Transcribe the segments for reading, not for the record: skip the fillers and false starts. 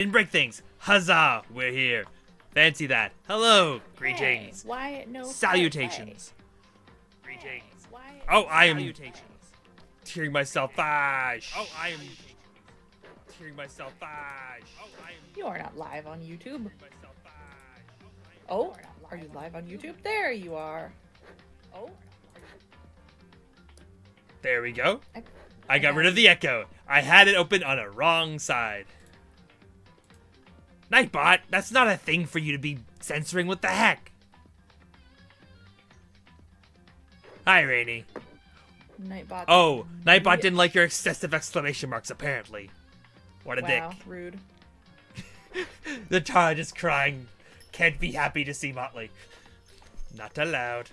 Didn't break things. Huzzah, we're here. Fancy that. Hello, greetings. Hey, why no Salutations. Greetings. Why Oh, I am salutations. tearing myself. Oh, I am tearing myself. You are not live on YouTube. Oh, are you live on YouTube? There you are. Oh, There we go. I got rid of the echo. I had it open on a wrong side. Nightbot, that's not a thing for you to be censoring. What the heck? Hi, Rainy. Nightbot. Oh, Nightbot didn't like your excessive exclamation marks, apparently. What a Wow, dick. rude. The child is crying. Can't be happy to see Motley. Not allowed.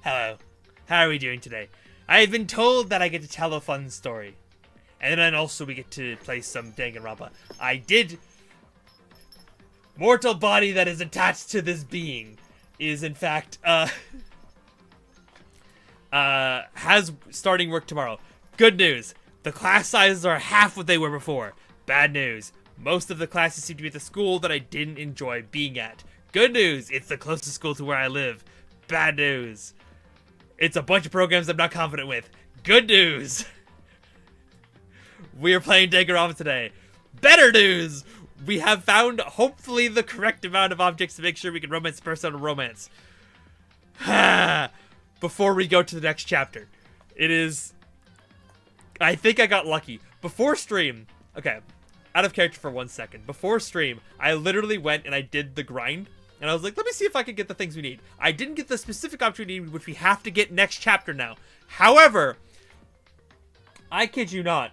Hello. How are we doing today? I have been told that I get to tell a fun story. And then also we get to play some Danganronpa. I did... Mortal body that is attached to this being is in fact, has starting work tomorrow. Good news. The class sizes are half what they were before. Bad news. Most of the classes seem to be at the school that I didn't enjoy being at. Good news. It's the closest school to where I live. Bad news. It's a bunch of programs I'm not confident with. Good news. We are playing Danganronpa today. Better news. We have found, hopefully, the correct amount of objects to make sure we can romance personal romance. Before we go to the next chapter. It is... I think I got lucky. Before stream... Okay, out of character for 1 second. Before stream, I literally went and I did the grind. And I was like, let me see if I can get the things we need. I didn't get the specific object we need, which we have to get next chapter now. However, I kid you not,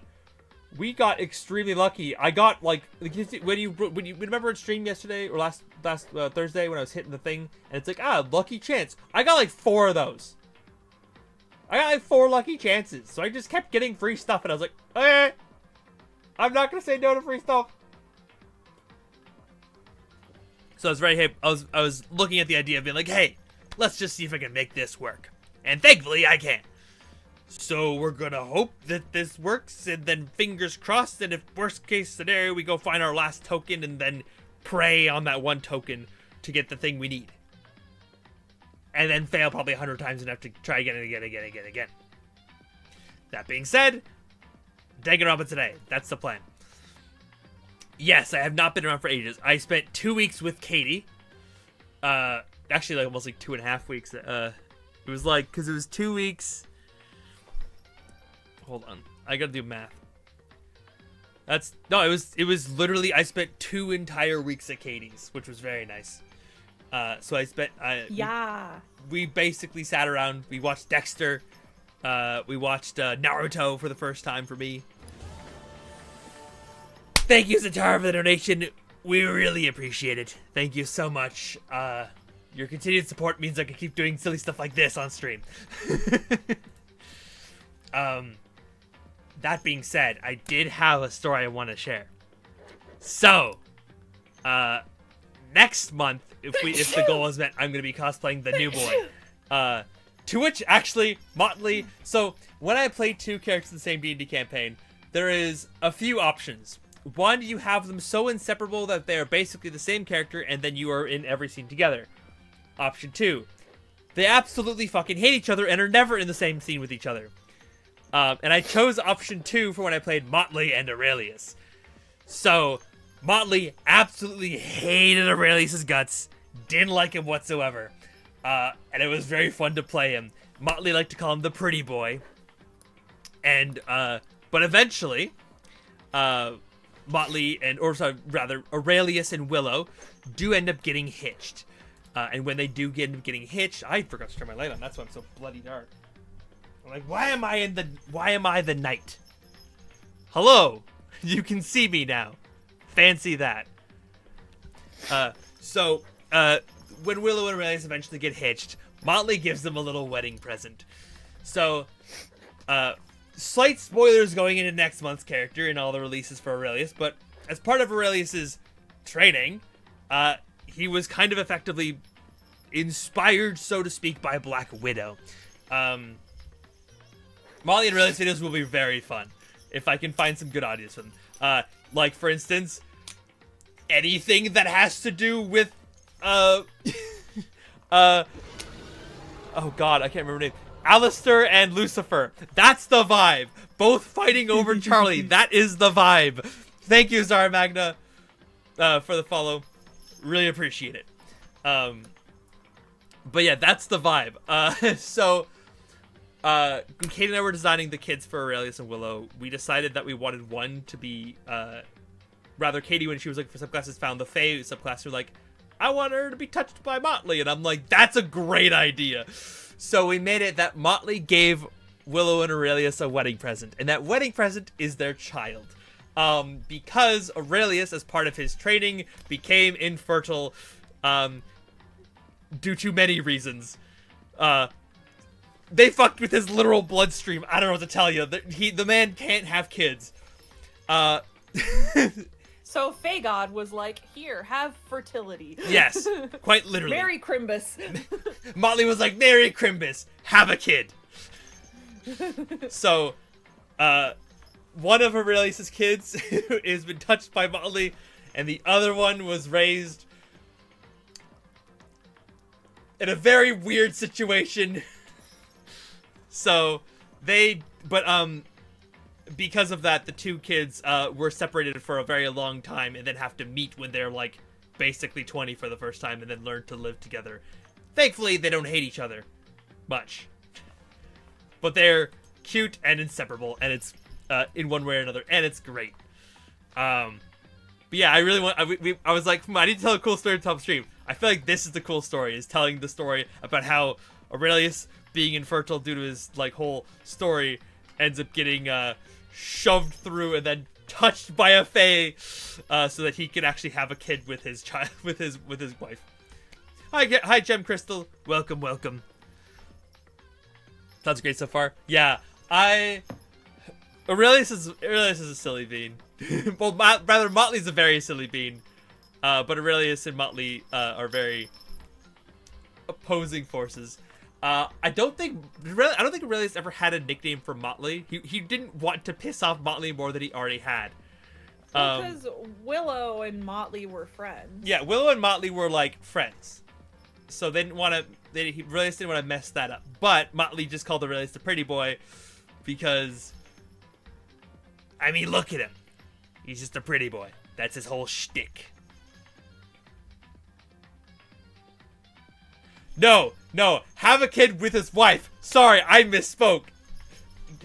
we got extremely lucky. I got, like, when you remember in stream yesterday, or last Thursday, when I was hitting the thing, and it's like, lucky chance. I got like 4 of those. I got like 4 lucky chances. So I just kept getting free stuff, and I was like, I'm not gonna say no to free stuff. So I was very hip. I was looking at the idea of being like, hey, let's just see if I can make this work. And thankfully I can. So we're gonna hope that this works, and then fingers crossed, and if worst case scenario, we go find our last token and then pray on that one token to get the thing we need. And then fail probably 100 times enough to try again and again and again and again and again. That being said, Danganronpa today. That's the plan. Yes, I have not been around for ages. I spent 2 weeks with Katie. Actually, like almost like 2.5 weeks. It was like, because it was 2 weeks. Hold on, I gotta do math. It was literally, I spent 2 entire weeks at Katie's, which was very nice. So I spent, we basically sat around, we watched Dexter, we watched Naruto for the first time for me. Thank you, Zatara, for the donation. We really appreciate it. Thank you so much. Your continued support means I can keep doing silly stuff like this on stream. That being said, I did have a story I want to share. So, next month, if the goal is met, I'm going to be cosplaying the new boy. To which, actually, Motley... So, when I play 2 characters in the same D&D campaign, there is a few options. One, you have them so inseparable that they are basically the same character, and then you are in every scene together. Option 2, they absolutely fucking hate each other and are never in the same scene with each other. And I chose option 2 for when I played Motley and Aurelius. So, Motley absolutely hated Aurelius's guts, didn't like him whatsoever. And it was very fun to play him. Motley liked to call him the pretty boy. And, but eventually, Aurelius and Willow do end up getting hitched. And when they do end up getting hitched, I forgot to turn my light on, that's why I'm so bloody dark. I'm like, why am I the knight? Hello, you can see me now. Fancy that. So, when Willow and Aurelius eventually get hitched, Motley gives them a little wedding present. So, slight spoilers going into next month's character and all the releases for Aurelius, but as part of Aurelius's training, he was kind of effectively inspired, so to speak, by Black Widow. Molly and Aurelius videos will be very fun. if I can find some good ideas for them. Like for instance, anything that has to do with oh god, I can't remember her name. Alistair and Lucifer. That's the vibe. Both fighting over Charlie. That is the vibe. Thank you, Zara Magna, for the follow. Really appreciate it. But yeah, that's the vibe. So when Kate and I were designing the kids for Aurelius and Willow, we decided that we wanted one to be, rather Katie, when she was looking for subclasses, found the Fae subclass. We're like, I want her to be touched by Motley. And I'm like, that's a great idea. So we made it that Motley gave Willow and Aurelius a wedding present. And that wedding present is their child. Because Aurelius, as part of his training, became infertile, due to many reasons. They fucked with his literal bloodstream. I don't know what to tell you. The man can't have kids. So Fagod was like, here, have fertility. Yes, quite literally. Mary Crimbus. Motley was like, Mary Crimbus, have a kid. So, one of Aurelius's kids has been touched by Motley, and the other one was raised in a very weird situation. So, because of that, the two kids were separated for a very long time and then have to meet when they're like basically 20 for the first time and then learn to live together. Thankfully, they don't hate each other much. But they're cute and inseparable, and it's in one way or another, and it's great. But yeah, I really want. I was like, I need to tell a cool story to top stream. I feel like this is the cool story, is telling the story about how Aurelius, being infertile due to his like whole story, ends up getting shoved through and then touched by a fae, so that he can actually have a kid with his child, with his wife. Hi, Gem Crystal. Welcome. Sounds great so far. Yeah, Aurelius is a silly bean. Well, rather Motley's a very silly bean, but Aurelius and Motley are very opposing forces. I don't think Aurelius ever had a nickname for Motley. He didn't want to piss off Motley more than he already had. Because Willow and Motley were friends. Yeah, Willow and Motley were like friends, so they didn't want to. Aurelius didn't want to mess that up. But Motley just called Aurelius the pretty boy because, I mean, look at him. He's just a pretty boy. That's his whole shtick. No, have a kid with his wife. Sorry, I misspoke.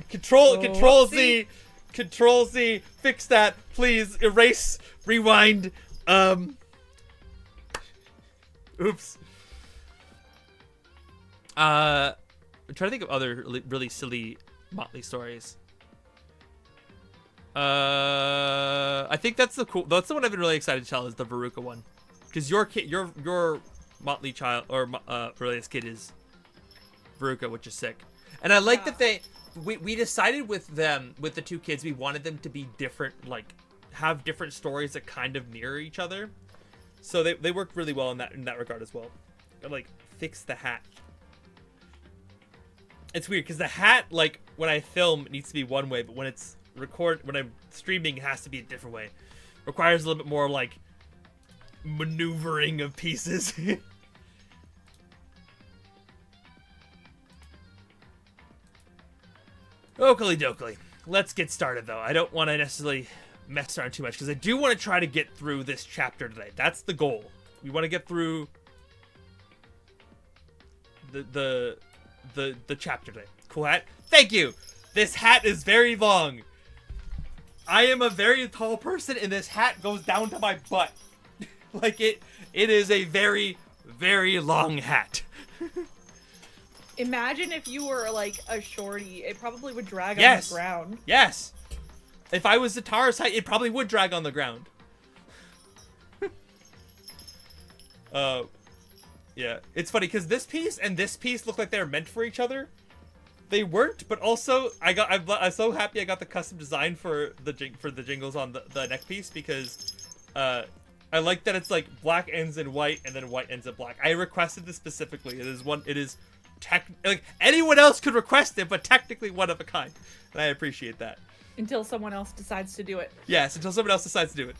Control Z, fix that, please. Erase, rewind. Oops. I'm trying to think of other really silly Motley stories. I think that's the one I've been really excited to tell, is the Veruca one, because your Motley child or Aurelius kid is Veruca, which is sick. And I like that we decided with the two kids, we wanted them to be different, like have different stories that kind of mirror each other. So they worked really well in that regard as well. Like, fix the hat. It's weird because the hat, like when I film, it needs to be one way, but when I'm streaming, it has to be a different way. Requires a little bit more like maneuvering of pieces. Oakley dokley. Let's get started though. I don't want to necessarily mess around too much because I do want to try to get through this chapter today. That's the goal. We want to get through the chapter today. Cool hat. Thank you. This hat is very long. I am a very tall person and this hat goes down to my butt. Like it is a very, very long hat. Imagine if you were like a shorty, it probably would drag on the ground. Yes. If I was Zatara's height, it probably would drag on the ground. Yeah, it's funny because this piece and this piece look like they're meant for each other. They weren't, but also I'm so happy I got the custom design for the jingles on the neck piece because I like that it's like black ends in white and then white ends in black. I requested this specifically. It is like anyone else could request it, but technically one of a kind, and I appreciate that. Until someone else decides to do it. Yes, until someone else decides to do it.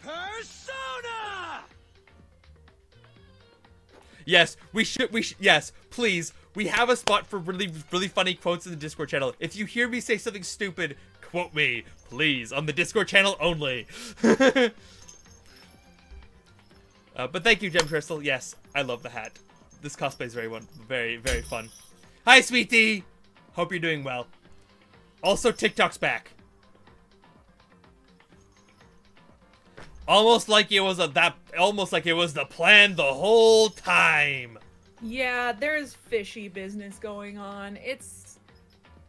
Persona! Yes, yes, please. We have a spot for really, really funny quotes in the Discord channel. If you hear me say something stupid, quote me, please, on the Discord channel only. But thank you, Gem Crystal. Yes, I love the hat. This cosplay is very, very fun. Hi, sweetie. Hope you're doing well. Also, TikTok's back. Almost like it was the plan the whole time. Yeah, there's fishy business going on.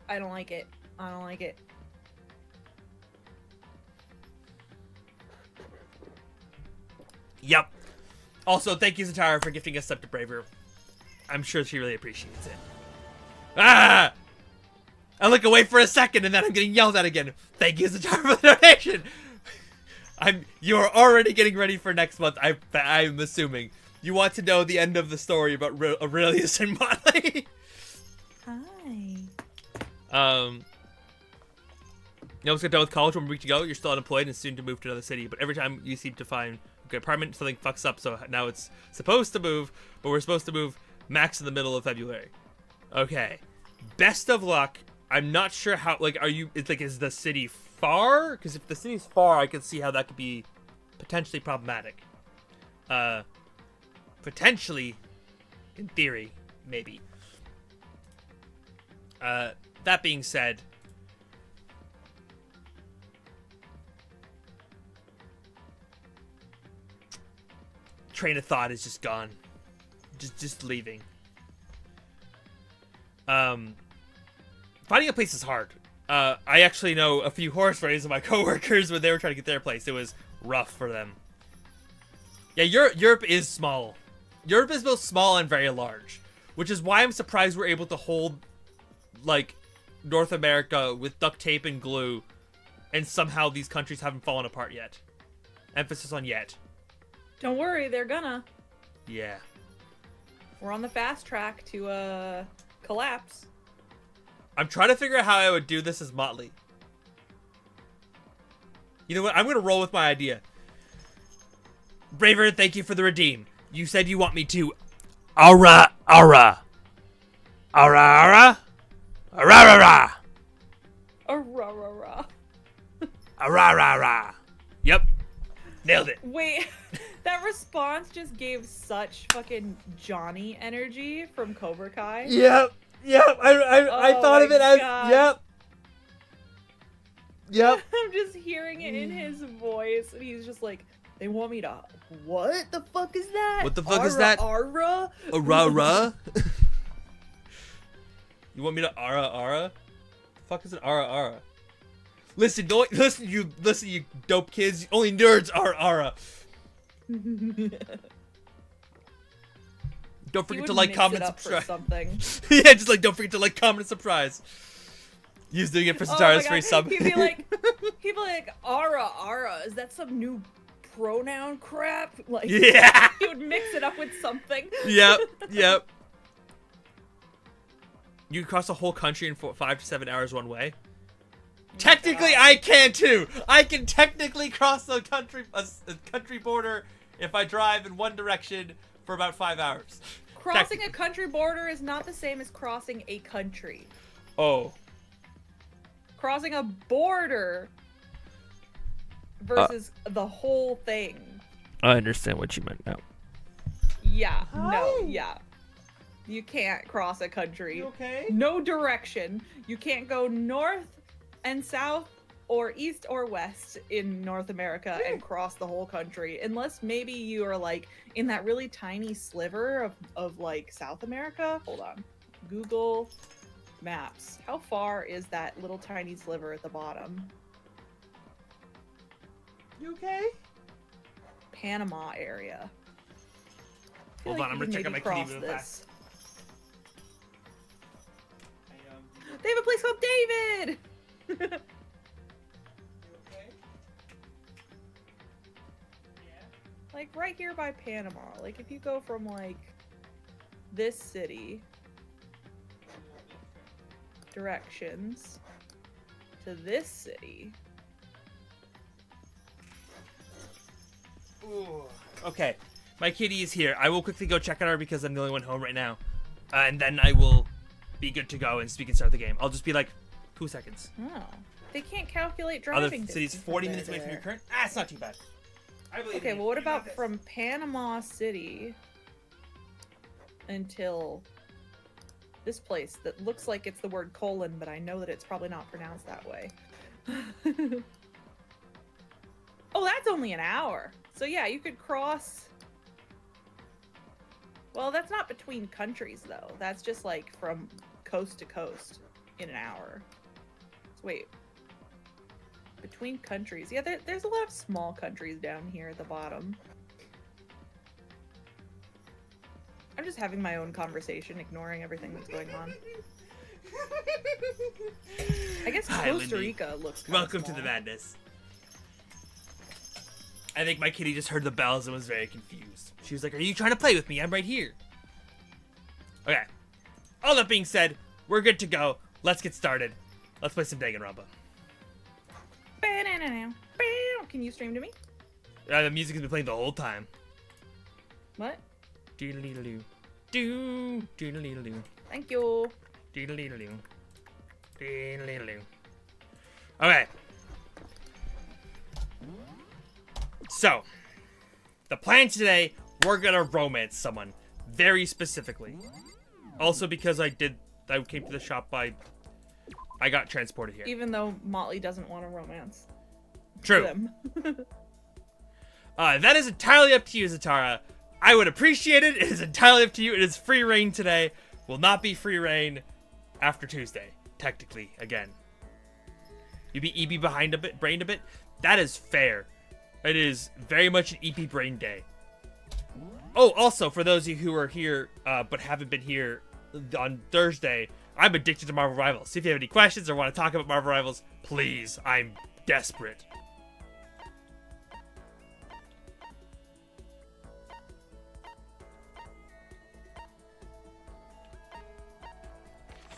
I don't like it. I don't like it. Yep. Also, thank you, Zatara, for gifting us up to Braver. I'm sure she really appreciates it. Ah! I look away for a second and then I'm getting yelled at again. Thank you, Zatara, for the donation. You're already getting ready for next month. I'm assuming you want to know the end of the story about Aurelius and Motley. Hi. You almost got done with college 1 week to go. You're still unemployed and soon to move to another city. But every time you seem to find a good apartment, something fucks up. So now it's supposed to move, but we're supposed to move max in the middle of February. Okay. Best of luck. I'm not sure how. Is the city far? Because if the city's far, I can see how that could be potentially problematic. Potentially, in theory, maybe. That being said, train of thought is just gone. Just leaving. Finding a place is hard. I actually know a few horse riders of my coworkers when they were trying to get their place. It was rough for them. Yeah, Europe is small. Europe is both small and very large, which is why I'm surprised we're able to hold, like, North America with duct tape and glue, and somehow these countries haven't fallen apart yet. Emphasis on yet. Don't worry, they're gonna. Yeah. We're on the fast track to, collapse. I'm trying to figure out how I would do this as Motley. You know what? I'm going to roll with my idea. Braver, thank you for the redeem. You said you want me to... Aura. Ara. Yep. Nailed it. Wait, that response just gave such fucking Johnny energy from Cobra Kai. Yep. I thought of it as... God. Yep. I'm just hearing it in his voice, and he's just like, they want me to... What the fuck is that? What the fuck is that? Ara? Ara? You want me to ara? The fuck is an ara? Listen, you dope kids. Only nerds are ara. Don't forget to like, comment, and subscribe. Something. Yeah, just like don't forget to like, comment, and subscribe. He's doing it for Satara's free sub. He'd be like, ara. Is that some new pronoun crap? Like, yeah. He would mix it up with something. Yep. You can cross a whole country in 5 to 7 hours one way. Technically, I can too. I can technically cross a country border if I drive in one direction for about 5 hours. Crossing a country border is not the same as crossing a country. Oh. Crossing a border versus the whole thing. I understand what you meant now. Yeah. Hi. No. Yeah. You can't cross a country. You okay? No direction. You can't go north and south or east or west in North America and cross the whole country, unless maybe you are like in that really tiny sliver of like South America. Hold on. Google Maps. How far is that little tiny sliver at the bottom? You okay? Panama area. Hold on, I'm gonna check out my kitty real fast. They have a place called David! You okay? Yeah. Like right here by Panama. Like if you go from like this city directions to this city. Ooh. Okay, my kitty is here. I will quickly go check on her because I'm the only one home right now. And then I will be good to go and we can start the game. I'll just be like 2 seconds. Oh. They can't calculate Other driving cities distance 40 from minutes away there from to your current. Ah, it's not too bad. I believe Okay, in you. well, what You got about this. from Panama City until this place that looks like it's the word colon, but I know that it's probably not pronounced that way. Oh, that's only an hour. So yeah, you could cross. Well, that's not between countries though. That's just like from coast to coast in an hour. So wait. Between countries. Yeah, there's a lot of small countries down here at the bottom. I'm just having my own conversation, ignoring everything that's going on. I guess Hi, Costa Lindy. Rica looks kinda Welcome to the small. madness. I think my kitty just heard the bells and was very confused. She was like, "Are you trying to play with me? I'm right here." Okay. All that being said, we're good to go. Let's get started. Let's play some Danganronpa. Can you stream to me? The music has been playing the whole time. What? Doodle-doo. Doo. Doodle-doo. Thank you. Doodle-doo. Doodle-doo. Okay. So, the plan today, we're gonna romance someone. Very specifically. Also because I came to the shop I got transported here. Even though Motley doesn't want a romance. True. Them. That is entirely up to you, Zatara. I would appreciate it. It is entirely up to you. It is free reign today. Will not be free reign after Tuesday. Technically, again. You be EB behind a bit, brained a bit. That is fair. It is very much an EP brain day. Oh, also, for those of you who are here, but haven't been here on Thursday, I'm addicted to Marvel Rivals. So if you have any questions or want to talk about Marvel Rivals, please, I'm desperate.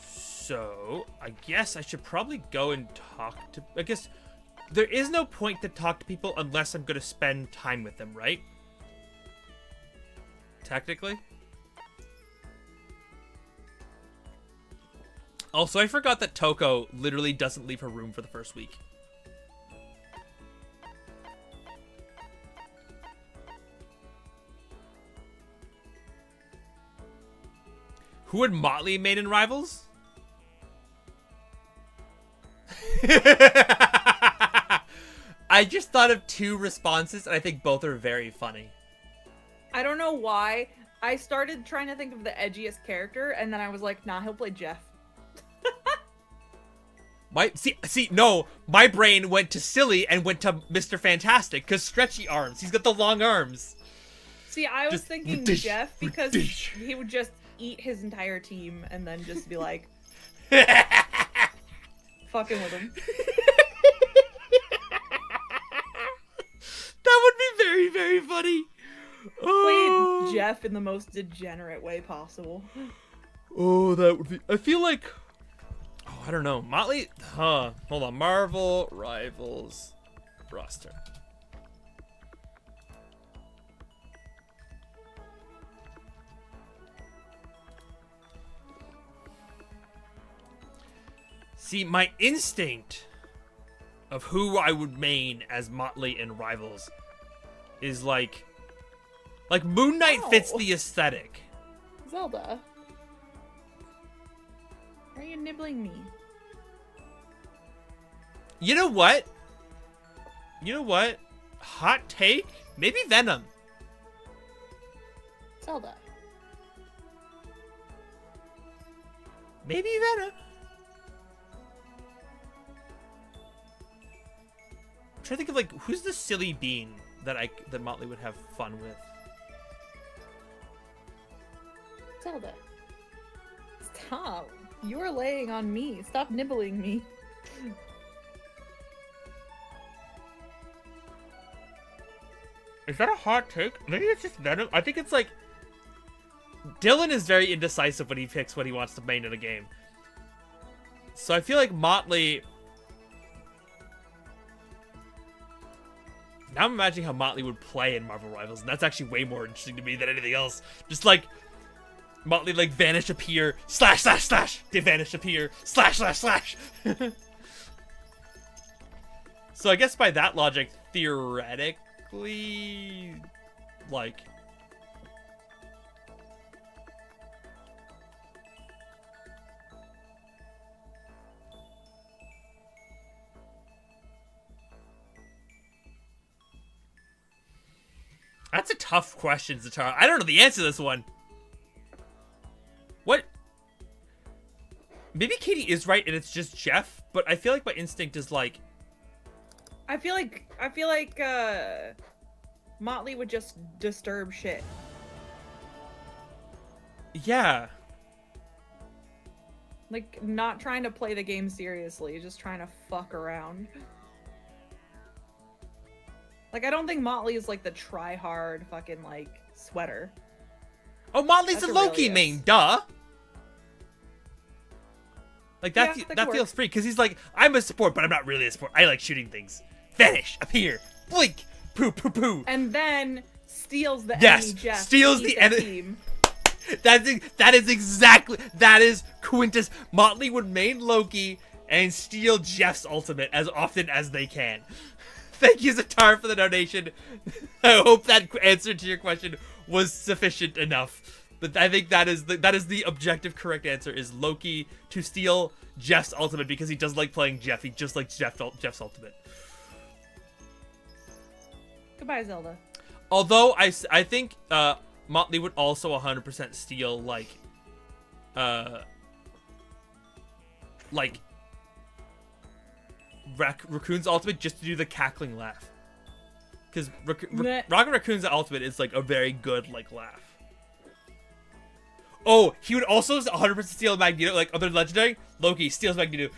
So, I guess I should probably go and talk to... I guess there is no point to talk to people unless I'm going to spend time with them, right? Technically. Also, I forgot that Toko literally doesn't leave her room for the first week. Who would Motley made in Rivals? I just thought of 2 responses, and I think both are very funny. I don't know why. I started trying to think of the edgiest character, and then I was like, nah, he'll play Jeff. No, my brain went to silly and went to Mr. Fantastic, because stretchy arms. He's got the long arms. See, I was Just thinking dish, Jeff because dish. he would just eat his entire team and then just be like, fucking with him. That would be very, very funny. Oh. Played Jeff in the most degenerate way possible. Oh, that would be... I feel like... Oh, I don't know. Motley... Hold on. Marvel Rivals roster. See, my instinct of who I would main as Motley in Rivals is like Moon Knight fits Ow. the aesthetic. Zelda. Why are you nibbling me? You know what? Hot take? Maybe Venom. Zelda. Maybe Venom. I'm trying to think of like who's the silly bean that Motley would have fun with. Zelda. Stop. You're laying on me. Stop nibbling me. Is that a hot take? Maybe it's just Venom. I think it's like Dylan is very indecisive when he picks what he wants to main in a game. So I feel like Motley Now I'm imagining how Motley would play in Marvel Rivals, and that's actually way more interesting to me than anything else. Just like Motley like vanish, appear, slash, slash, slash. They vanish, appear, slash, slash, slash. So I guess by that logic, theoretically, like, that's a tough question, Zatara. I don't know the answer to this one. What? Maybe Katie is right and it's just Jeff, but I feel like my instinct is like, I feel like Motley would just disturb shit. yeah. Like, not trying to play the game seriously, just trying to fuck around. Like, I don't think Motley is like the try-hard fucking like sweater. Oh, Motley's a Loki main, duh. Like that, Yeah, that feels free because he's like, I'm a support, but I'm not really a support. I like shooting things. Vanish, appear, blink, poo, poo, poo. And then steals the yes, enemy Jeff. steals the enemy. That is Quintus. Motley would main Loki and steal Jeff's ultimate as often as they can. Thank you, Zatar, for the donation. I hope that answer to your question was sufficient enough. But I think that is the objective correct answer, is Loki to steal Jeff's ultimate because he doesn't like playing Jeff. He just likes Jeff's ultimate. Goodbye, Zelda. Although I think Motley would also 100% steal Raccoon's ultimate just to do the cackling laugh. Because Rocket Raccoon's ultimate is like a very good like laugh. Oh, he would also 100% steal Magneto, like other legendary. Loki steals Magneto.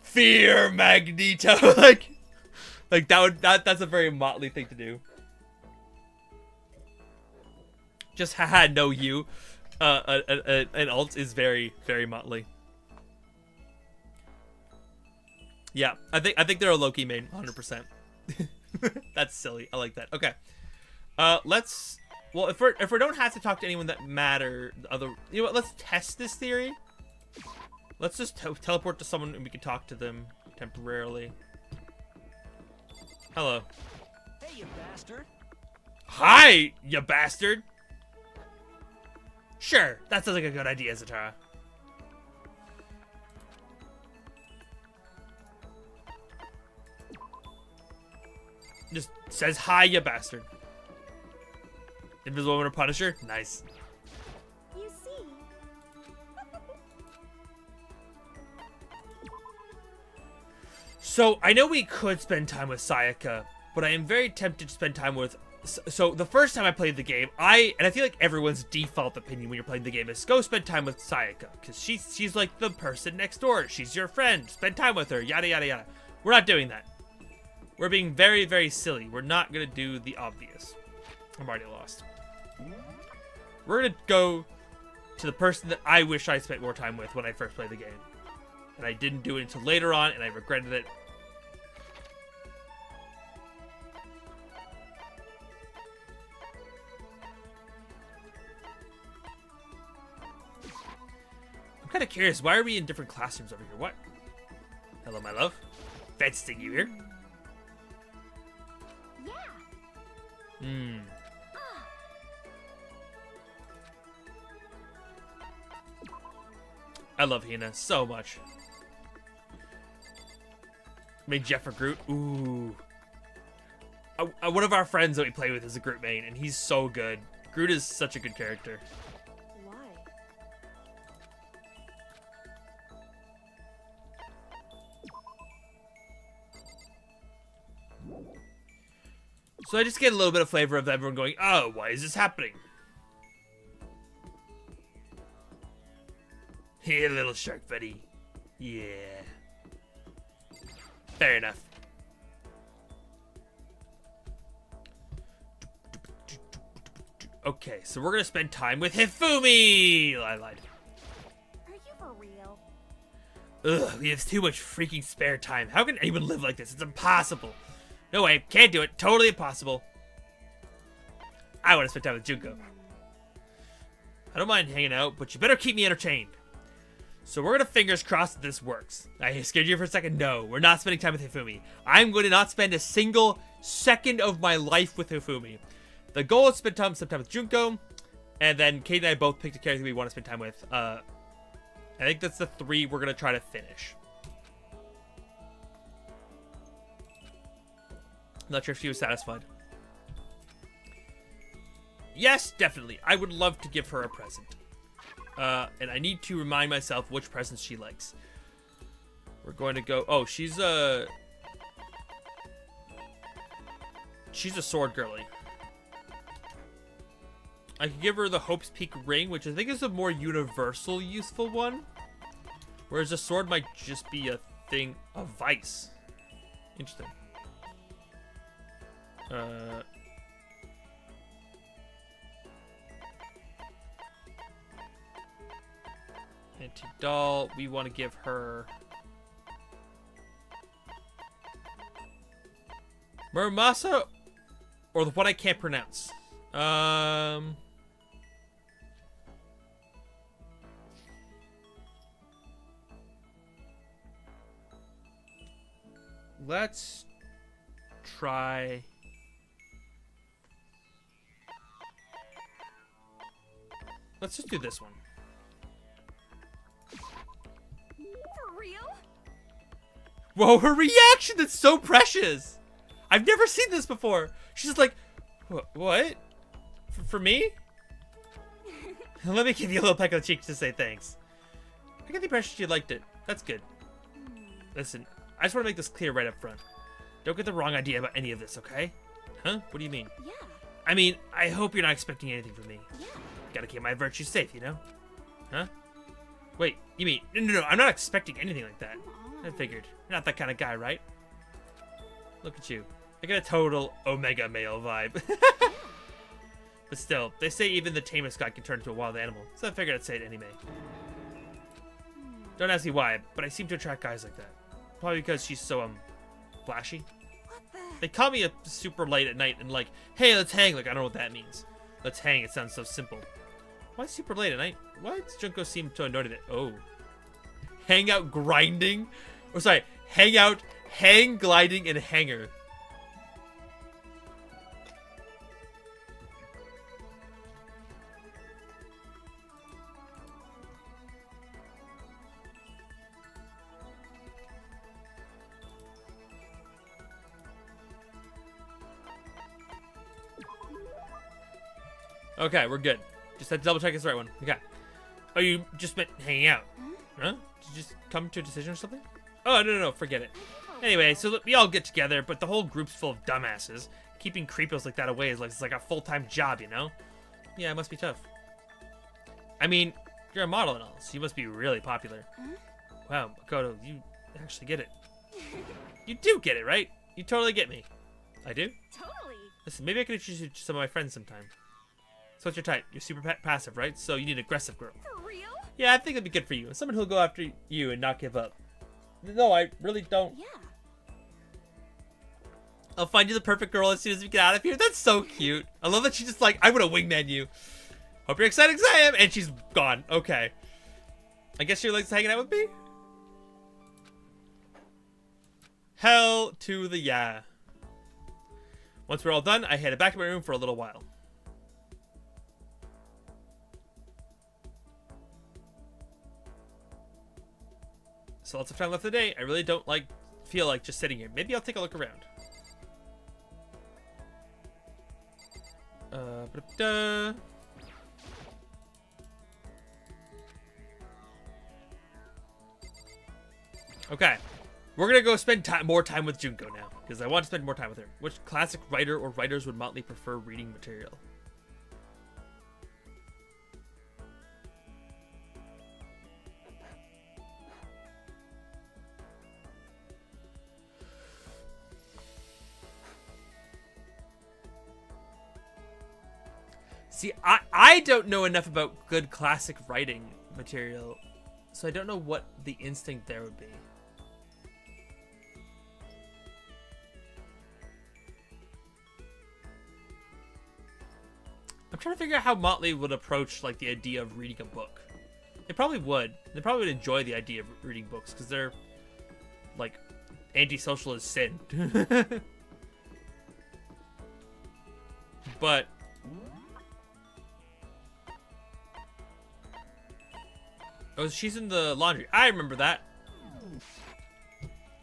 Fear Magneto. like that's a very Motley thing to do. Just haha, no you. An alt is very, very Motley. Yeah, I think they're a Loki main, 100%. That's silly. I like that. Okay. Well, if we don't have to talk to anyone that matter, you know what? Let's test this theory. Let's just teleport to someone and we can talk to them temporarily. Hello. Hey, you bastard. Hi, you bastard. Sure, that sounds like a good idea, Zatara. Just says hi, you bastard. Invisible Woman or Punisher? Nice. You see. So, I know we could spend time with Sayaka, but I am very tempted to spend time with... So, the first time I played the game, and I feel like everyone's default opinion when you're playing the game is go spend time with Sayaka, because she's like the person next door. She's your friend. Spend time with her. Yada, yada, yada. We're not doing that. We're being very, very silly. We're not going to do the obvious. I'm already lost. We're going to go to the person that I wish I spent more time with when I first played the game. And I didn't do it until later on, and I regretted it. I'm kind of curious, why are we in different classrooms over here? What? Hello, my love. Fancy seeing you here. Yeah. I love Hina so much. Made Jeff a Groot. Ooh. One of our friends that we play with is a Groot main, and he's so good. Groot is such a good character. Why? So I just get a little bit of flavor of everyone going, oh, why is this happening? Here, little shark buddy. Yeah. Fair enough. Okay, so we're gonna spend time with Hifumi! I lied. Are you for real? Ugh, we have too much freaking spare time. How can anyone live like this? It's impossible. No way, can't do it. Totally impossible. I want to spend time with Junko. I don't mind hanging out, but you better keep me entertained. So we're gonna fingers crossed that this works. I scared you for a second. No, we're not spending time with Hifumi. I'm going to not spend a single second of my life with Hifumi. The goal is to spend some time with Junko, and then Kate and I both picked a character we want to spend time with. I think that's the 3 we're gonna try to finish. Not sure if she was satisfied. Yes, definitely. I would love to give her a present. And I need to remind myself which presents she likes. We're going to go... Oh, she's a sword girly. I could give her the Hope's Peak ring, which I think is a more universal useful one. Whereas a sword might just be a thing of vice. Interesting. Anti-doll, we want to give her... Muramasa, or the one I can't pronounce. Let's try... Let's just do this one. For real? Whoa, her reaction is so precious. I've never seen this before. She's like, what? For me? Let me give you a little peck on the cheek to say thanks. I get the impression she liked it. That's good. Listen, I just want to make this clear right up front. Don't get the wrong idea about any of this, okay? Huh? What do you mean? Yeah. I mean, I hope you're not expecting anything from me. Yeah. Gotta keep my virtues safe, you know? Huh? Wait, you mean... No, I'm not expecting anything like that. I figured. You're not that kind of guy, right? Look at you. I get a total Omega male vibe. But still, they say even the tamest god can turn into a wild animal, so I figured I'd say it anyway. Don't ask me why, but I seem to attract guys like that. Probably because she's so, flashy. What the? They call me up super late at night and like, hey, let's hang. Like, I don't know what that means. Let's hang, it sounds so simple. Why super late at night? Why does Junko seem so annoyed at it? Oh. Hang out grinding? Oh, sorry. Hang out, hang gliding, and hanger. Okay, we're good. Just had to double check it's the right one. Okay. Oh, you just meant hanging out. Huh? Did you just come to a decision or something? Oh, no, forget it. Anyway, so we all get together, but the whole group's full of dumbasses. Keeping creepos like that away is like, it's like a full-time job, you know? Yeah, it must be tough. I mean, you're a model and all, so you must be really popular. Wow, Makoto, you actually get it. You do get it, right? You totally get me. I do? Totally. Listen, maybe I could introduce you to some of my friends sometime. So what's your type? You're super passive, right? So you need an aggressive girl. For real? Yeah, I think it'd be good for you. Someone who'll go after you and not give up. No, I really don't. Yeah. I'll find you the perfect girl as soon as we get out of here. That's so cute. I love that she's just like, I'm gonna wingman you. Hope you're excited as I am. And she's gone. Okay. I guess she likes hanging out with me? Hell to the yeah. Once we're all done, I headed back to my room for a little while. So lots of time left of the day. I really don't feel like just sitting here. Maybe I'll take a look around. Okay. We're gonna go spend more time with Junko now, because I want to spend more time with her. Which classic writer or writers would Motley prefer reading material? See, I don't know enough about good classic writing material, so I don't know what the instinct there would be. I'm trying to figure out how Motley would approach like the idea of reading a book. They probably would. They probably would enjoy the idea of reading books because they're like antisocial as sin. But oh, she's in the laundry. I remember that.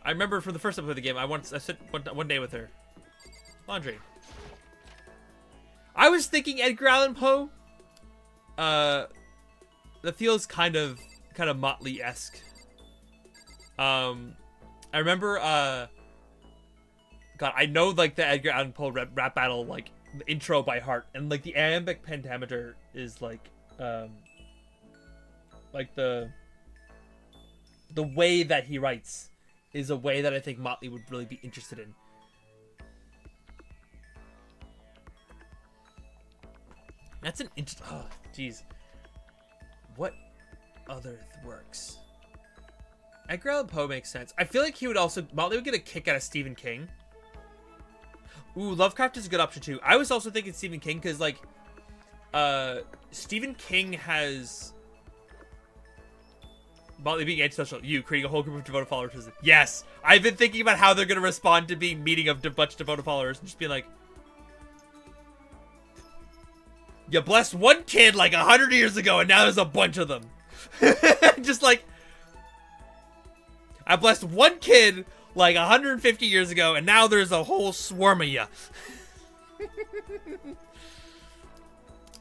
I remember from the first episode of the game. I spent one day with her. Laundry. I was thinking Edgar Allan Poe. That feels kind of Motley-esque. I remember. God, I know like the Edgar Allan Poe rap battle like the intro by heart, and like the iambic pentameter is like the way that he writes is a way that I think Motley would really be interested in. That's an oh, jeez. What other works? Edgar Allan Poe makes sense. I feel like he would also Motley would get a kick out of Stephen King. Ooh, Lovecraft is a good option too. I was also thinking Stephen King because like, Stephen King has Motley being antisocial. You creating a whole group of devoted followers. Yes, I've been thinking about how they're gonna respond to being meeting a bunch of devoted followers and just being like, you blessed one kid like 100 years ago, and now there's a bunch of them. Just like, I blessed one kid like 150 years ago, and now there's a whole swarm of ya.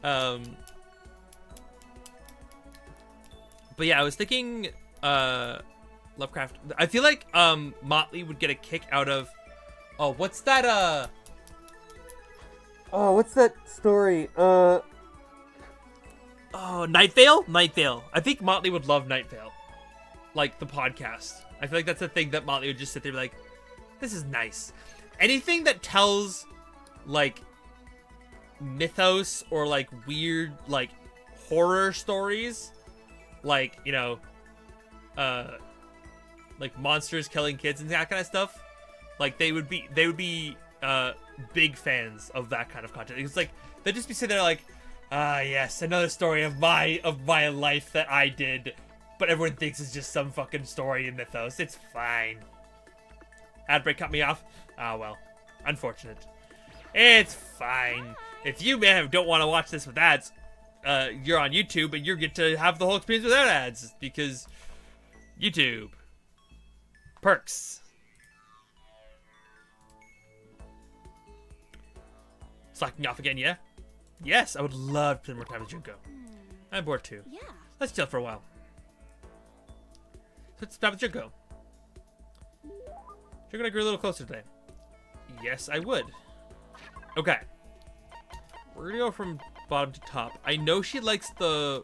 But yeah, I was thinking Lovecraft. I feel like Motley would get a kick out of what's that what's that story? Night Vale? Night Vale. I think Motley would love Night Vale. Like the podcast. I feel like that's the thing that Motley would just sit there and be like, this is nice. Anything that tells like mythos or like weird like horror stories, like, you know, like monsters killing kids and that kind of stuff, like they would be big fans of that kind of content. It's like they'd just be sitting there like, yes, another story of my life that I did, but everyone thinks it's just some fucking story in mythos. It's fine. Ad break cut me off. Ah, well, unfortunate. It's fine. If you don't want to watch this with ads, you're on YouTube and you get to have the whole experience without ads because YouTube perks. Slacking off again, yeah? Yes, I would love to spend more time with Junko. I'm bored too. Yeah. Let's chill for a while. Let's stop with Junko. Junko and I grew a little closer today. Yes, I would. Okay. We're gonna go from bottom to top. I know she likes the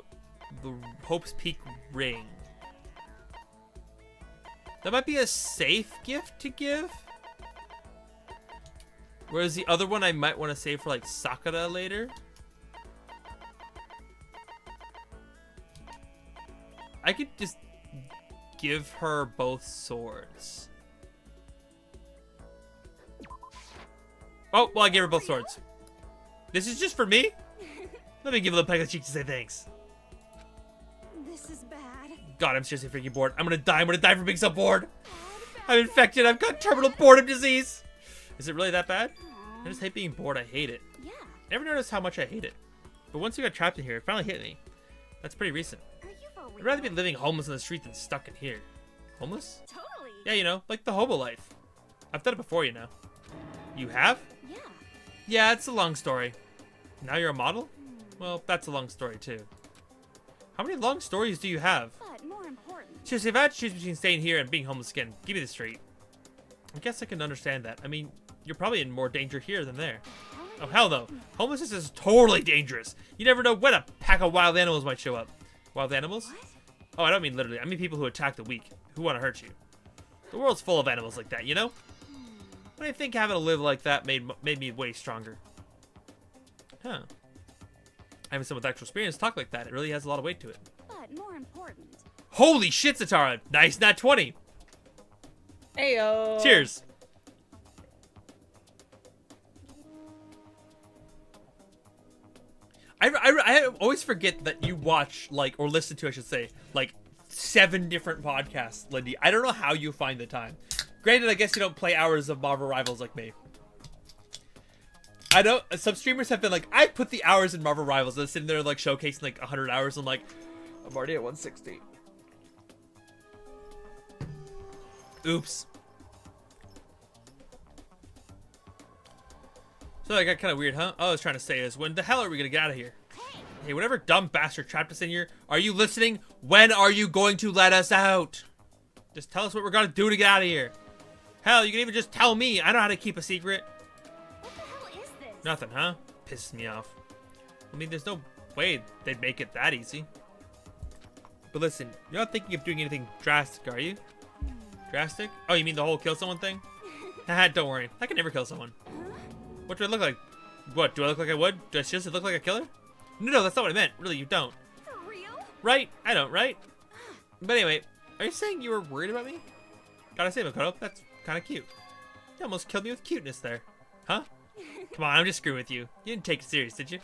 Hope's Peak ring. That might be a safe gift to give. Whereas the other one I might want to save for like Sakura later. I could just give her both swords. Oh, well, I gave her both swords. This is just for me? Let me give her a peck of the cheek to say thanks. This is bad. God, I'm seriously freaking bored. I'm gonna die from being so bored. I'm infected. I've got terminal boredom disease. Is it really that bad? I just hate being bored. I hate it. Yeah. Never noticed how much I hate it. But once you got trapped in here, it finally hit me. That's pretty recent. Are you for real? I'd rather be living homeless on the street than stuck in here. Homeless? Totally. Yeah, you know, like the hobo life. I've done it before, you know. You have? Yeah. Yeah, it's a long story. Now you're a model? Well, that's a long story, too. How many long stories do you have? But more important. Seriously, if I had to choose between staying here and being homeless again, give me the street. I guess I can understand that. I mean, you're probably in more danger here than there. Oh, hell no. Homelessness is totally dangerous. You never know when a pack of wild animals might show up. Wild animals? What? Oh, I don't mean literally. I mean people who attack the weak, who want to hurt you. The world's full of animals like that, you know? But I think having to live like that made me way stronger. Huh. Having someone with actual experience talk like that, it really has a lot of weight to it. But more important. Holy shit, Satara! Nice nat 20! Heyo. Cheers! I always forget that you watch, like, or listen to, I should say, like, 7 different podcasts, Lindy. I don't know how you find the time. Granted, I guess you don't play hours of Marvel Rivals like me. I know some streamers have been like, I put the hours in Marvel Rivals. They're sitting there, like, showcasing, like, 100 hours. I'm like, I'm already at 160. Oops. So that got kind of weird, huh? All I was trying to say is, when the hell are we gonna get out of here? Hey, whatever dumb bastard trapped us in here, are you listening? When are you going to let us out? Just tell us what we're gonna do to get out of here. Hell, you can even just tell me. I know how to keep a secret. What the hell is this? Nothing, huh? Pisses me off. I mean, there's no way they'd make it that easy. But listen, you're not thinking of doing anything drastic, are you? Drastic? Oh, you mean the whole kill someone thing? Haha, don't worry. I can never kill someone. What do I look like? What, do I look like I would? Do I seriously look like a killer? No, that's not what I meant. Really, you don't. For real? Right? I don't, right? But anyway, are you saying you were worried about me? Gotta say, Makoto, that's kind of cute. You almost killed me with cuteness there. Huh? Come on, I'm just screwing with you. You didn't take it serious, did you?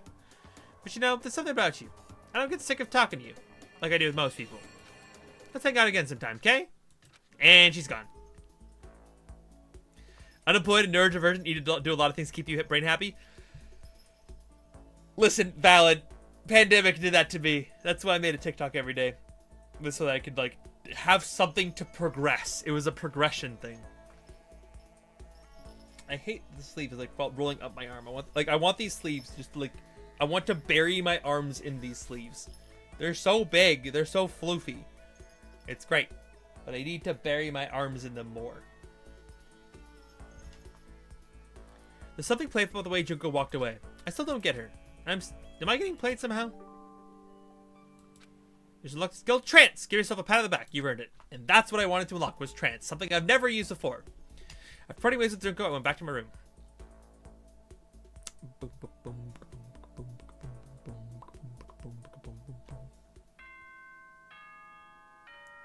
But you know, there's something about you. I don't get sick of talking to you, like I do with most people. Let's hang out again sometime, okay? And she's gone. Unemployed and neurodivergent need to do a lot of things to keep you brain happy. Listen, valid. Pandemic did that to me. That's why I made a TikTok every day. So that I could, like, have something to progress. It was a progression thing. I hate the sleeves, like, rolling up my arm. I want these sleeves just, like, I want to bury my arms in these sleeves. They're so big. They're so floofy. It's great. But I need to bury my arms in them more. There's something playful about the way Junko walked away. I still don't get her. Am I getting played somehow? There's a luck skill. Trance! Give yourself a pat on the back. You've earned it. And that's what I wanted to unlock, was trance. Something I've never used before. After parting ways with Junko, I went back to my room.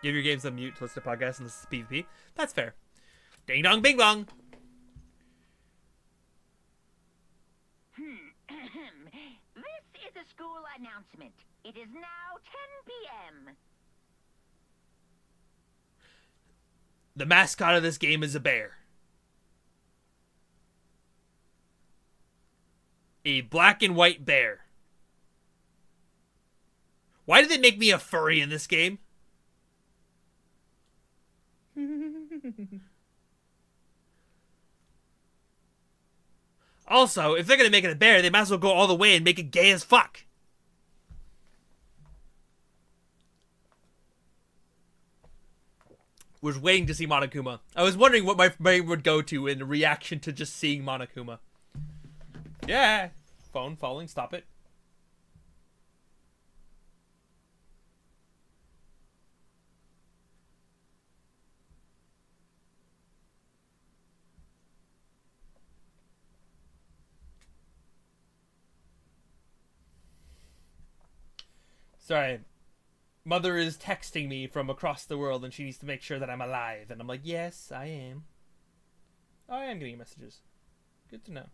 Give your games a mute to listen to podcasts and listen to PvP. That's fair. Ding dong bing bong! This is a school announcement. It is now 10 p.m. The mascot of this game is a bear. A black and white bear. Why did they make me a furry in this game? Also, if they're gonna make it a bear, they might as well go all the way and make it gay as fuck. Was waiting to see Monokuma. I was wondering what my brain would go to in reaction to just seeing Monokuma. Yeah. Phone falling, stop it. Sorry. Mother is texting me from across the world and she needs to make sure that I'm alive. And I'm like, yes, I am. Oh, I am getting messages. Good to know.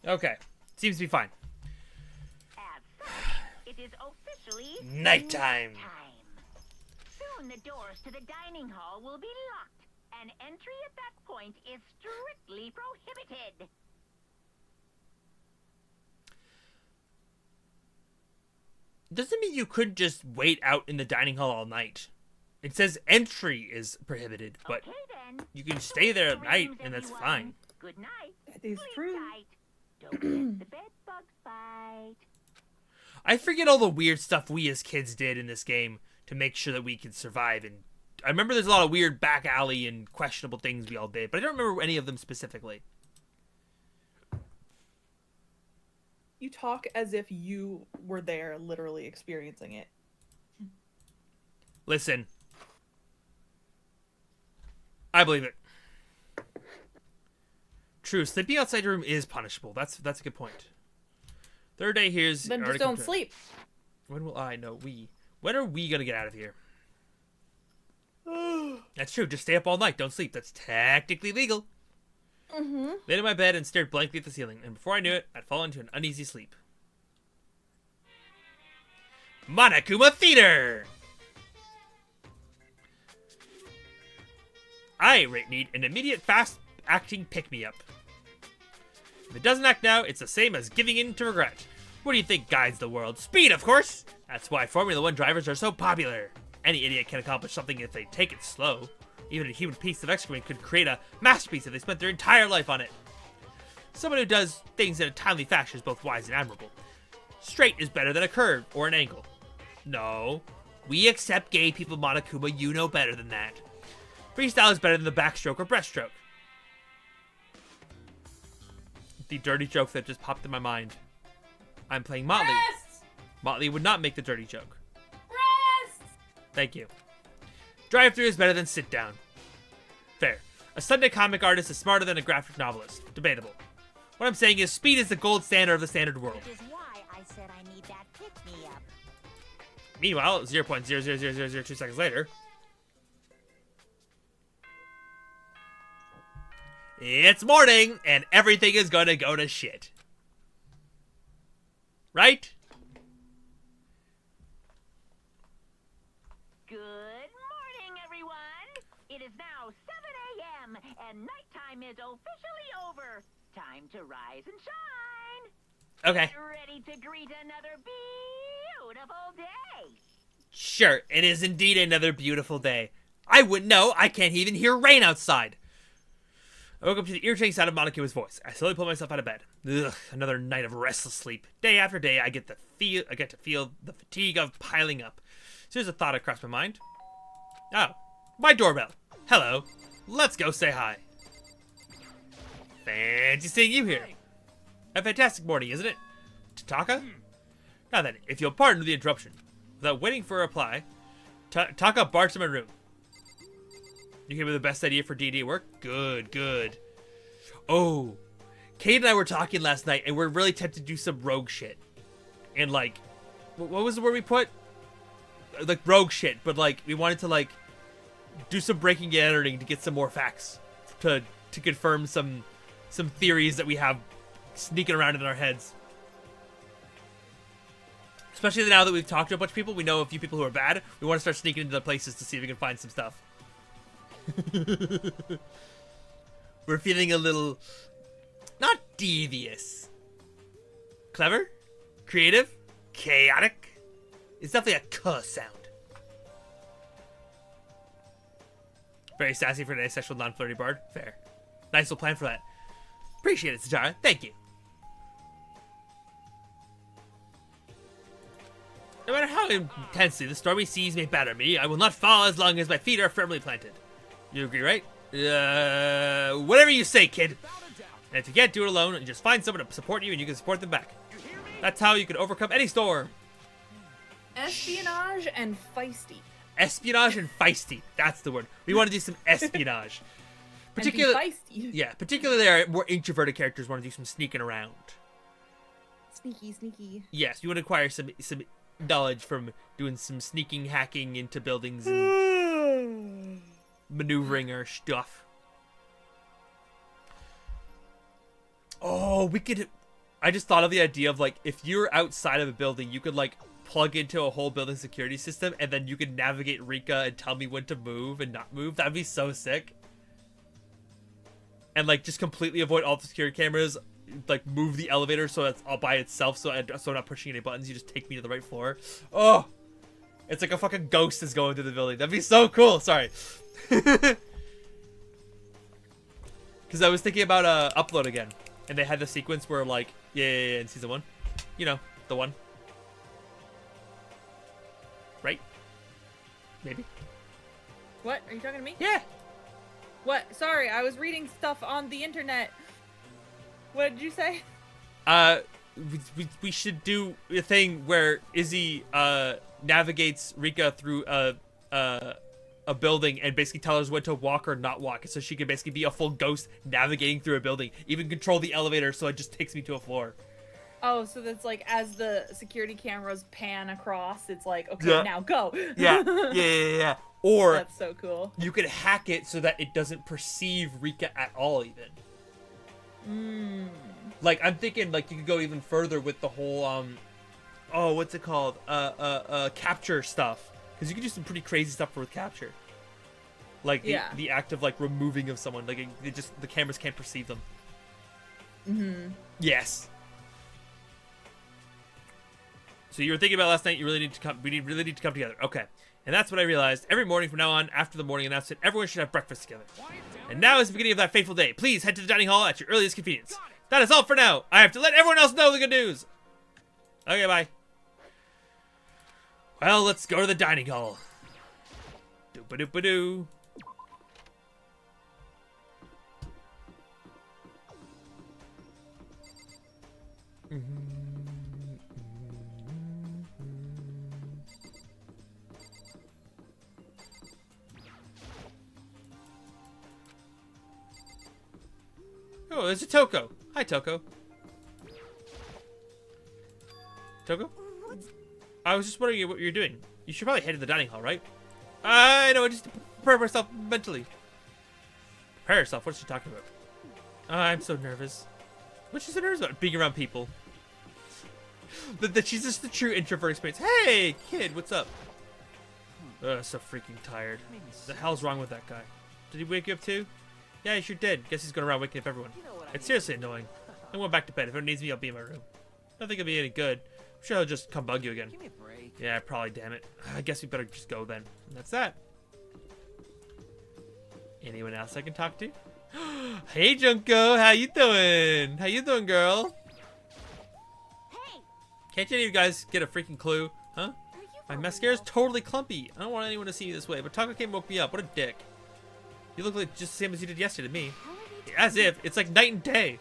Okay. Seems to be fine. As such, it is officially Nighttime. Soon the doors to the dining hall will be locked, and entry at that point is strictly prohibited. Doesn't mean you could just wait out in the dining hall all night. It says entry is prohibited, but Okay then. you can stay there at night Dreams, and that's everyone. fine. Good night. That is Sleep true. tight. Don't let the bed bugs bite. I forget all the weird stuff we as kids did in this game to make sure that we could survive. And I remember there's a lot of weird back alley and questionable things we all did, but I don't remember any of them specifically. You talk as if you were there, literally experiencing it. Listen. I believe it. True, sleeping outside your room is punishable. That's a good point. Third day here's... Then just article don't to- sleep. When will I know? When are we gonna get out of here? That's true. Just stay up all night. Don't sleep. That's technically legal. Laid in my bed and stared blankly at the ceiling, and before I knew it, I'd fallen into an uneasy sleep. Monokuma Theater! I need an immediate, fast-acting pick-me-up. If it doesn't act now, it's the same as giving in to regret. What do you think guides the world? Speed, of course! That's why Formula 1 drivers are so popular. Any idiot can accomplish something if they take it slow. Even a human piece of excrement could create a masterpiece if they spent their entire life on it. Someone who does things in a timely fashion is both wise and admirable. Straight is better than a curve or an angle. No. We accept gay people, Monokuma. You know better than that. Freestyle is better than the backstroke or breaststroke. The dirty joke that just popped in my mind. I'm playing Motley. Breasts! Motley would not make the dirty joke. Breasts! Thank you. Drive-thru is better than sit-down. Fair. A Sunday comic artist is smarter than a graphic novelist. Debatable. What I'm saying is speed is the gold standard of the standard world. Which is why I said I need that pick-me-up. Meanwhile, 0.00002 seconds later, it's morning, and everything is gonna go to shit. Right? Good morning, everyone. It is now 7 a.m. and nighttime is officially over. Time to rise and shine. Okay. Ready to greet another beautiful day. Sure, it is indeed another beautiful day. I wouldn't know. I can't even hear rain outside. I woke up to the irritating sound of Monokuma's voice. I slowly pulled myself out of bed. Ugh, another night of restless sleep. Day after day, I get to feel the fatigue of piling up. So there's a thought that crossed my mind. Oh, my doorbell. Hello. Let's go say hi. Fancy seeing you here. A fantastic morning, isn't it? Taka? Now then, if you'll pardon the interruption. Without waiting for a reply, Taka barged in my room. You came with the best idea for D&D work? Good, good. Oh, Kate and I were talking last night, and we're really tempted to do some rogue shit. And, like, what was the word we put? Like, rogue shit, but, like, we wanted to, like, do some breaking and entering to get some more facts. To confirm some theories that we have sneaking around in our heads. Especially now that we've talked to a bunch of people, we know a few people who are bad. We want to start sneaking into the places to see if we can find some stuff. We're feeling a little, not devious. Clever? Creative? Chaotic? It's definitely a "k" sound. Very sassy for an asexual, non-flirty bard. Fair. Nice little plan for that. Appreciate it, Satara. Thank you. No matter how intensely the stormy seas may batter me, I will not fall as long as my feet are firmly planted. You agree, right? Whatever you say, kid. And if you can't do it alone, you just find someone to support you and you can support them back. That's how you can overcome any storm. Espionage and feisty. Espionage and feisty. That's the word. We want to do some espionage. And be feisty. Yeah, particularly our more introverted characters want to do some sneaking around. Sneaky, sneaky. Yes, you want to acquire some knowledge from doing some sneaking, hacking into buildings and maneuvering our stuff. Oh, we could... I just thought of the idea of, like, if you're outside of a building, you could, like, plug into a whole building security system, and then you could navigate Rika and tell me when to move and not move. That'd be so sick. And, like, just completely avoid all the security cameras. Like, move the elevator so it's all by itself, so I'm not pushing any buttons. You just take me to the right floor. Oh! It's like a fucking ghost is going through the building. That'd be so cool. Sorry. Because I was thinking about Upload again. And they had the sequence where, like, yeah, in season 1. You know, the one. Right? Maybe. What? Are you talking to me? Yeah. What? Sorry, I was reading stuff on the internet. What did you say? We should do a thing where Izzy navigates Rika through a building and basically tell her when to walk or not walk, so she can basically be a full ghost navigating through a building. Even control the elevator so it just takes me to a floor. Oh, so that's like as the security cameras pan across, it's like, okay, Yeah. now go. Yeah. Or That's so cool. you could hack it so that it doesn't perceive Rika at all, even. Like, I'm thinking, like, you could go even further with the whole, oh, what's it called? Capture stuff. Because you can do some pretty crazy stuff with capture. Like, the act of, like, removing of someone. Like, the cameras can't perceive them. Yes. So you were thinking about last night, we really need to come together. Okay. And that's what I realized. Every morning from now on, after the morning announcement, everyone should have breakfast together. And now is the beginning of that fateful day. Please head to the dining hall at your earliest convenience. That is all for now. I have to let everyone else know the good news. Okay, bye. Well, let's go to the dining hall. Doop-a-doop-a-doo. Oh, there's a Toko. Hi, Toko. Toko? I was just wondering what you're doing. You should probably head to the dining hall, right? I know, just to prepare myself mentally. Prepare yourself? What's she talking about? I'm so nervous. What's she so nervous about? Being around people. That she's just the true introvert experience. Hey, kid, what's up? So freaking tired. The hell's wrong with that guy? Did he wake you up too? Yeah, he sure did. Guess he's going around waking up everyone. It's seriously annoying. I'm going back to bed. If it needs me, I'll be in my room. I don't think it'll be any good. I'm sure he'll just come bug you again. Give me a break. Yeah, probably, damn it. I guess we better just go then. And that's that. Anyone else I can talk to? Hey, Junko. How you doing? How you doing, girl? Hey, Can't any of you guys get a freaking clue? Huh? are you My for mascara's real? totally clumpy. I don't want anyone to see you this way, but Taco came and woke me up. What a dick. You look like just the same as you did yesterday to me. How are they As if. It's like night and day.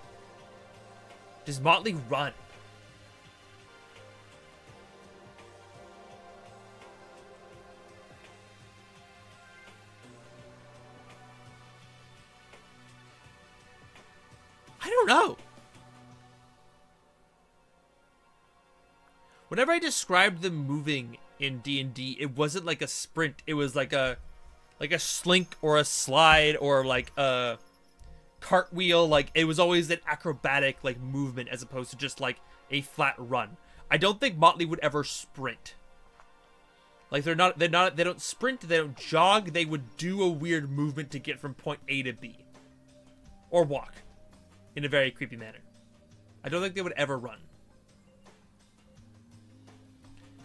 Does Motley run? I don't know. Whenever I described them moving in D&D, it wasn't like a sprint. It was like a slink or a slide or like a cartwheel. Like it was always an acrobatic like movement as opposed to just like a flat run. I don't think Motley would ever sprint. Like they don't sprint, they don't jog, they would do a weird movement to get from point A to B. Or walk. In a very creepy manner. I don't think they would ever run.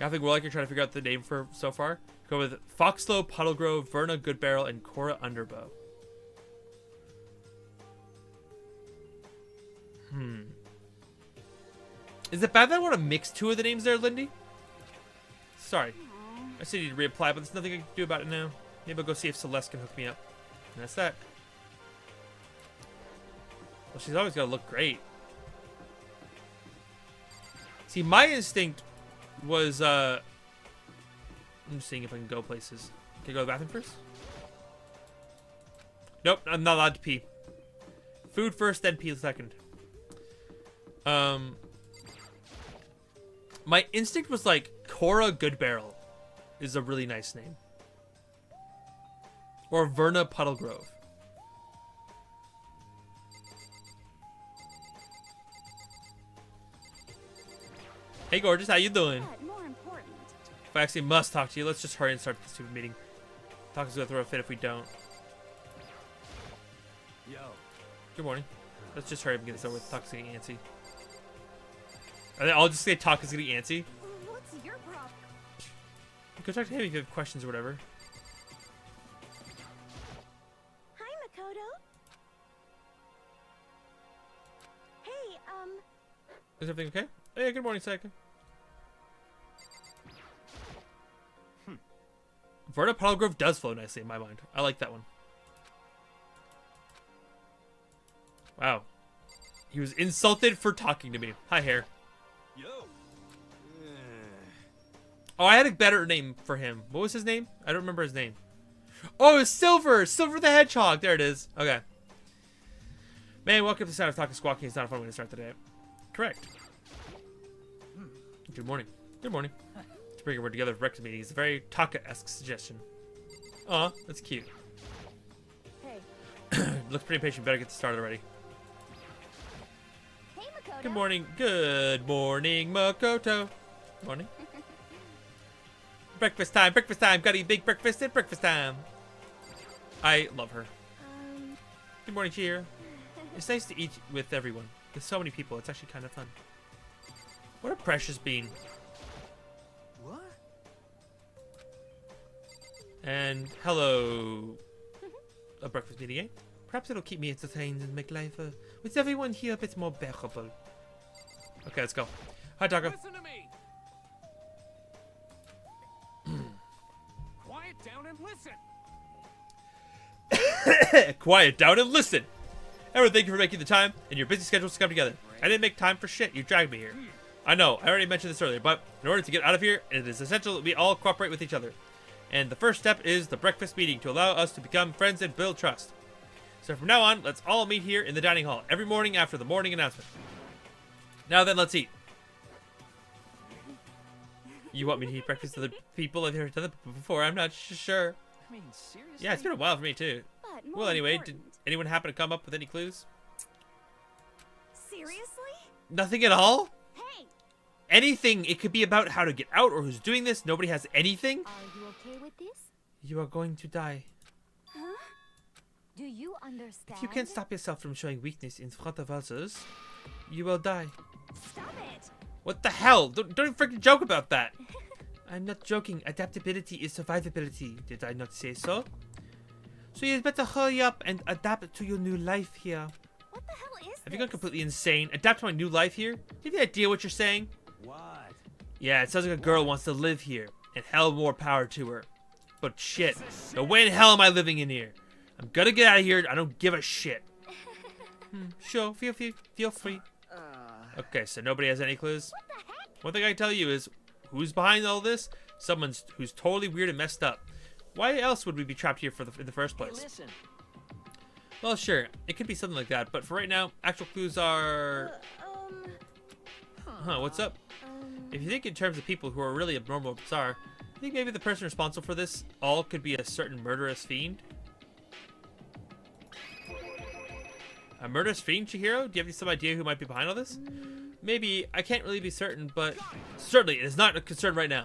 I think we're like you're trying to figure out the name for so far. Go with Foxlow, Puddlegrove, Verna Goodbarrel, and Cora Underbow. Is it bad that I want to mix two of the names there, Lindy? Sorry. I still need to reapply, but there's nothing I can do about it now. Maybe I'll go see if Celeste can hook me up. And that's that. Well, she's always got to look great. See, my instinct was, I'm just seeing if I can go places. Can I go to the bathroom first? Nope, I'm not allowed to pee. Food first, then pee second. My instinct was like, Cora Goodbarrel is a really nice name. Or Verna Puddlegrove. Hey, gorgeous, how you doing? But more important, If I actually must talk to you, let's just hurry and start the stupid meeting. Talk is gonna throw a fit if we don't. Yo. Good morning. Let's just hurry up and get this over with. Talk is getting antsy. I'll just say talk is getting antsy. what's your problem? Go talk to him if you have questions or whatever. Hi, Makoto. Hey, Is everything okay? Hey, good morning, Sayaka. Verna Puddlegrove does flow nicely in my mind. I like that one. Wow. He was insulted for talking to me. Hi, Hair. Yo. Oh, I had a better name for him. What was his name? I don't remember his name. Oh, it's Silver! Silver the Hedgehog! There it is. Okay. Man, welcome to the sound of talking squawking. It's not a fun way to start the day. Correct. Good morning. Good morning. To bring a word together for breakfast meeting is a very Taka-esque suggestion. Aw, that's cute. Hey. Looks pretty impatient. Better get started already. Hey, Makoto. Good morning. Good morning, Makoto. Morning. Breakfast time. Breakfast time. Gotta eat big breakfast at breakfast time. I love her. Good morning, Cheer. It's nice to eat with everyone. There's so many people. It's actually kind of fun. What a precious bean. What? And hello. A breakfast meeting, eh? Perhaps it'll keep me entertained and make life with everyone here a bit more bearable. Okay, let's go. Hi, Taka. Listen to me. Quiet down and listen. Quiet down and listen. Everyone, thank you for making the time and your busy schedules to come together. I didn't make time for shit. You dragged me here. I know, I already mentioned this earlier, but in order to get out of here, it is essential that we all cooperate with each other. And the first step is the breakfast meeting to allow us to become friends and build trust. So from now on, let's all meet here in the dining hall every morning after the morning announcement. Now then, let's eat. You want me to eat breakfast to the people? I've never done that before. I'm not sure. I mean, seriously? Yeah, it's been a while for me too. But more Well, anyway, did important. anyone happen to come up with any clues? Seriously? Nothing at all? Hey, Anything. It could be about how to get out or who's doing this. Nobody has anything. are you okay with this? You are going to die. Huh? Do you understand? If you can't stop yourself from showing weakness in front of others, you will die. Stop it! What the hell? Don't even freaking joke about that. I'm not joking. Adaptability is survivability. Did I not say so? So you'd better hurry up and adapt to your new life here. What the hell is Have you gone this? completely insane? Adapt to my new life here? Do you have any idea what you're saying? What? Yeah, it sounds like a girl wants to live here. And hell more power to her. But shit. The way in hell am I living in here? I'm gonna get out of here. I don't give a shit. Sure, feel free. Okay, so nobody has any clues? What the heck? One thing I can tell you is, who's behind all this? Someone who's totally weird and messed up. Why else would we be trapped here in the first Hey, place? listen. Well, sure, it could be something like that, but for right now, actual clues are... Huh, what's up? If you think in terms of people who are really abnormal or bizarre, I think maybe the person responsible for this all could be a certain murderous fiend? A murderous fiend, Chihiro? Do you have some idea who might be behind all this? Maybe. I can't really be certain, but certainly it is not a concern right now.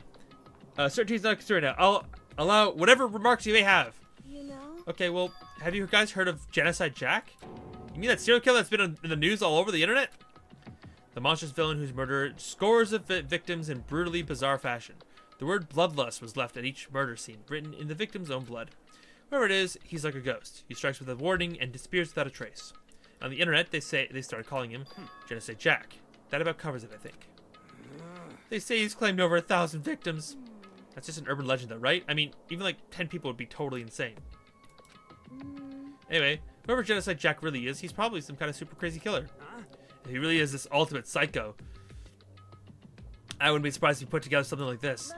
Certainty is not a concern right now. I'll allow whatever remarks you may have. You know? Okay, well, have you guys heard of Genocide Jack? You mean that serial killer that's been in the news all over the internet? The monstrous villain who's murdered scores of victims in brutally bizarre fashion. The word bloodlust was left at each murder scene, written in the victim's own blood. Whoever it is, he's like a ghost. He strikes with a warning and disappears without a trace. On the internet, they started calling him Genocide Jack. That about covers it, I think. They say he's claimed over 1,000 victims. That's just an urban legend, though, right? I mean, even like 10 people would be totally insane. Anyway, whoever Genocide Jack really is, he's probably some kind of super crazy killer. If he really is this ultimate psycho, I wouldn't be surprised if he put together something like this.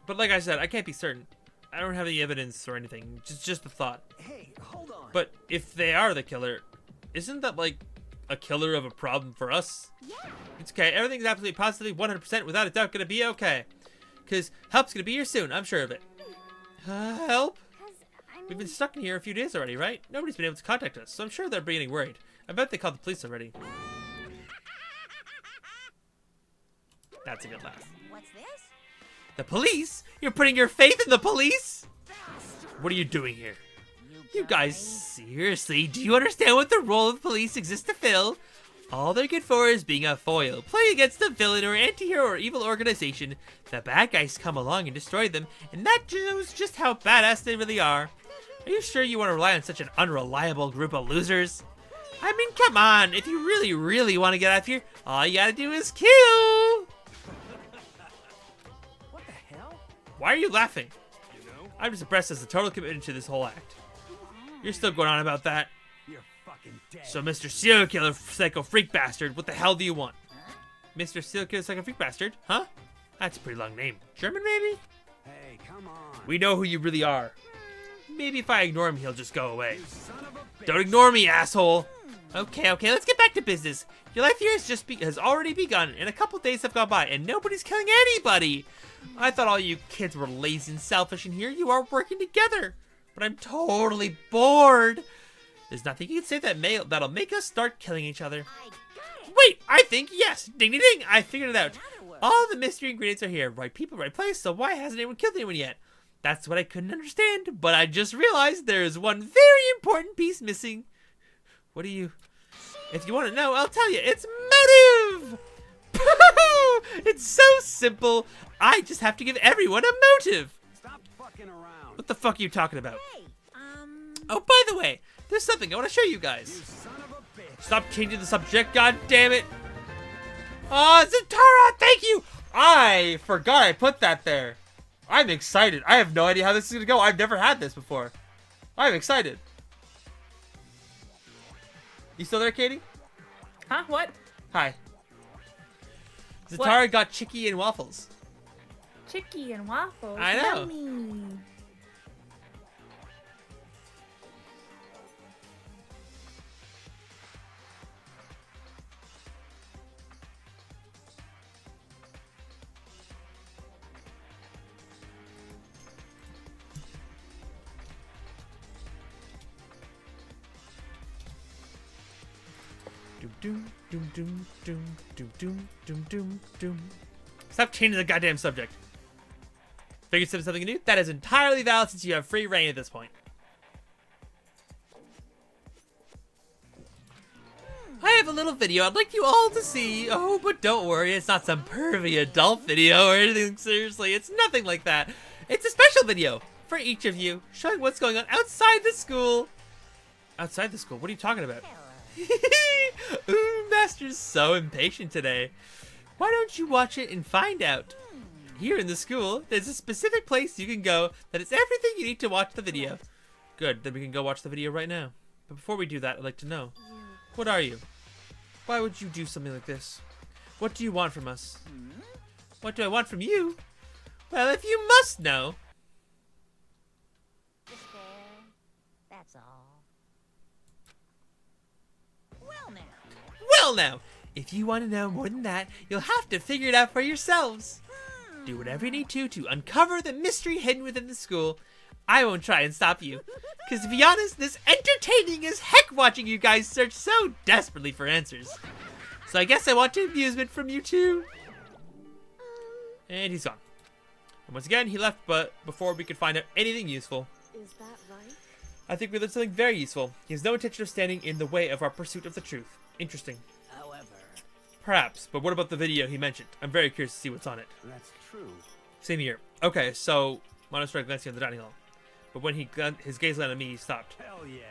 But like I said, I can't be certain. I don't have any evidence or anything. Just a thought. Hey, hold on. But if they are the killer, isn't that like a killer of a problem for us? Yeah. It's okay. Everything's absolutely positively 100% without a doubt gonna be okay. Because help's gonna be here soon. I'm sure of it. Help? 'Cause, I mean, We've been stuck in here a few days already, right? Nobody's been able to contact us, so I'm sure they're beginning worried. I bet they called the police already. That's a good laugh. what's this? The police? You're putting your faith in the police? What are you doing here? You guys, seriously, do you understand what the role of police exists to fill? All they're good for is being a foil, playing against a villain or anti-hero or evil organization. The bad guys come along and destroy them, and that shows just how badass they really are. Are you sure you want to rely on such an unreliable group of losers? I mean, come on, if you really, really want to get out of here, all you gotta do is kill! What the hell? Why are you laughing? You know, I'm just impressed as a total commitment to this whole act. You're still going on about that. you're fucking dead. So, Mr. Serial Killer Psycho Freak Bastard, what the hell do you want? Mr. Serial Killer Psycho Freak Bastard? Huh? That's a pretty long name. German, maybe? Hey, come on. We know who you really are. Maybe if I ignore him, he'll just go away. You son of a bitch. Don't ignore me, asshole! Okay, let's get back to business. Your life here has already begun, and a couple days have gone by, and nobody's killing anybody. I thought all you kids were lazy and selfish, and here you are working together. But I'm totally bored. There's nothing you can say that'll make us start killing each other. I got it. Wait, I think yes. Ding, ding, ding. I figured it out. That'll work. All the mystery ingredients are here. Right people, right place. So why hasn't anyone killed anyone yet? That's what I couldn't understand. But I just realized there is one very important piece missing. What do you... If you want to know, I'll tell you. It's motive! It's so simple. I just have to give everyone a motive. Stop fucking around. What the fuck are you talking about? Hey, Oh, by the way, there's something I want to show you You guys. son of a bitch. Stop changing the subject, god damn it. Oh, Zatara, thank you. I forgot I put that there. I'm excited. I have no idea how this is going to go. I've never had this before. I'm excited. You still there, Katie? Huh? What? Hi. Zatara got chicky and waffles. Chicky and waffles. I know. Yummy. Doom, doom, doom, doom, doom, doom, doom, doom, doom. Stop changing the goddamn subject. Figured something new? That is entirely valid since you have free reign at this point. I have a little video I'd like you all to see. Oh, but don't worry, it's not some pervy adult video or anything. Seriously, it's nothing like that. It's a special video for each of you, showing what's going on outside the school. Outside the school? What are you talking about? Ooh, Master's so impatient today. Why don't you watch it and find out? Here in the school, there's a specific place you can go that is everything you need to watch the video. Good, then we can go watch the video right now. But before we do that, I'd like to know, what are you? Why would you do something like this? What do you want from us? What do I want from you? Well, if you must know. Just there. That's all. Well now. Well now, if you want to know more than that, you'll have to figure it out for yourselves. Do whatever you need to uncover the mystery hidden within the school. I won't try and stop you. Because to be honest, this entertaining as heck watching you guys search so desperately for answers. So I guess I want amusement from you too. And he's gone. And once again, he left but before we could find out anything useful. Is that right? I think we learned something very useful. He has no intention of standing in the way of our pursuit of the truth. Interesting. However, Perhaps, but what about the video he mentioned? I'm very curious to see what's on it. that's true. Same here. Okay, so Mono started glancing at the dining hall. But when his gaze landed on me, he stopped. Hell yeah.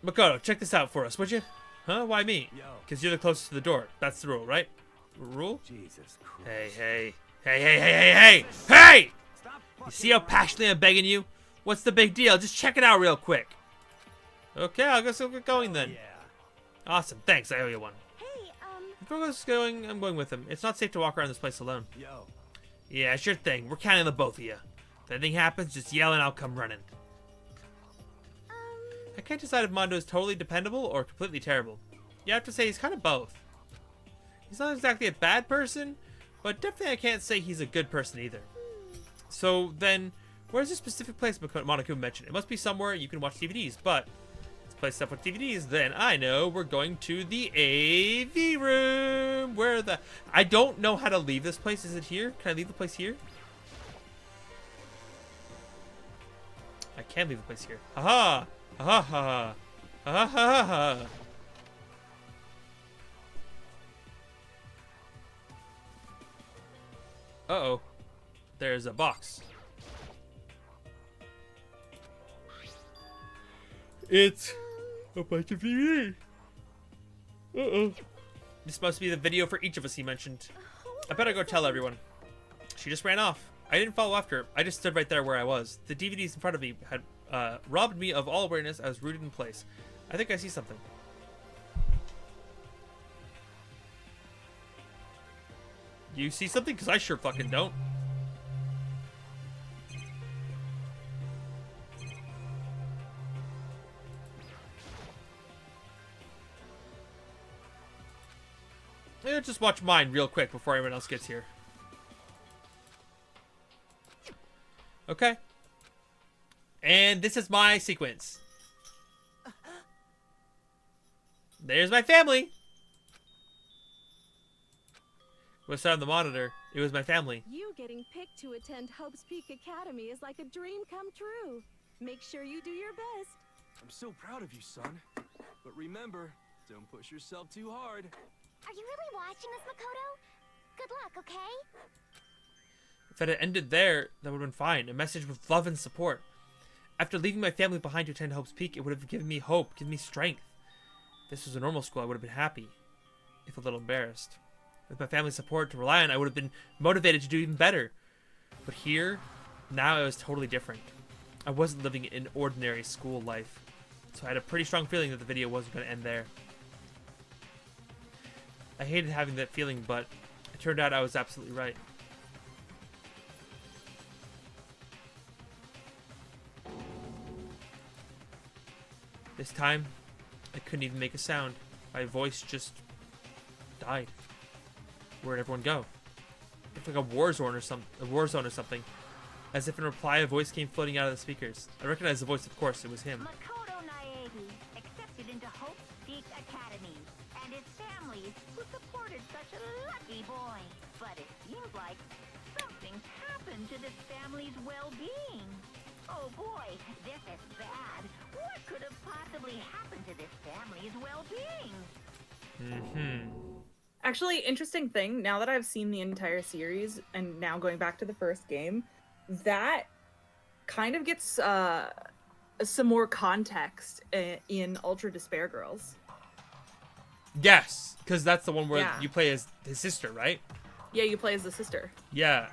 Makoto, check this out for us, would you? Huh? Why me? Yo. Because you're the closest to the door. That's the rule, right? Rule? Jesus Christ. Hey! Hey! Stop You see how passionately I'm begging you? What's the big deal? Just check it out real quick. Okay, I guess we'll get going then. Yeah. Awesome, thanks, I owe you one. Hey, If Makoto's going, I'm going with him. It's not safe to walk around this place alone. Yo. Yeah, sure thing. We're counting on the both of you. If anything happens, just yell and I'll come running. I can't decide if Mondo is totally dependable or completely terrible. You have to say he's kind of both. He's not exactly a bad person, but definitely I can't say he's a good person either. So then, where's the specific place Monokuma mentioned? It must be somewhere you can watch DVDs, but this place stuff with DVDs, then I know we're going to the AV room. Where the... I don't know how to leave this place. Is it here? Can I leave the place here? I can leave the place here. Haha! Ha ha ha ha ha ha. Uh-oh. There's a box. It's a bunch of DVD. Uh-oh. This must be the video for each of us, he mentioned. I better go tell everyone. She just ran off. I didn't follow after her. I just stood right there where I was. The DVDs in front of me had robbed me of all awareness. I was rooted in place. I think I see something. You see something? Because I sure fucking don't. Let's just watch mine real quick before everyone else gets here. Okay. And this is my sequence. There's my family. What's on the monitor? It was my family. You getting picked to attend Hope's Peak Academy is like a dream come true. Make sure you do your best. I'm so proud of you, son. But remember, don't push yourself too hard. Are you really watching us, Makoto? Good luck, okay? If it had ended there, that would have been fine. A message with love and support. After leaving my family behind to attend Hope's Peak, it would have given me hope, given me strength. If this was a normal school, I would have been happy, if a little embarrassed. With my family's support to rely on, I would have been motivated to do even better. But here, now it was totally different. I wasn't living an ordinary school life, so I had a pretty strong feeling that the video wasn't going to end there. I hated having that feeling, but it turned out I was absolutely right. This time, I couldn't even make a sound. My voice just died. Where'd everyone go? It's like a war zone or something. As if in reply, a voice came floating out of the speakers. I recognized the voice, of course. It was him. Makoto Naegi, accepted into Hope's Peak Academy, and his family, who supported such a lucky boy. But it seems like something's happened to this family's well-being. Oh boy, this is bad. What could have possibly happened to this family's well-being? Actually, interesting thing, now that I've seen the entire series, and now going back to the first game, that kind of gets some more context in Ultra Despair Girls. Yes, because that's the one where Yeah. you play as his sister, right? Yeah, you play as the sister. Yeah.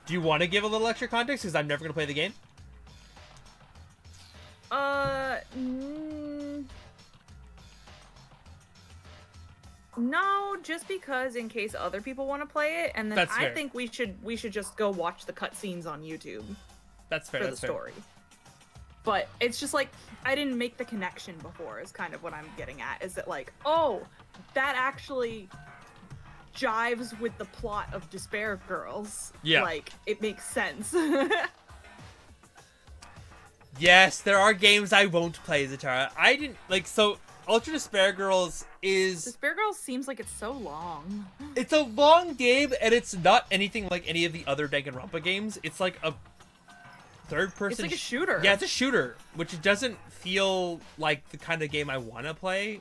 Do you want to give a little extra context? Because I'm never going to play the game. No, just because in case other people want to play it, and then That's I fair. think we should just go watch the cutscenes on YouTube That's fair. for That's the fair. story. But it's just like I didn't make the connection before. Is kind of what I'm getting at. Is that like, oh, that actually jives with the plot of Despair Girls. Yeah. Like it makes sense. Yes, there are games I won't play, Zatara. I didn't like so. Ultra Despair Girls is Despair Girls seems like it's so long. it's a long game and it's not anything like any of the other Danganronpa games. It's like a third person. It's like a shooter. Yeah, it's a shooter, which doesn't feel like the kind of game I want to play.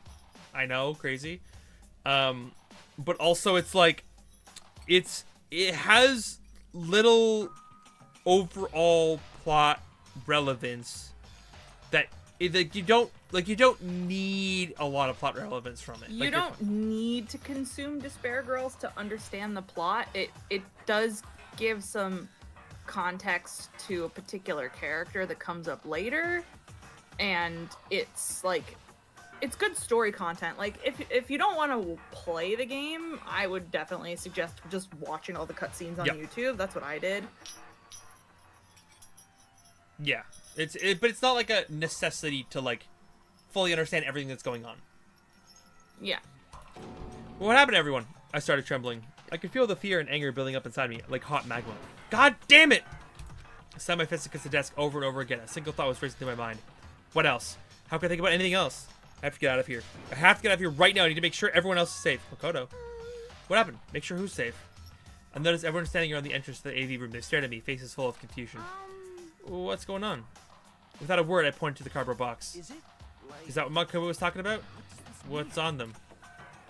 I know, crazy. But also it's like it has little overall plot relevance that you don't need a lot of plot relevance from it. You Like, don't need to consume Despair Girls to understand the plot. It does give some context to a particular character that comes up later, and it's like it's good story content. Like if you don't want to play the game, I would definitely suggest just watching all the cutscenes on Yep. YouTube. That's what I did. Yeah, but it's not like a necessity to like fully understand everything that's going on. Yeah. What happened to everyone? I started trembling. I could feel the fear and anger building up inside me, like hot magma. God damn it! I slammed my fist against the desk over and over again. A single thought was racing through my mind. What else? How can I think about anything else? I have to get out of here. I have to get out of here right now. I need to make sure everyone else is safe. Makoto. What happened? Make sure who's safe. I noticed everyone standing around the entrance to the AV room. They stared at me, faces full of confusion. What's going on? Without a word, I pointed to the cardboard box. Is it like Is that what Makoto was talking about? What's on them?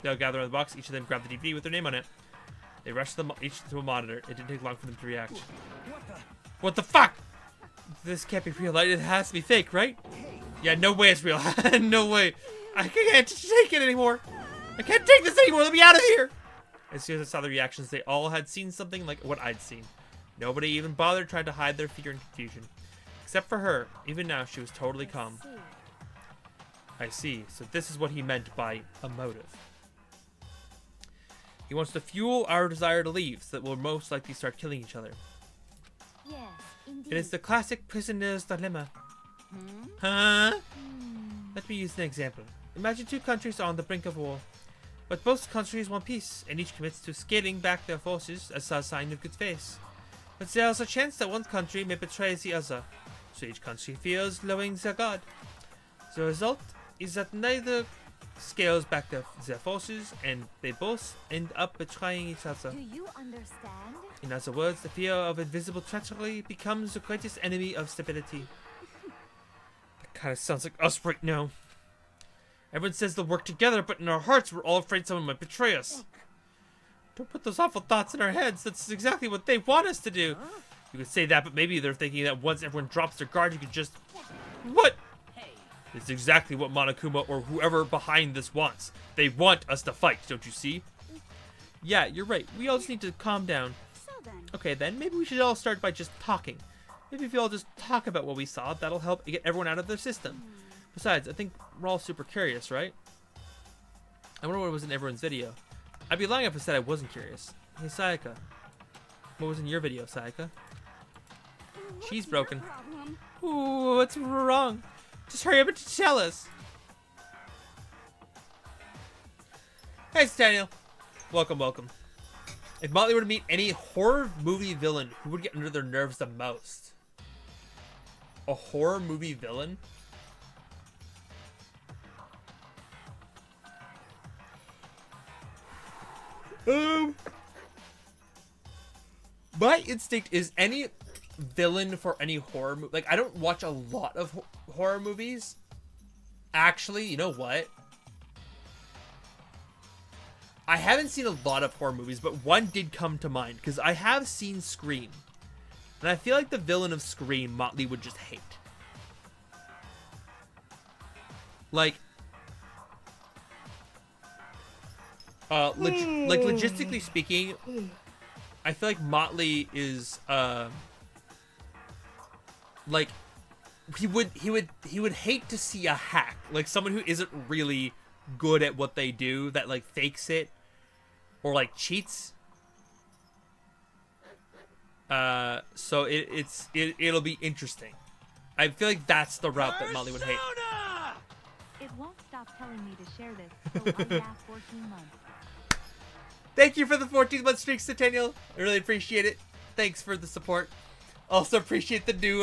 They all gather around the box. Each of them grabbed the DVD with their name on it. They rushed them each to a monitor. It didn't take long for them to react. What the? What the fuck? This can't be real. It has to be fake, right? Yeah, no way it's real. No way. I can't take it anymore. I can't take this anymore. Let me out of here. As soon as I saw the reactions, they all had seen something like what I'd seen. Nobody even bothered trying to hide their fear and confusion. Except for her. Even now, she was totally calm. I see. So this is what he meant by a motive. He wants to fuel our desire to leave, so that we'll most likely start killing each other. Yes, indeed. It is the classic prisoner's dilemma. Huh? Let me use an example. Imagine two countries on the brink of war. But most countries want peace, and each commits to scaling back their forces as a sign of good faith. But there is a chance that one country may betray the other, so each country fears lowering their guard. The result is that neither scales back their forces, and they both end up betraying each other. Do you understand? In other words, the fear of invisible treachery becomes the greatest enemy of stability. That kind of sounds like us right now. Everyone says they'll work together, but in our hearts we're all afraid someone might betray us. Don't put those awful thoughts in our heads. That's exactly what they want us to do. You could say that, but maybe they're thinking that once everyone drops their guard, you could just... What? It's exactly what Monokuma or whoever behind this wants. They want us to fight, don't you see? Yeah, you're right. We all just need to calm down. So then, Okay, then maybe we should all start by just talking. Maybe if we all just talk about what we saw, that'll help get everyone out of their system. Besides, I think we're all super curious, right? I wonder what was in everyone's video. I'd be lying if I said I wasn't curious. Hey, Sayaka. What was in your video, Sayaka? She's broken. Ooh, what's wrong? Just hurry up and tell us. Hey, it's Daniel. Welcome, welcome. If Motley were to meet any horror movie villain, who would get under their nerves the most? A horror movie villain? My instinct is any villain for any horror movie. Like, I don't watch a lot of horror movies. Actually, you know what? I haven't seen a lot of horror movies, but one did come to mind because I have seen Scream. And I feel like the villain of Scream, Motley would just hate. Like, logistically speaking, I feel like Motley is, like, he would hate to see a hack, like someone who isn't really good at what they do, that like fakes it or like cheats. So it'll be interesting. I feel like that's the route that Motley would hate. It won't stop telling me to share this till I have 14 months. Thank you for the 14-month streak, Centennial. I really appreciate it. Thanks for the support. Also appreciate the new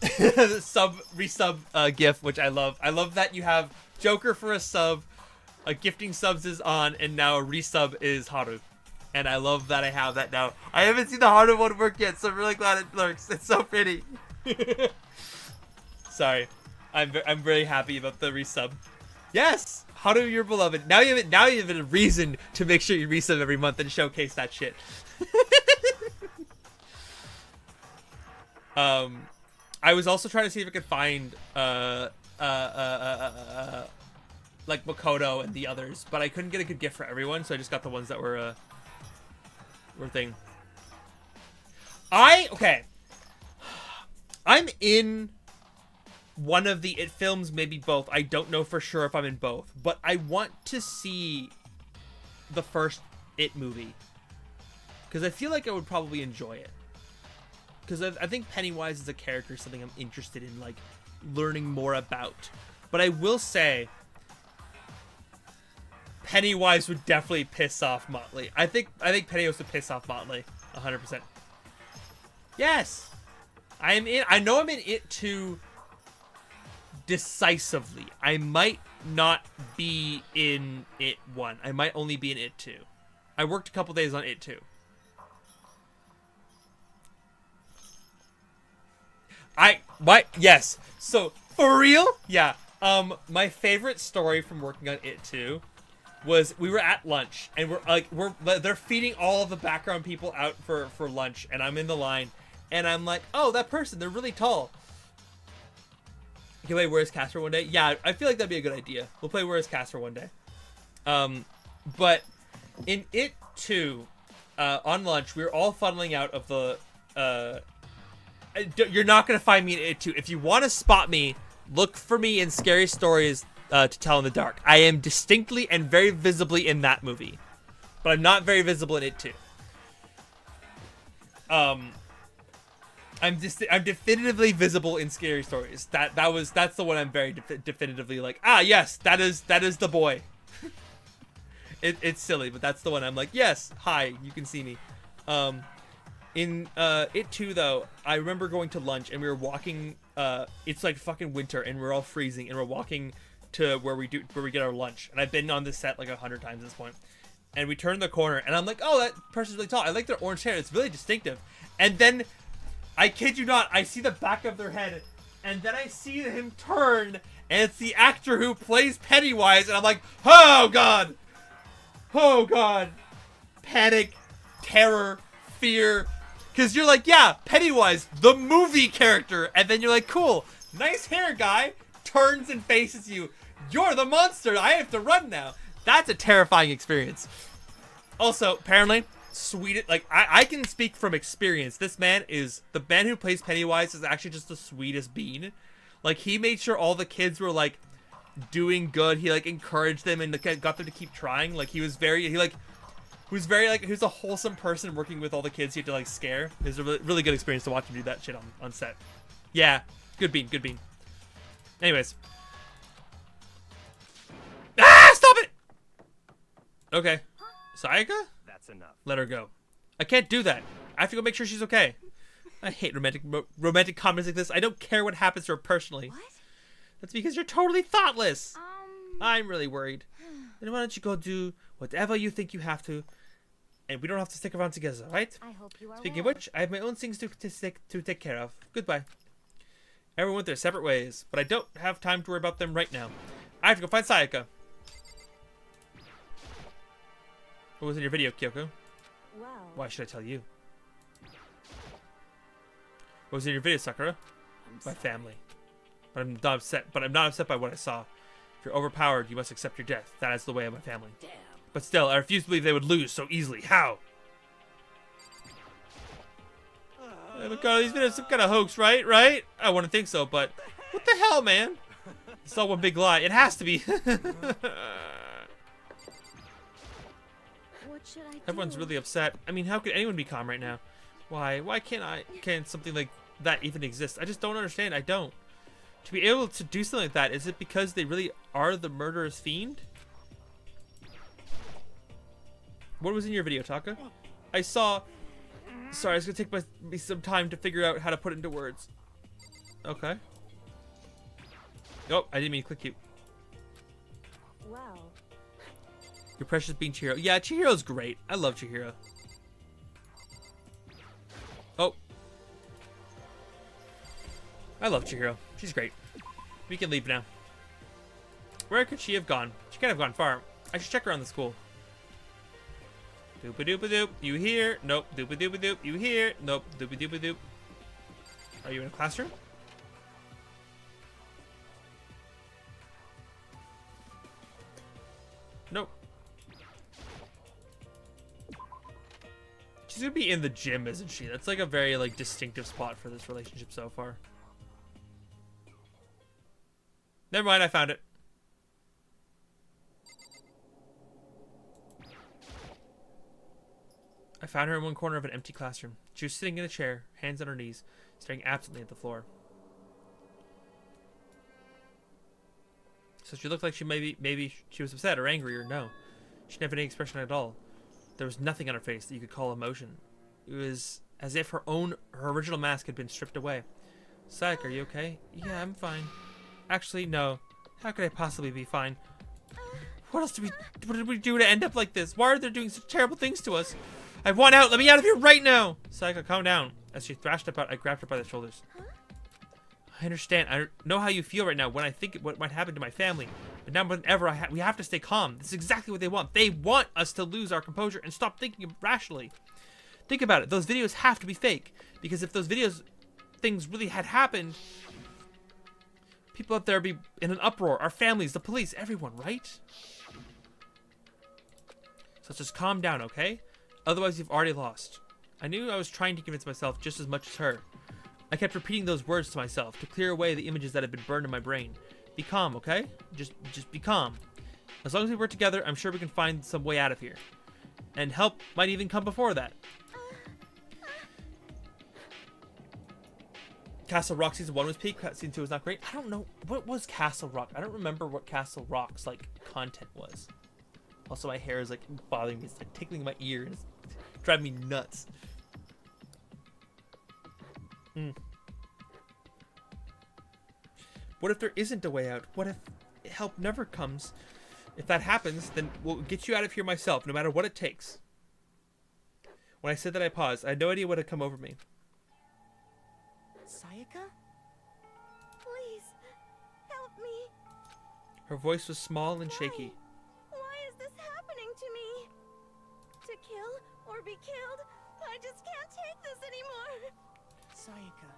resub gif, which I love. I love that you have Joker for a sub, a gifting subs is on, and now a resub is Haru. And I love that I have that now. I haven't seen the Haru one work yet, so I'm really glad it lurks. It's so pretty. Sorry, I'm very happy about the resub. Yes, Haru, you're beloved. Now you have a reason to make sure you resub every month and showcase that shit. I was also trying to see if I could find like Makoto and the others, but I couldn't get a good gift for everyone, so I just got the ones that were thing. Okay. I'm in one of the It films, maybe both. I don't know for sure if I'm in both, but I want to see the first It movie because I feel like I would probably enjoy it. Because I think Pennywise is a character, something I'm interested in, like, learning more about. But I will say, Pennywise would definitely piss off Motley. I think Pennywise would piss off Motley, 100%. Yes, I know I'm in It 2 decisively. I might not be in It 1. I might only be in It 2. I worked a couple days on It 2. Yes. So, for real? Yeah. My favorite story from working on It 2 was we were at lunch and they're feeding all of the background people out for lunch, and I'm in the line and I'm like, oh, that person, they're really tall. Can we play Where's Casper one day? Yeah, I feel like that'd be a good idea. We'll play Where's Casper one day. But in It 2, on lunch, we were all funneling out of the, you're not going to find me in It 2. If you want to spot me, look for me in Scary Stories to Tell in the Dark. I am distinctly and very visibly in that movie. But I'm not very visible in It 2. I'm definitively visible in Scary Stories. That's the one I'm very definitively like, ah, yes, that is the boy. It's silly, but that's the one I'm like, yes, hi, you can see me. In it too though, I remember going to lunch and we were walking. It's like fucking winter and we're all freezing and we're walking to where we get our lunch. And I've been on this set like 100 times at this point. And we turn the corner and I'm like, oh, that person's really tall. I like their orange hair. It's really distinctive. And then, I kid you not, I see the back of their head and then I see him turn and it's the actor who plays Pennywise. And I'm like, oh God. Oh God. Panic, terror, fear. Because you're like, yeah, Pennywise, the movie character. And then you're like, cool, nice hair guy. Turns and faces you. You're the monster. I have to run now. That's a terrifying experience. Also, apparently, sweet. Like, I can speak from experience. This man is, the man who plays Pennywise is actually just the sweetest bean. Like, he made sure all the kids were, like, doing good. He, like, encouraged them and got them to keep trying. Like, he was a wholesome person working with all the kids he had to, like, scare. It was a really good experience to watch him do that shit on set. Yeah, good bean, good bean. Anyways. Ah, stop it! Okay. Sayaka? That's enough. Let her go. I can't do that. I have to go make sure she's okay. I hate romantic comments like this. I don't care what happens to her personally. What? That's because you're totally thoughtless. I'm really worried. Then why don't you go do whatever you think you have to, and we don't have to stick around together, right? I hope you are Speaking well. of which, I have my own things to take care of. Goodbye. Everyone went their separate ways, but I don't have time to worry about them right now. I have to go find Sayaka. What was in your video, Kyoko? Well, Why should I tell you? What was in your video, Sakura? My family. But I'm not upset. But I'm not upset by what I saw. If you're overpowered, you must accept your death. That is the way of my family. Damn. But still, I refuse to believe they would lose so easily. How? Oh my god, these videos are some kind of hoax, right? Right? I want to think so, but what the hell, man? It's all one big lie. It has to be. what should I do? Everyone's really upset. I mean, how could anyone be calm right now? Why? Why can't something like that even exist? I just don't understand. I don't. To be able to do something like that, is it because they really are the murderous fiend? What was in your video, Taka? I saw... Sorry, it's gonna take me some time to figure out how to put it into words. Okay. Oh, I didn't mean to click you. Well, Your precious bean Chihiro. Yeah, Chihiro's great. I love Chihiro. Oh. I love Chihiro. She's great. We can leave now. Where could she have gone? She can't have gone far. I should check around the school. Doop-a-doop-a-doop. You here? Nope. Doop-a-doop-a-doop. You here? Nope. Doop-a-doop-a-doop. Are you in a classroom? Nope. She's gonna be in the gym, isn't she? That's like a very like distinctive spot for this relationship so far. Never mind, I found it. I found her in one corner of an empty classroom. She was sitting in a chair, hands on her knees, staring absently at the floor. So she looked like she maybe she was upset or angry or no. She didn't have any expression at all. There was nothing on her face that you could call emotion. It was as if her original mask had been stripped away. Sayaka, are you okay? Yeah, I'm fine. Actually, no. How could I possibly be fine? What did we do to end up like this? Why are they doing such terrible things to us? I want out! Let me out of here right now! Sayaka, calm down. As she thrashed about, I grabbed her by the shoulders. I understand. I know how you feel right now when I think what might happen to my family. But now more than ever, we have to stay calm. This is exactly what they want. They want us to lose our composure and stop thinking rationally. Think about it. Those videos have to be fake. Because if those things really had happened, people out there would be in an uproar. Our families, the police, everyone, right? So just calm down, okay? Otherwise, you've already lost. I knew I was trying to convince myself just as much as her. I kept repeating those words to myself to clear away the images that had been burned in my brain. Be calm, okay? Just be calm. As long as we work together, I'm sure we can find some way out of here. And help might even come before that. Castle Rock Season 1 was peak. Season 2 was not great. I don't know. What was Castle Rock? I don't remember what Castle Rock's, like, content was. Also, my hair is like bothering me. It's like tickling my ears. It's driving me nuts. What if there isn't a way out? What if help never comes? If that happens, then we'll get you out of here myself, no matter what it takes. When I said that, I paused. I had no idea what had come over me. Sayaka? Please, help me. Her voice was small and shaky. Why is this happening to me? To kill or be killed? I just can't take this anymore. Sayaka.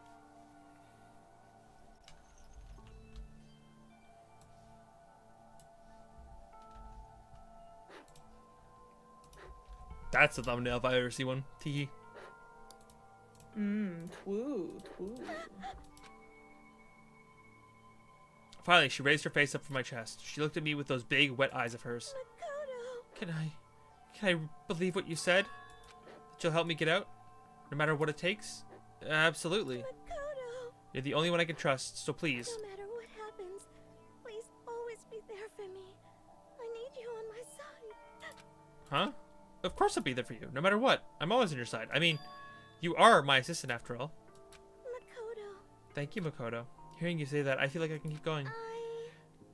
That's a thumbnail if I ever see one. Tee. Twoo. Finally, she raised her face up from my chest. She looked at me with those big, wet eyes of hers. Makoto. Can I believe what you said? That you'll help me get out? No matter what it takes? Absolutely. Makoto. You're the only one I can trust, so please. No matter what happens, please always be there for me. I need you on my side. Huh? Of course I'll be there for you, no matter what. I'm always on your side. I mean, you are my assistant after all. Makoto. Thank you, Makoto. Hearing you say that, I feel like I can keep going. I...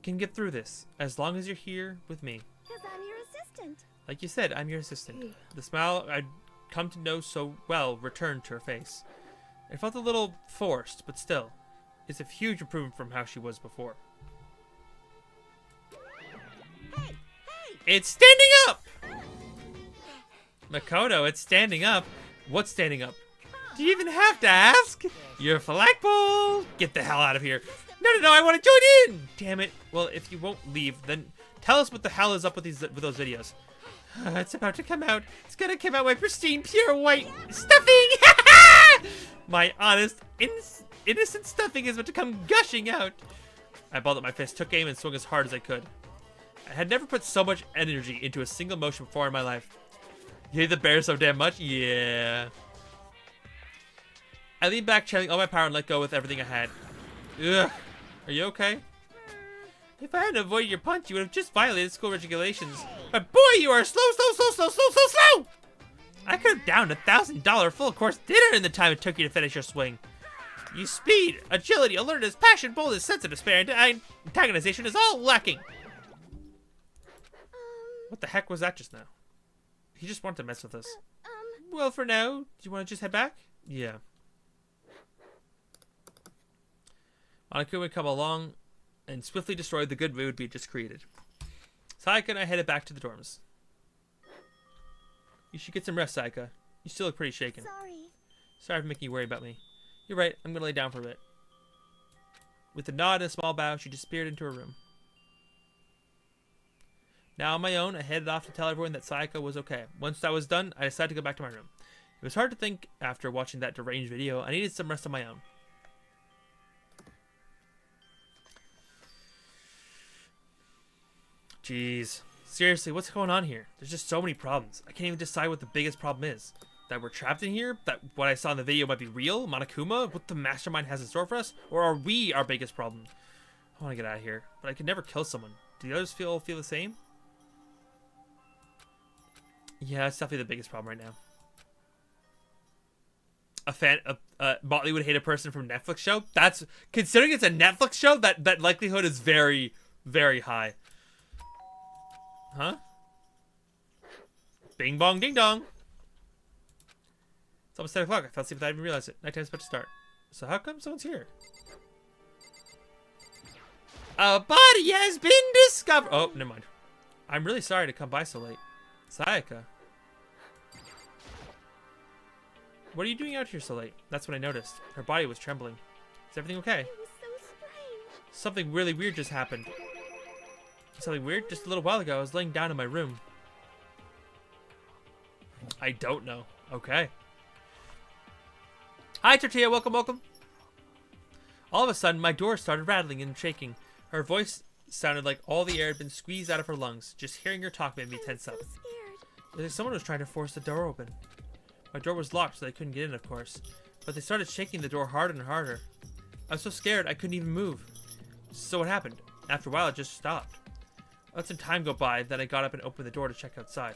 Can get through this, as long as you're here with me. Because I'm your assistant. Like you said, I'm your assistant. The smile I'd come to know so well returned to her face. It felt a little forced, but still, it's a huge improvement from how she was before. Hey! It's standing up! Makoto, it's standing up. What's standing up? Do you even have to ask? You're a flagpole. Get the hell out of here. No, I want to join in. Damn it. Well, if you won't leave, then tell us what the hell is up with those videos. It's about to come out. It's gonna come out my pristine, pure white stuffing. My honest, innocent stuffing is about to come gushing out. I balled up my fist, took aim, and swung as hard as I could. I had never put so much energy into a single motion before in my life. You hate the bear so damn much? Yeah. I leaned back, channeling all my power, and let go with everything I had. Ugh. Are you okay? If I hadn't avoided your punch, you would have just violated school regulations. But boy, you are slow! I could have downed $1,000 full course dinner in the time it took you to finish your swing. Your speed, agility, alertness, passion, boldness, sense of despair, and antagonization is all lacking. What the heck was that just now? He just wanted to mess with us. Well, for now, do you want to just head back? Yeah. Monokuma would come along and swiftly destroy the good mood we had just created. Sayaka and I headed back to the dorms. You should get some rest, Sayaka. You still look pretty shaken. Sorry for making you worry about me. You're right, I'm gonna lay down for a bit. With a nod and a small bow, she disappeared into her room. Now on my own, I headed off to tell everyone that Sayaka was okay. Once that was done, I decided to go back to my room. It was hard to think after watching that deranged video. I needed some rest on my own. Jeez. Seriously, what's going on here? There's just so many problems. I can't even decide what the biggest problem is. That we're trapped in here? That what I saw in the video might be real? Monokuma? What the mastermind has in store for us? Or are we our biggest problem? I want to get out of here, but I could never kill someone. Do the others feel the same? Yeah, it's definitely the biggest problem right now. Motley would hate a person from Netflix show? That's, considering it's a Netflix show, that likelihood is very, very high. Huh? Bing bong ding dong. It's almost 10 o'clock. I fell asleep without even realizing it. Nighttime's about to start. So how come someone's here? A body has been discovered. Oh, never mind. I'm really sorry to come by so late. Sayaka. What are you doing out here so late? That's when I noticed. Her body was trembling. Is everything okay? It was so strange. Something really weird just happened. Something weird? Just a little while ago, I was laying down in my room. I don't know. Okay. Hi, Tortilla. Welcome. All of a sudden, my door started rattling and shaking. Her voice sounded like all the air had been squeezed out of her lungs. Just hearing her talk made me tense up. So scared. It was like someone was trying to force the door open. My door was locked, so they couldn't get in, of course. But they started shaking the door harder and harder. I was so scared I couldn't even move. So what happened? After a while, it just stopped. Let some time go by, then I got up and opened the door to check outside.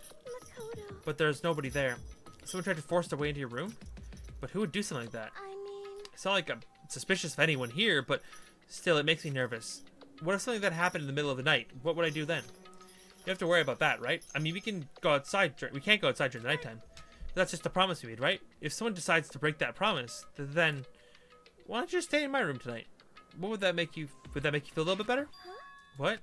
Makoto, But there's nobody there. Someone tried to force their way into your room? But who would do something like that? I mean, It's not like I'm suspicious of anyone here, but still, it makes me nervous. What if something that happened in the middle of the night? What would I do then? You have to worry about that, right? I mean, we can go outside. We can't go outside during the nighttime. That's just the promise we made, right? If someone decides to break that promise, then why don't you just stay in my room tonight? What would that make you? Would that make you feel a little bit better? What?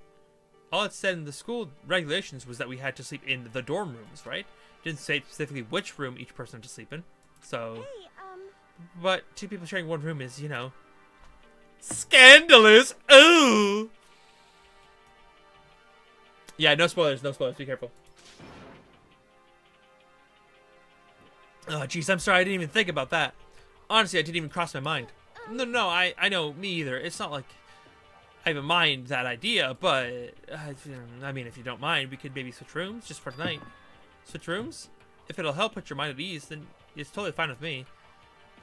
All it said in the school regulations was that we had to sleep in the dorm rooms, right? Didn't say specifically which room each person had to sleep in. So, hey, but two people sharing one room is, you know, scandalous. Ooh. Yeah, no spoilers. No spoilers. Be careful. Oh, jeez, I'm sorry. I didn't even think about that. Honestly, I didn't even cross my mind. No, I know, me either. It's not like I even mind that idea, but I mean, if you don't mind, we could maybe switch rooms just for tonight. Switch rooms? If it'll help put your mind at ease, then it's totally fine with me.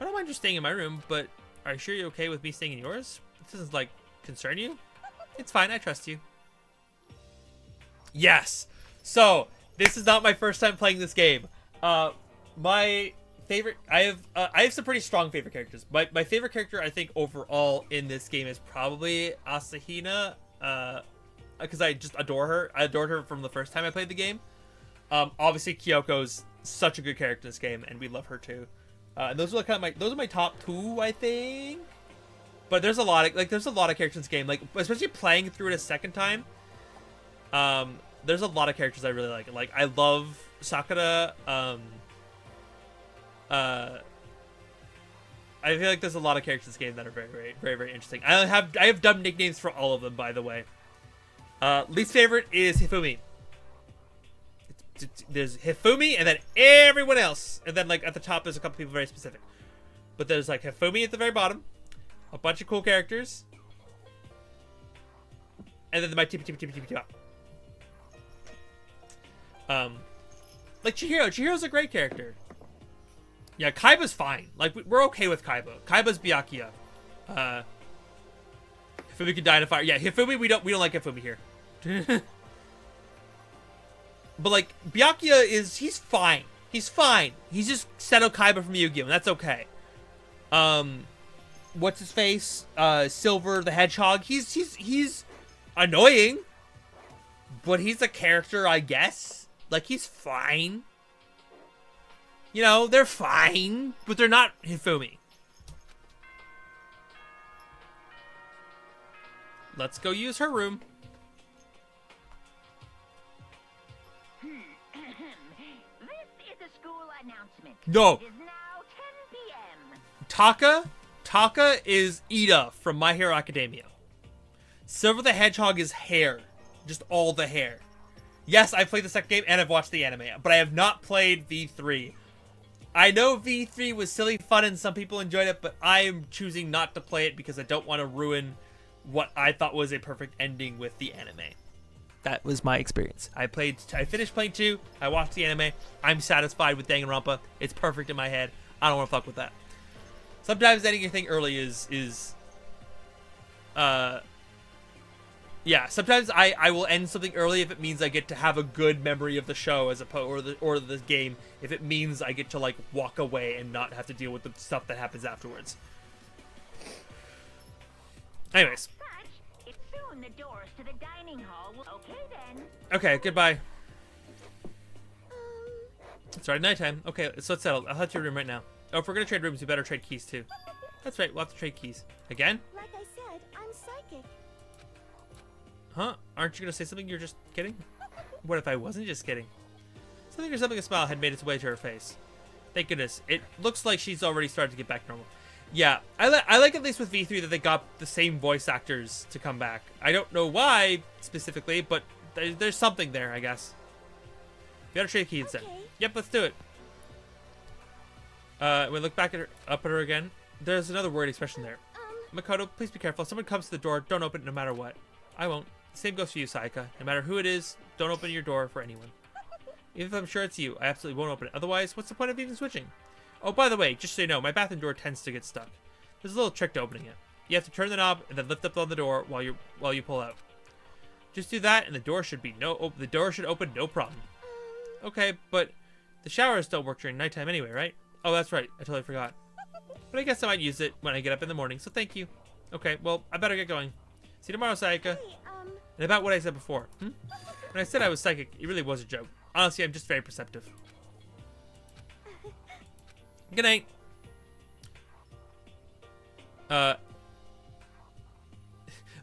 I don't mind just staying in my room, but are you sure you're okay with me staying in yours? This doesn't, like, concern you? It's fine, I trust you. Yes! So, this is not my first time playing this game. My favorite... I have some pretty strong favorite characters. My favorite character, I think, overall in this game is probably Asahina. Because I just adore her. I adored her from the first time I played the game. Obviously, Kyoko's such a good character in this game, and we love her too. And those are kind of my top two, I think. But there's a lot of characters in this game, like especially playing through it a second time. There's a lot of characters I really like. Like I love Sakura. I feel like there's a lot of characters in this game that are very interesting. I have dumb nicknames for all of them, by the way. Least favorite is Hifumi. There's Hifumi and then everyone else, and then like at the top there's a couple people very specific. But there's like Hifumi at the very bottom, a bunch of cool characters, and then my tippy top. Like Chihiro. Chihiro's a great character. Yeah, Kaiba's fine. Like we're okay with Kaiba. Kaiba's Byakuya. Hifumi can die in a fire. Yeah, Hifumi we don't like Hifumi here. But like Byakuya he's fine. He's fine. He's just Seto Kaiba from Yu-Gi-Oh! And that's okay. What's his face? Silver the Hedgehog. He's annoying, but he's a character, I guess. Like he's fine. You know, they're fine, but they're not Hifumi. Let's go use her room. This is a school announcement. No. It is now 10 p.m. Taka is Ida from My Hero Academia. Silver the Hedgehog is hair. Just all the hair. Yes, I've played the second game and I've watched the anime, but I have not played V3. I know V3 was silly fun and some people enjoyed it, but I am choosing not to play it because I don't want to ruin what I thought was a perfect ending with the anime. That was my experience. I finished playing 2, I watched the anime, I'm satisfied with Danganronpa, it's perfect in my head, I don't want to fuck with that. Sometimes ending anything early yeah, sometimes I will end something early if it means I get to have a good memory of the show as opposed or the game if it means I get to like walk away and not have to deal with the stuff that happens afterwards. Anyways. Such, it's soon the doors to the dining hall will... Okay then. Okay, goodbye. It's already nighttime. Okay, so let's settle. I'll head to your room right now. Oh, if we're gonna trade rooms, we better trade keys too. That's right, we'll have to trade keys. Again? like I said, I'm psychic. Huh? Aren't you gonna say something? You're just kidding? What if I wasn't just kidding? Something a smile had made its way to her face. Thank goodness. It looks like she's already started to get back normal. Yeah, I like at least with V3 that they got the same voice actors to come back. I don't know why specifically, but there's something there, I guess. We gotta trade keys then. Yep, let's do it. We look back up at her again. There's another worried expression there. Makoto, please be careful. If someone comes to the door, don't open it no matter what. I won't. Same goes for you, Sayaka. No matter who it is, don't open your door for anyone. Even if I'm sure it's you, I absolutely won't open it. Otherwise, what's the point of even switching? Oh, by the way, just so you know, my bathroom door tends to get stuck. There's a little trick to opening it. You have to turn the knob and then lift up on the door while you pull out. Just do that, and the door should open no problem. Okay, but the showers don't work during nighttime anyway, right? Oh, that's right. I totally forgot. But I guess I might use it when I get up in the morning, so thank you. Okay, well, I better get going. See you tomorrow, Sayaka. Hey, And about what I said before. When I said I was psychic, it really was a joke. Honestly, I'm just very perceptive. Good night.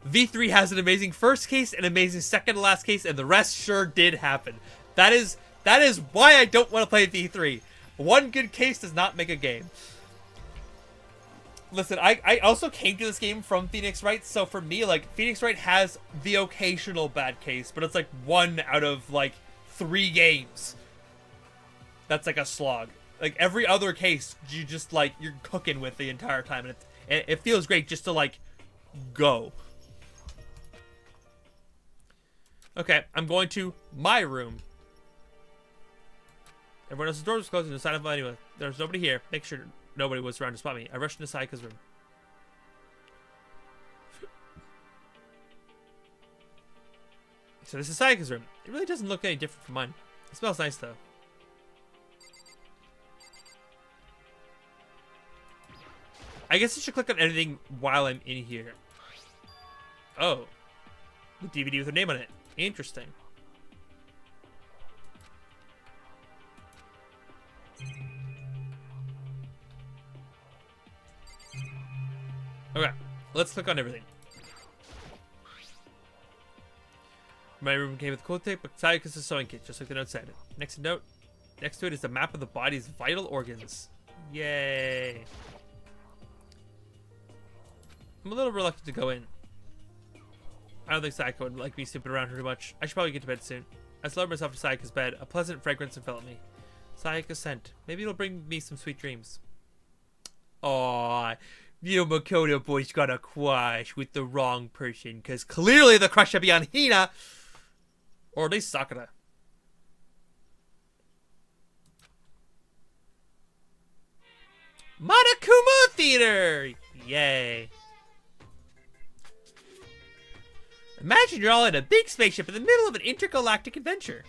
V3 has an amazing first case, an amazing second to last case, and the rest sure did happen. That is why I don't want to play V3. One good case does not make a game. Listen, I also came to this game from Phoenix Wright, so for me, like, Phoenix Wright has the occasional bad case, but it's like 1 out of, like, 3 games. That's like a slog. Like, every other case, you just, like, you're cooking with the entire time, and it feels great just to, like, go. Okay, I'm going to my room. Everyone else's doors was closed and no sign of anyone. There's nobody here. Make sure nobody was around to spot me. I rushed into Sayaka's room. So this is Sayaka's room. It really doesn't look any different from mine. It smells nice though. I guess I should click on anything while I'm in here. Oh. The DVD with her name on it. Interesting. Okay, let's click on everything. My room came with cool tape, but Sayaka's a sewing kit, just like the note said. Next to it is a map of the body's vital organs. Yay. I'm a little reluctant to go in. I don't think Sayaka would like me snooping around her too much. I should probably get to bed soon. I lowered myself to Sayaka's bed. A pleasant fragrance enveloped me. Sayaka's scent. Maybe it'll bring me some sweet dreams. Aww. You Makoto boy's got a crush with the wrong person, because clearly the crush should be on Hina. Or at least Sakura. Monokuma Theater! Yay. Imagine you're all in a big spaceship in the middle of an intergalactic adventure.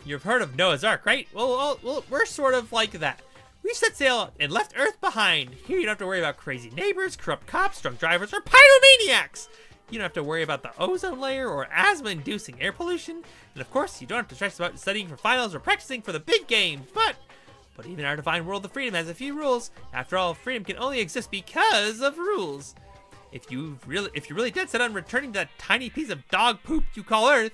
You've heard of Noah's Ark, right? Well, we're sort of like that. We set sail and left Earth behind. Here you don't have to worry about crazy neighbors, corrupt cops, drunk drivers, or pyromaniacs. You don't have to worry about the ozone layer or asthma-inducing air pollution. And of course, you don't have to stress about studying for finals or practicing for the big game. But even our divine world of freedom has a few rules. After all, freedom can only exist because of rules. If you're really dead set on returning to that tiny piece of dog poop you call Earth,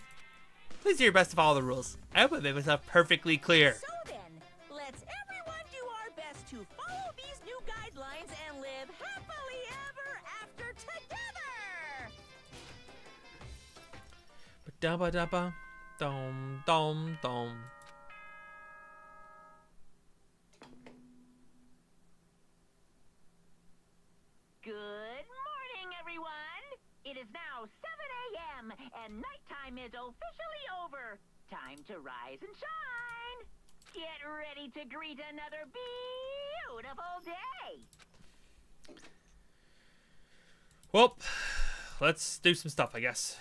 please do your best to follow the rules. I hope I made myself perfectly clear. So then, let's everyone do our best to follow these new guidelines and live happily ever after together. Ba-da-ba-da-ba. Dom, dom, dom. Good morning, everyone. It is now 7 a.m. and nighttime is officially over. Time to rise and shine. Get ready to greet another beautiful day. Well, let's do some stuff, I guess.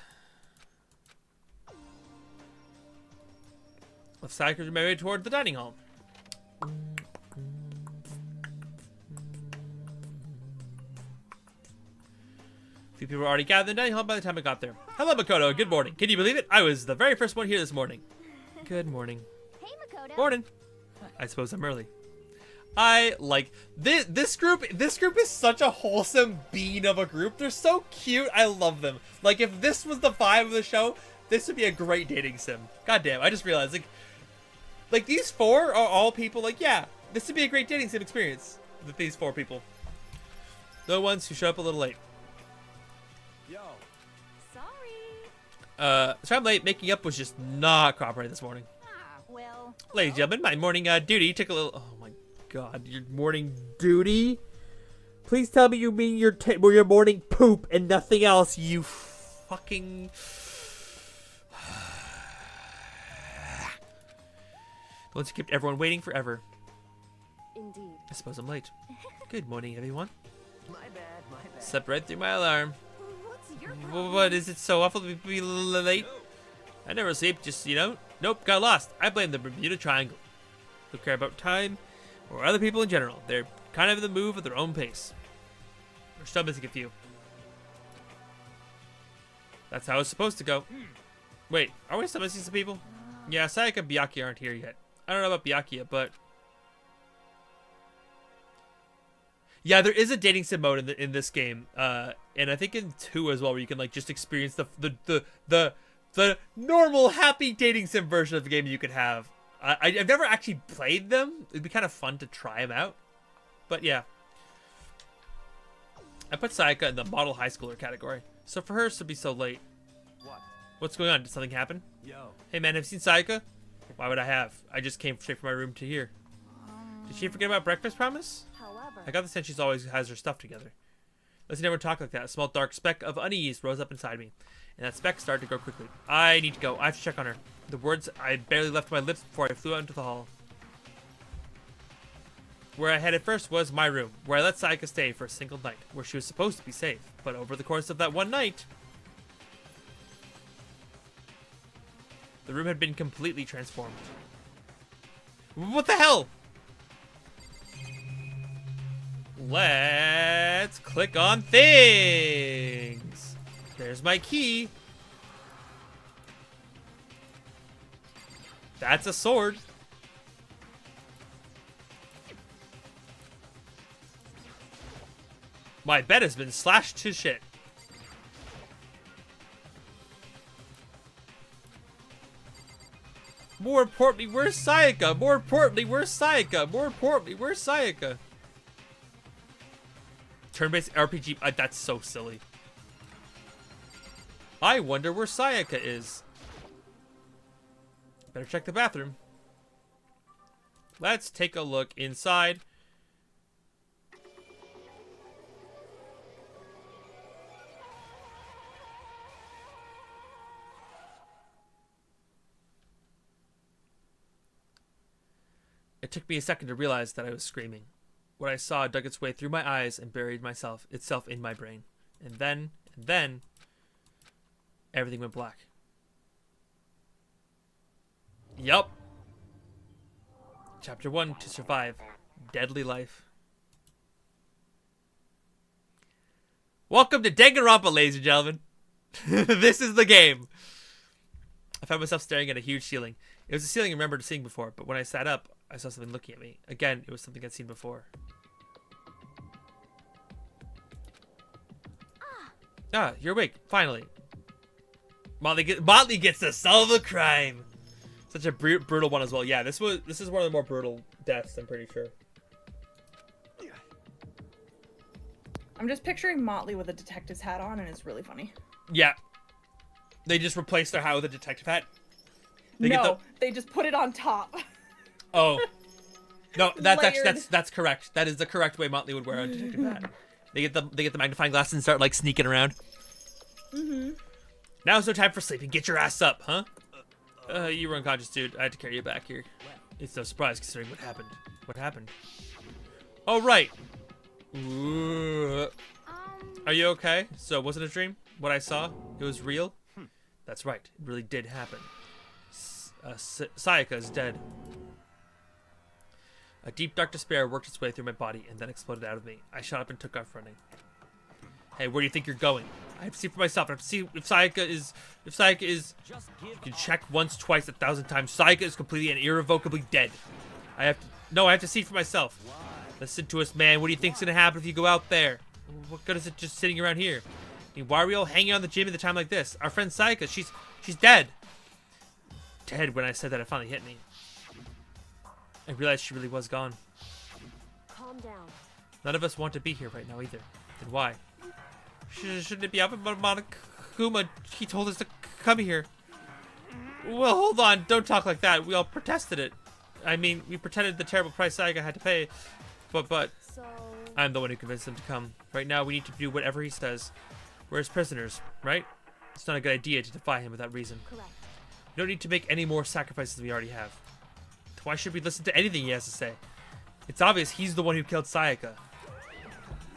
Let's cycle your way toward the dining hall. Few people were already gathered in the dining hall by the time I got there. Hello, Makoto. Good morning. Can you believe it? I was the very first one here this morning. Good morning. Hey, Makoto. Morning. I suppose I'm early. I like this group. This group is such a wholesome bean of a group. They're so cute. I love them. Like, if this was the vibe of the show, this would be a great dating sim. God damn, I just realized, like these four are all people, like, yeah, this would be a great dating sim experience with these 4 people. The ones who show up a little late. Yo. Sorry. So I'm late. Making up was just not cooperating this morning. Well. Ladies and gentlemen, my morning duty took a little... Oh my god, your morning duty? Please tell me you mean your morning poop and nothing else, you fucking... The ones who kept everyone waiting forever. Indeed. I suppose I'm late. Good morning, everyone. My bad, my bad. Slept right through my alarm. What's What is it so awful to be late? I never sleep, just, nope, got lost. I blame the Bermuda Triangle. Don't care about time or other people in general. They're kind of in the move at their own pace. We're still missing a few. That's how it's supposed to go. Wait, are we still missing some people? Yeah, Sayaka and Byakuya aren't here yet. I don't know about Byakuya, but... Yeah, there is a dating sim mode in this game, and I think in 2 as well, where you can like just experience the normal happy dating sim version of the game you could have. I've never actually played them. It'd be kind of fun to try them out, but yeah. I put Sayaka in the model high schooler category, so for her to be so late. What? What's going on? Did something happen? Yo. Hey man, have you seen Sayaka? Why would I have? I just came straight from my room to here. Did she forget about breakfast promise? However, I got the sense she's always has her stuff together. Let's never talk like that. A small dark speck of unease rose up inside me, and that speck started to grow quickly. I need to go. I have to check on her. The words I barely left my lips before I flew out into the hall. Where I headed first was my room, where I let Sayaka stay for a single night, where she was supposed to be safe. But over the course of that one night, the room had been completely transformed. What the hell? Let's click on things. There's my key. That's a sword. My bed has been slashed to shit. More importantly, where's Sayaka? More importantly, where's Sayaka? More importantly, where's Sayaka? Turn-based RPG. That's so silly. I wonder where Sayaka is. Better check the bathroom. Let's take a look inside. It took me a second to realize that I was screaming. What I saw dug its way through my eyes and buried itself in my brain. And then, everything went black. Yup. Chapter 1, to survive. Deadly life. Welcome to Danganronpa, ladies and gentlemen. This is the game. I found myself staring at a huge ceiling. It was a ceiling I remembered seeing before, but when I sat up, I saw something looking at me. Again, it was something I'd seen before. Ah, you're awake. Finally. Motley gets to solve the crime. Such a brutal one as well. Yeah, this is one of the more brutal deaths, I'm pretty sure. I'm just picturing Motley with a detective's hat on, and it's really funny. Yeah. They just replaced their hat with a detective hat. They just put it on top. Oh. No, that's Layered. actually that's correct. That is the correct way Motley would wear a detective hat. They get the magnifying glass and start like sneaking around. Mm-hmm. Now's no time for sleeping. Get your ass up, huh? You were unconscious, dude. I had to carry you back here. It's no surprise considering what happened. What happened? Oh, right. Ooh. Are you okay? So, was it a dream? What I saw? It was real? That's right. It really did happen. Sayaka is dead. A deep, dark despair worked its way through my body and then exploded out of me. I shot up and took off running. Hey, where do you think you're going? I have to see for myself. I have to see if Sayaka is... You can check once, twice, 1,000 times. Sayaka is completely and irrevocably dead. I have to see for myself. Listen to us, man. What do you think's gonna happen if you go out there? What good is it just sitting around here? I mean, why are we all hanging on the gym at the time like this? Our friend Sayaka, she's dead. Dead. When I said that, it finally hit me. I realized she really was gone. calm down. None of us want to be here right now either. Then why? Shouldn't it be Monokuma? He told us to come here. Well, hold on. Don't talk like that. We all protested it. I mean, we pretended the terrible price Sayaka had to pay. But So, I'm the one who convinced him to come. Right now, we need to do whatever he says. We're his prisoners, right? It's not a good idea to defy him without reason. correct. We don't need to make any more sacrifices than we already have. Why should we listen to anything he has to say? It's obvious he's the one who killed Sayaka.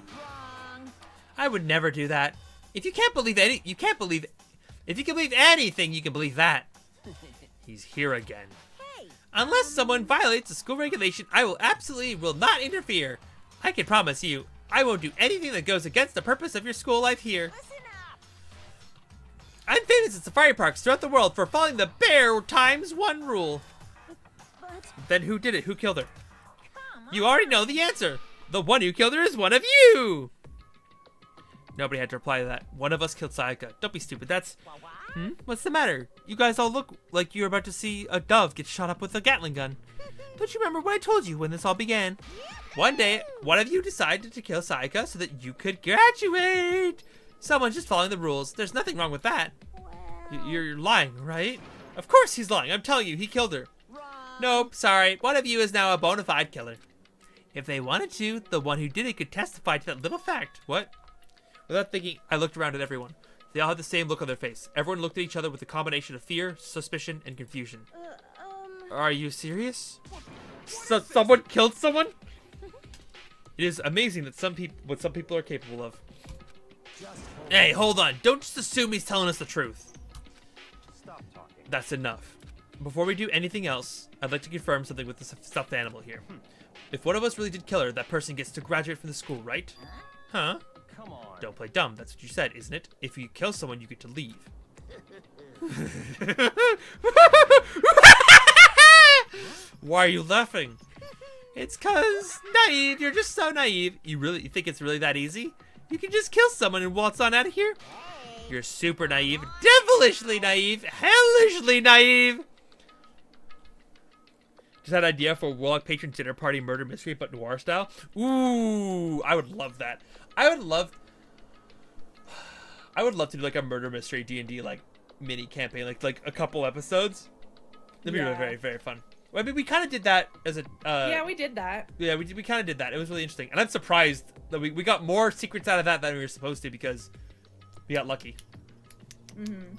Wrong. I would never do that. If you can believe anything, you can believe that. He's here again. Hey, Unless someone violates a school regulation, I will not interfere. I can promise you, I won't do anything that goes against the purpose of your school life here. listen up. I'm famous at safari parks throughout the world for following the bear times 1 rule. But Then who did it? Who killed her? come You already know the answer. The one who killed her is one of you. Nobody had to reply to that. One of us killed Sayaka. Don't be stupid. That's... What's the matter? You guys all look like you're about to see a dove get shot up with a Gatling gun. Don't you remember what I told you when this all began? One day, one of you decided to kill Sayaka so that you could graduate. Someone's just following the rules. There's nothing wrong with that. You're lying, right? Of course he's lying. I'm telling you, he killed her. Nope, sorry. One of you is now a bona fide killer. If they wanted to, the one who did it could testify to that little fact. What? Without thinking, I looked around at everyone. They all had the same look on their face. Everyone looked at each other with a combination of fear, suspicion, and confusion. Are you serious? So someone killed someone? It is amazing that some people are capable of. Hey, hold on. Don't just assume he's telling us the truth. Stop talking. That's enough. Before we do anything else, I'd like to confirm something with the stuffed animal here. If one of us really did kill her, that person gets to graduate from the school, right? Huh? Come on. Don't play dumb. That's what you said, isn't it? If you kill someone, you get to leave. Why are you laughing? It's 'cause naive. You're just so naive. You think it's really that easy? You can just kill someone and waltz on out of here? You're super naive. Devilishly naive. Hellishly naive. Just had an idea for a Warlock Patron dinner party murder mystery, but noir style. Ooh, I would love that. I would love to do like a murder mystery D&D like mini campaign, like a couple episodes. That'd be really very, very fun. Well, I mean, we kind of did that as a. Yeah, we did that. Yeah, we kind of did that. It was really interesting, and I'm surprised that we got more secrets out of that than we were supposed to because we got lucky. Mm-hmm.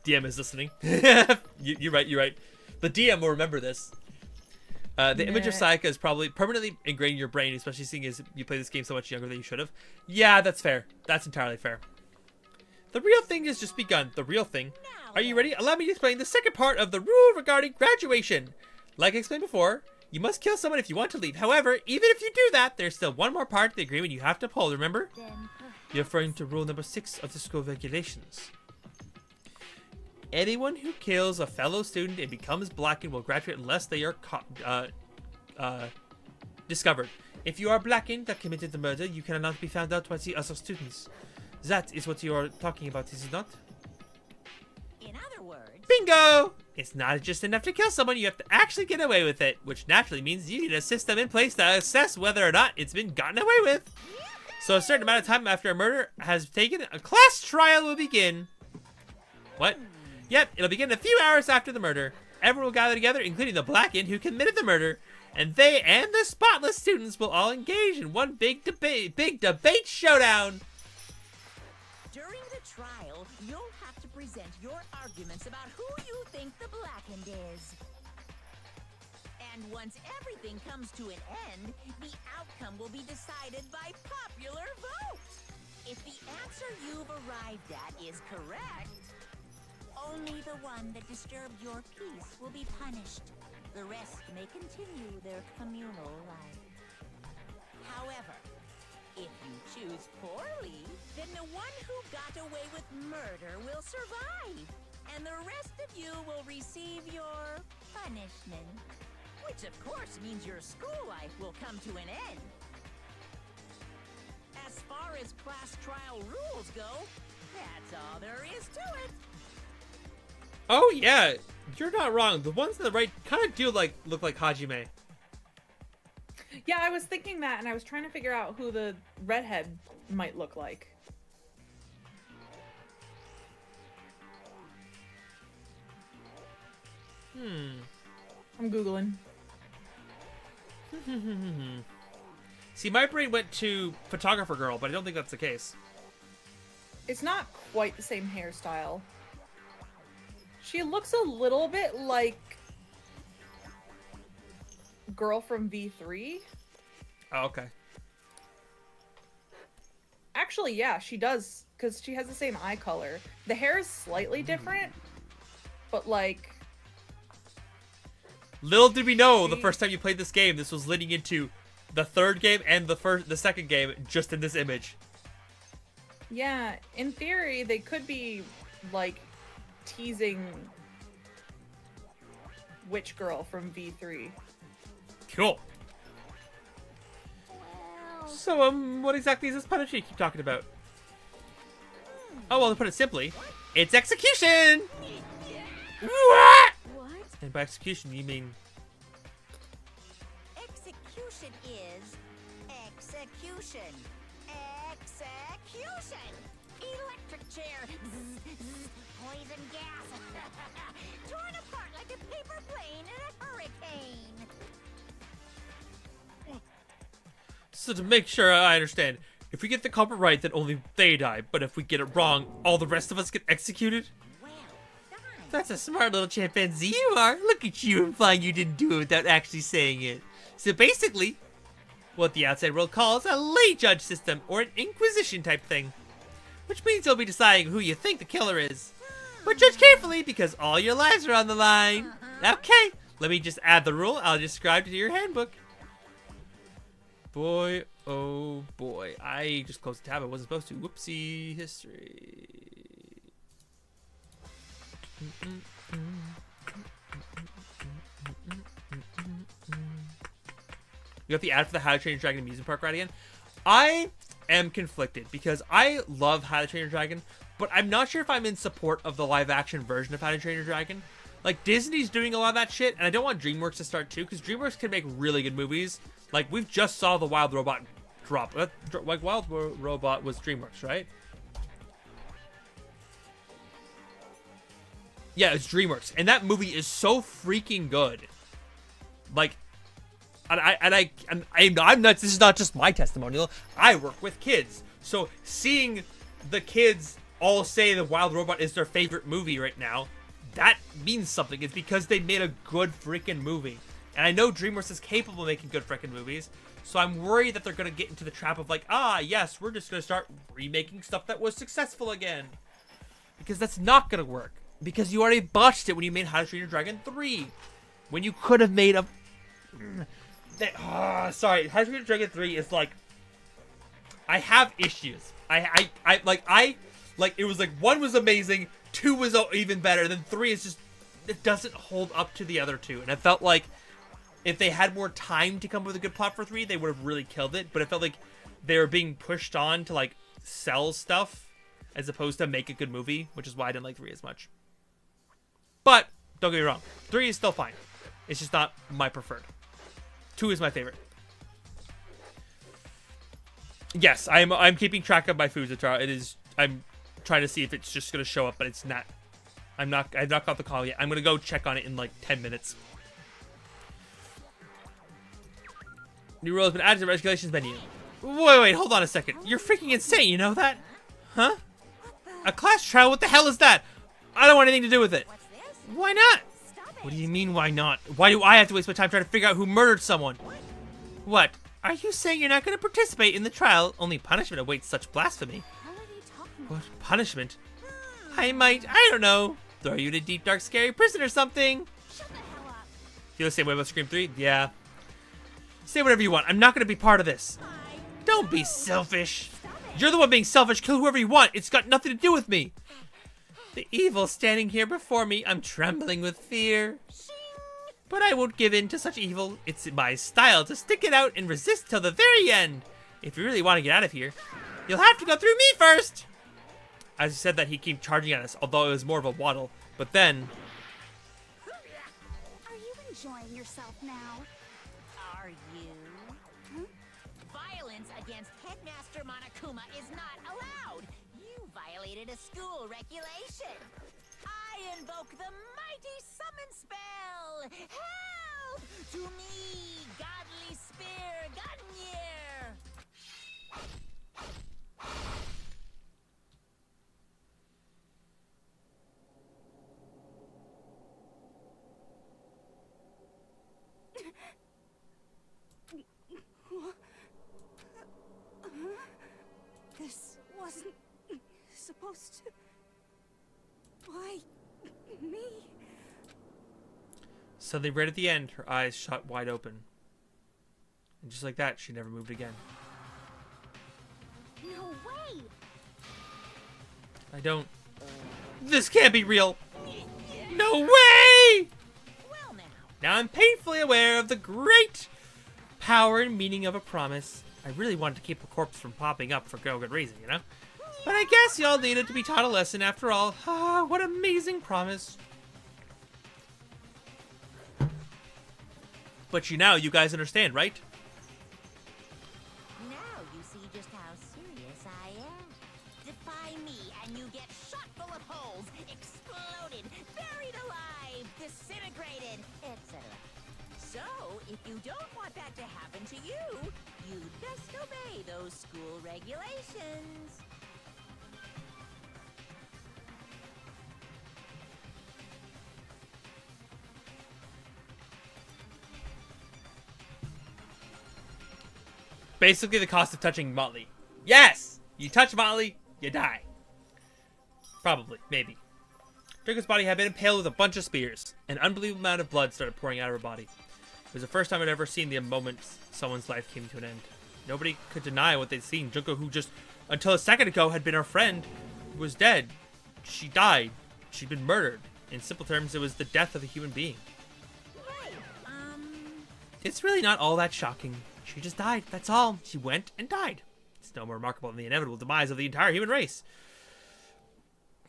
DM is listening. You're right. You're right. The DM will remember this. The image of Sayaka is probably permanently ingrained in your brain, especially seeing as you play this game so much younger than you should have. Yeah, that's fair. That's entirely fair. The real thing has just begun. The real thing. Are you ready? Allow me to explain the second part of the rule regarding graduation. Like I explained before, you must kill someone if you want to leave. However, even if you do that, there's still one more part of the agreement you have to uphold, remember? You're referring to rule number 6 of the school regulations. Anyone who kills a fellow student and becomes blackened will graduate unless they are discovered. If you are blackened that committed the murder, you cannot be found out by the other students. That is what you are talking about, is it not? In other words, Bingo! It's not just enough to kill someone, you have to actually get away with it, which naturally means you need a system in place to assess whether or not it's been gotten away with. So a certain amount of time after a murder has taken, a class trial will begin. What? Yep, it'll begin a few hours after the murder. Everyone will gather together, including the blackened who committed the murder, and they and the spotless students will all engage in one big debate showdown. during the trial, you'll have to present your arguments about who you think the blackened is. And once everything comes to an end, the outcome will be decided by popular vote. If the answer you've arrived at is correct, only the one that disturbed your peace will be punished. The rest may continue their communal life. However, if you choose poorly, then the one who got away with murder will survive, and the rest of you will receive your punishment. Which of course means your school life will come to an end. As far as class trial rules go, that's all there is to it. Oh yeah, you're not wrong. The ones on the right kind of do look like Hajime. Yeah, I was thinking that, and I was trying to figure out who the redhead might look like. I'm Googling. See, my brain went to photographer girl, but I don't think that's the case. It's not quite the same hairstyle. She looks a little bit like girl from V3. Oh, okay. Actually, yeah, she does, because she has the same eye color. The hair is slightly different, but like... Little did we know the first time you played this game, this was leading into the third game and the second game just in this image. Yeah, in theory, they could be, like, teasing Witch Girl from V3. Cool. Well, So, what exactly is this punishment you keep talking about? Oh, well, to put it simply, it's execution! What? what? And by execution, you mean... Execution is execution. Execution. Electric chair. Poison gas. Torn apart like a paper plane in a hurricane. So to make sure I understand, if we get the culprit right, then only they die. But if we get it wrong, all the rest of us get executed? Well done. That's a smart little chimpanzee you are. Look at you implying you didn't do it without actually saying it. So basically, what the outside world calls a lay judge system, or an inquisition type thing. Which means you'll be deciding who you think the killer is. But judge carefully, because all your lives are on the line. Okay, let me just add the rule I'll describe to your handbook. Boy, oh boy. I just closed the tab I wasn't supposed to. Whoopsie history. You got the ad for the How to Train Your Dragon amusement park ride again. I am conflicted because I love How to Train Your Dragon, but I'm not sure if I'm in support of the live action version of How to Train Your Dragon. Like, Disney's doing a lot of that shit, and I don't want DreamWorks to start too, because DreamWorks can make really good movies. Like, we've just saw the Wild Robot drop. Like, Wild Robot was DreamWorks, right? Yeah, it's DreamWorks, and that movie is so freaking good. Like, I'm not. This is not just my testimonial. I work with kids, so seeing the kids all say the Wild Robot is their favorite movie right now, that means something. It's because they made a good freaking movie, and I know DreamWorks is capable of making good freaking movies. So I'm worried that they're gonna get into the trap of like, yes, we're just gonna start remaking stuff that was successful again, because that's not gonna work. Because you already botched it when you made How to Train Your Dragon 3, when you could have made a. Sorry, How to Train Your Dragon 3 is like, I have issues. I it was like 1 was amazing, 2 was even better, then 3 is just, it doesn't hold up to the other 2. And it felt like if they had more time to come up with a good plot for 3, they would have really killed it. But it felt like they were being pushed on to like sell stuff as opposed to make a good movie, which is why I didn't like 3 as much. But don't get me wrong, 3 is still fine. It's just not my preferred. 2 is my favorite. Yes, I'm keeping track of my foods, Atara. It is. I'm trying to see if it's just gonna show up, but it's not. I've not got the call yet. I'm gonna go check on it in like 10 minutes. New rule has been added to the regulations menu. Wait, hold on a second. You're freaking insane, you know that? Huh? A class trial? What the hell is that? I don't want anything to do with it. What's this? Why not? Stop it. What do you mean, why not? Why do I have to waste my time trying to figure out who murdered someone? What? Are you saying you're not going to participate in the trial? Only punishment awaits such blasphemy. What are you talking about? What punishment? I don't know, throw you in a deep, dark, scary prison or something. Shut the hell up. Feel the same way about Scream 3? Yeah. Say whatever you want. I'm not going to be part of this. Don't be selfish. You're the one being selfish. Kill whoever you want. It's got nothing to do with me. The evil standing here before me. I'm trembling with fear. But I won't give in to such evil. It's my style to stick it out and resist till the very end. If you really want to get out of here, you'll have to go through me first. As he said that, he came charging at us, although it was more of a waddle. But then... Are you enjoying yourself now? Are you? Violence against Headmaster Monokuma is not allowed. You violated a school regulation. I invoke the mighty summon spell. Help to me, godly spear, Gungnir. This wasn't supposed to. Why me? Suddenly, right at the end, her eyes shot wide open. And just like that, she never moved again. No way! I don't... This can't be real! No way! Well, Now I'm painfully aware of the great power and meaning of a promise. I really wanted to keep a corpse from popping up for no good reason, you know? But I guess y'all needed to be taught a lesson after all. Ah, what amazing promise. But you guys understand, right? now you see just how serious I am. Defy me and you get shot full of holes, exploded, buried alive, disintegrated, etc. So, if you don't want that to happen to you, you'd best obey those school regulations. Basically the cost of touching Motley. Yes! You touch Motley, you die. Probably. Maybe. Draco's body had been impaled with a bunch of spears. An unbelievable amount of blood started pouring out of her body. It was the first time I'd ever seen the moment someone's life came to an end. Nobody could deny what they'd seen. Junko, who just, until a second ago, had been our friend, was dead. She died. She'd been murdered. In simple terms, it was the death of a human being. Right, It's really not all that shocking. She just died, that's all. She went and died. It's no more remarkable than the inevitable demise of the entire human race.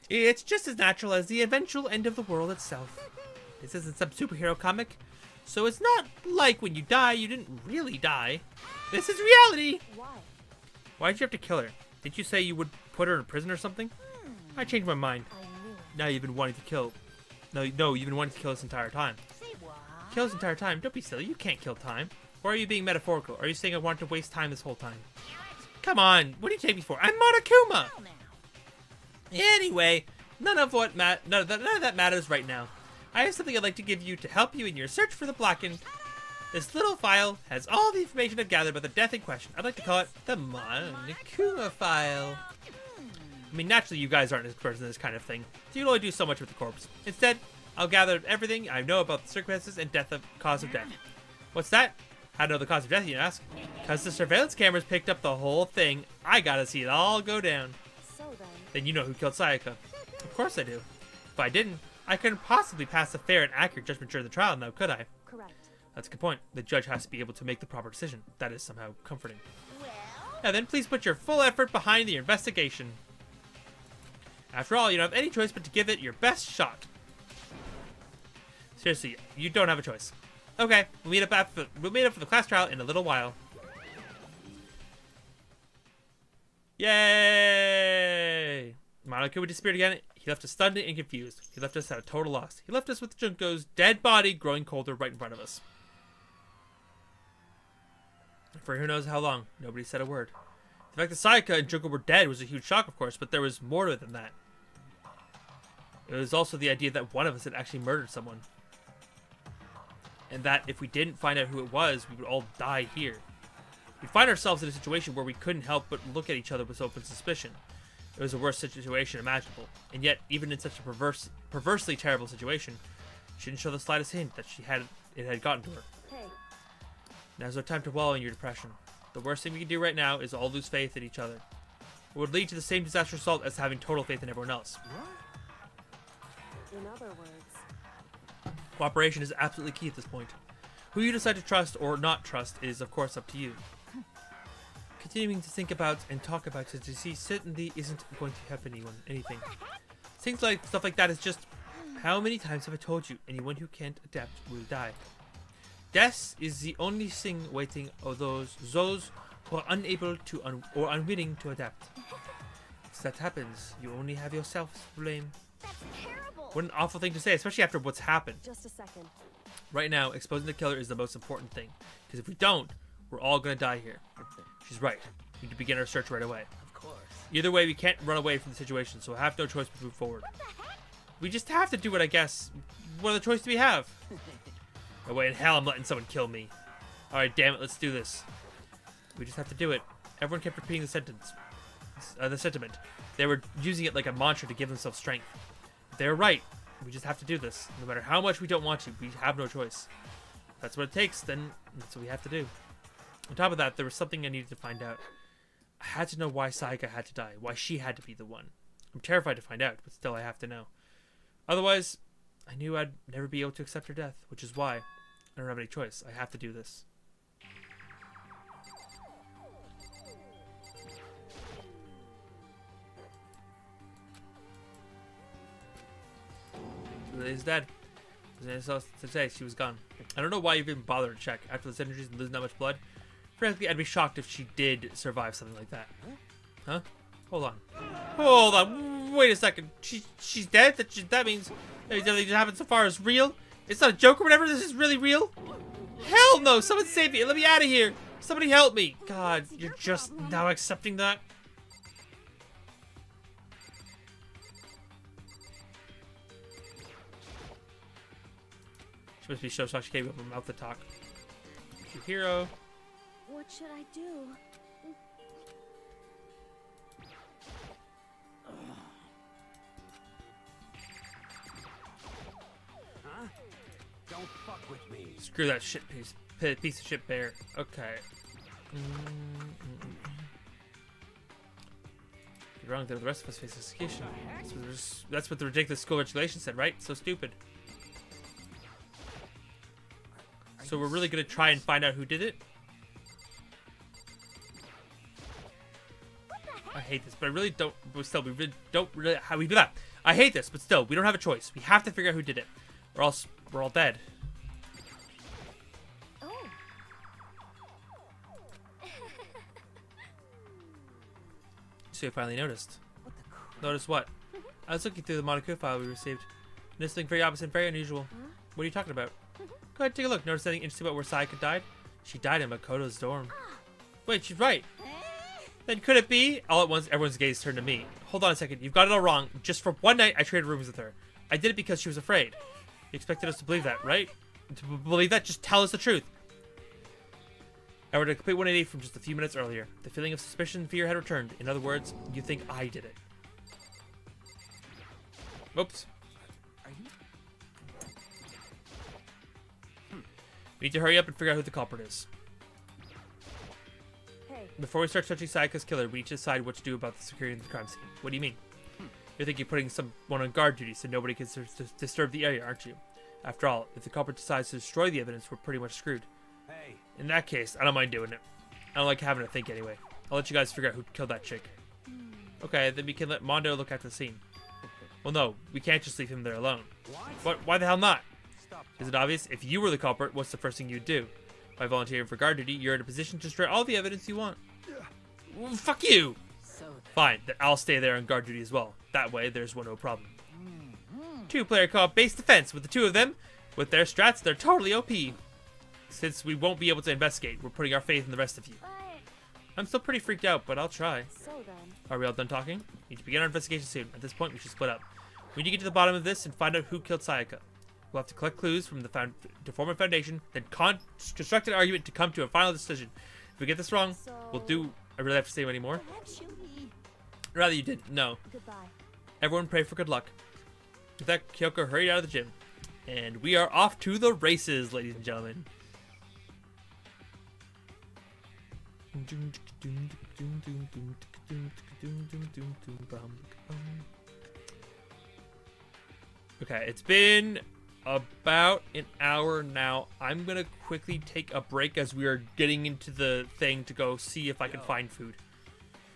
It's just as natural as the eventual end of the world itself. This isn't some superhero comic, so it's not like when you die, you didn't really die. This is reality! Why? Why'd you have to kill her? Did you say you would put her in prison or something? I changed my mind. I knew it. Now you've been wanting to kill... No, you've been wanting to kill this entire time. say what? Kill this entire time? Don't be silly, you can't kill time. Or are you being metaphorical? Are you saying I wanted to waste time this whole time? Come on, what do you take me for? I'm Monokuma! Well, now. Anyway, none of that matters right now. I have something I'd like to give you to help you in your search for the Blackened. This little file has all the information I've gathered about the death in question. I'd like to call it the Monokuma file. I mean, naturally, you guys aren't as experts in this kind of thing, so you can only do so much with the corpse. Instead, I'll gather everything I know about the circumstances and cause of death. What's that? How to know the cause of death, you ask? Because the surveillance cameras picked up the whole thing. I gotta see it all go down. So then. Then you know who killed Sayaka. Of course I do. If I didn't, I couldn't possibly pass a fair and accurate judgment during the trial, now could I? Correct. That's a good point. The judge has to be able to make the proper decision. That is somehow comforting. Well, Now then, please put your full effort behind the investigation. After all, you don't have any choice but to give it your best shot. Seriously, you don't have a choice. Okay, we'll meet up for the class trial in a little while. Yay! Monokuma disappeared again. He left us stunned and confused. He left us at a total loss. He left us with Junko's dead body growing colder right in front of us. For who knows how long, nobody said a word. The fact that Sayaka and Junko were dead was a huge shock, of course, but there was more to it than that. It was also the idea that one of us had actually murdered someone. And that if we didn't find out who it was, we would all die here. We'd find ourselves in a situation where we couldn't help but look at each other with open suspicion. It was the worst situation imaginable. And yet, even in such a perversely terrible situation, she didn't show the slightest hint that it had gotten to her. Hey. Now's no time to wallow in your depression. The worst thing we can do right now is all lose faith in each other. It would lead to the same disastrous result as having total faith in everyone else. In other words. Cooperation is absolutely key at this point. Who you decide to trust or not trust is, of course, up to you. Continuing to think about and talk about it to see certainly isn't going to help anything. Things like stuff like that is just, how many times have I told you, anyone who can't adapt will die. Death is the only thing waiting of those who are unable to or unwilling to adapt. If that happens, you only have yourself to blame. That's terrible. What an awful thing to say, especially after what's happened. Just a second. Right now, exposing the killer is the most important thing. Because if we don't, we're all gonna die here. She's right. We need to begin our search right away. Of course. Either way, we can't run away from the situation, so we'll have no choice but to move forward. We just have to do it, I guess. What other choice do we have? No way in hell I'm letting someone kill me. Alright, damn it, let's do this. We just have to do it. Everyone kept repeating the sentence. the sentiment. They were using it like a mantra to give themselves strength. They're right. We just have to do this. No matter how much we don't want to, we have no choice. If that's what it takes, then that's what we have to do. On top of that, there was something I needed to find out. I had to know why Sayaka had to die, why she had to be the one. I'm terrified to find out, but still I have to know. Otherwise, I knew I'd never be able to accept her death, which is why I don't have any choice. I have to do this. He's dead. There's nothing else to say. She was gone. I don't know why you even bothered to check. After the injuries and losing that much blood, frankly, I'd be shocked if she did survive something like that. Huh? Hold on. Hold on. Wait a second. She's dead? That means everything that happened so far is real? It's not a joke or whatever? This is really real? Hell no! Someone save me! Let me out of here! Somebody help me! God, you're just now accepting that? She must be so shocked she can't open her mouth to talk. Your hero. What should I do? Huh? Don't fuck with me. Screw that shit piece of shit bear. Okay. You're wrong there. The rest of us face execution. That's what the ridiculous school regulation said, right? So stupid. So we're really gonna try and find out who did it? I hate this, but I really don't. But still, we really don't really. How we do that? I hate this, but still, we don't have a choice. We have to figure out who did it, or else we're all dead. Oh. So you finally noticed. Notice what? I was looking through the Monaco file we received. Noticed something very opposite and very unusual. What are you talking about? Go ahead, take a look. Notice anything interesting about where Sayaka died? She died in Makoto's dorm. Wait, she's right. Then could it be? All at once, everyone's gaze turned to me. Hold on a second. You've got it all wrong. Just for one night, I traded rooms with her. I did it because she was afraid. You expected us to believe that, right? To believe that? Just tell us the truth. I were a complete 180 from just a few minutes earlier. The feeling of suspicion and fear had returned. In other words, you think I did it. Oops. We need to hurry up and figure out who the culprit is. Hey. Before we start searching Sayaka's killer, we need to decide what to do about the security of the crime scene. What do you mean? You're thinking putting someone on guard duty so nobody can disturb the area, aren't you? After all, if the culprit decides to destroy the evidence, we're pretty much screwed. Hey. In that case, I don't mind doing it. I don't like having to think anyway. I'll let you guys figure out who killed that chick. Okay, then we can let Mondo look after the scene. Well, no, we can't just leave him there alone. What? Why the hell not? Stop Is it obvious? If you were the culprit, what's the first thing you'd do? By volunteering for guard duty, you're in a position to destroy all the evidence you want. Well, fuck you! Fine, then I'll stay there on guard duty as well. That way, there's no problem. Two-player co-op base defense with the two of them. With their strats, they're totally OP. Since we won't be able to investigate, we're putting our faith in the rest of you. I'm still pretty freaked out, but I'll try. So then. Are we all done talking? We need to begin our investigation soon. At this point, we should split up. We need to get to the bottom of this and find out who killed Sayaka. We'll have to collect clues from the to form a foundation, then construct an argument to come to a final decision. If we get this wrong, we'll do... I really have to say any more? Perhaps you need. Rather you didn't. No. Goodbye. Everyone pray for good luck. With that, Kyoko hurried out of the gym. And we are off to the races, ladies and gentlemen. Okay, it's been about an hour now. I'm gonna quickly take a break as we are getting into the thing to go see if I can find food.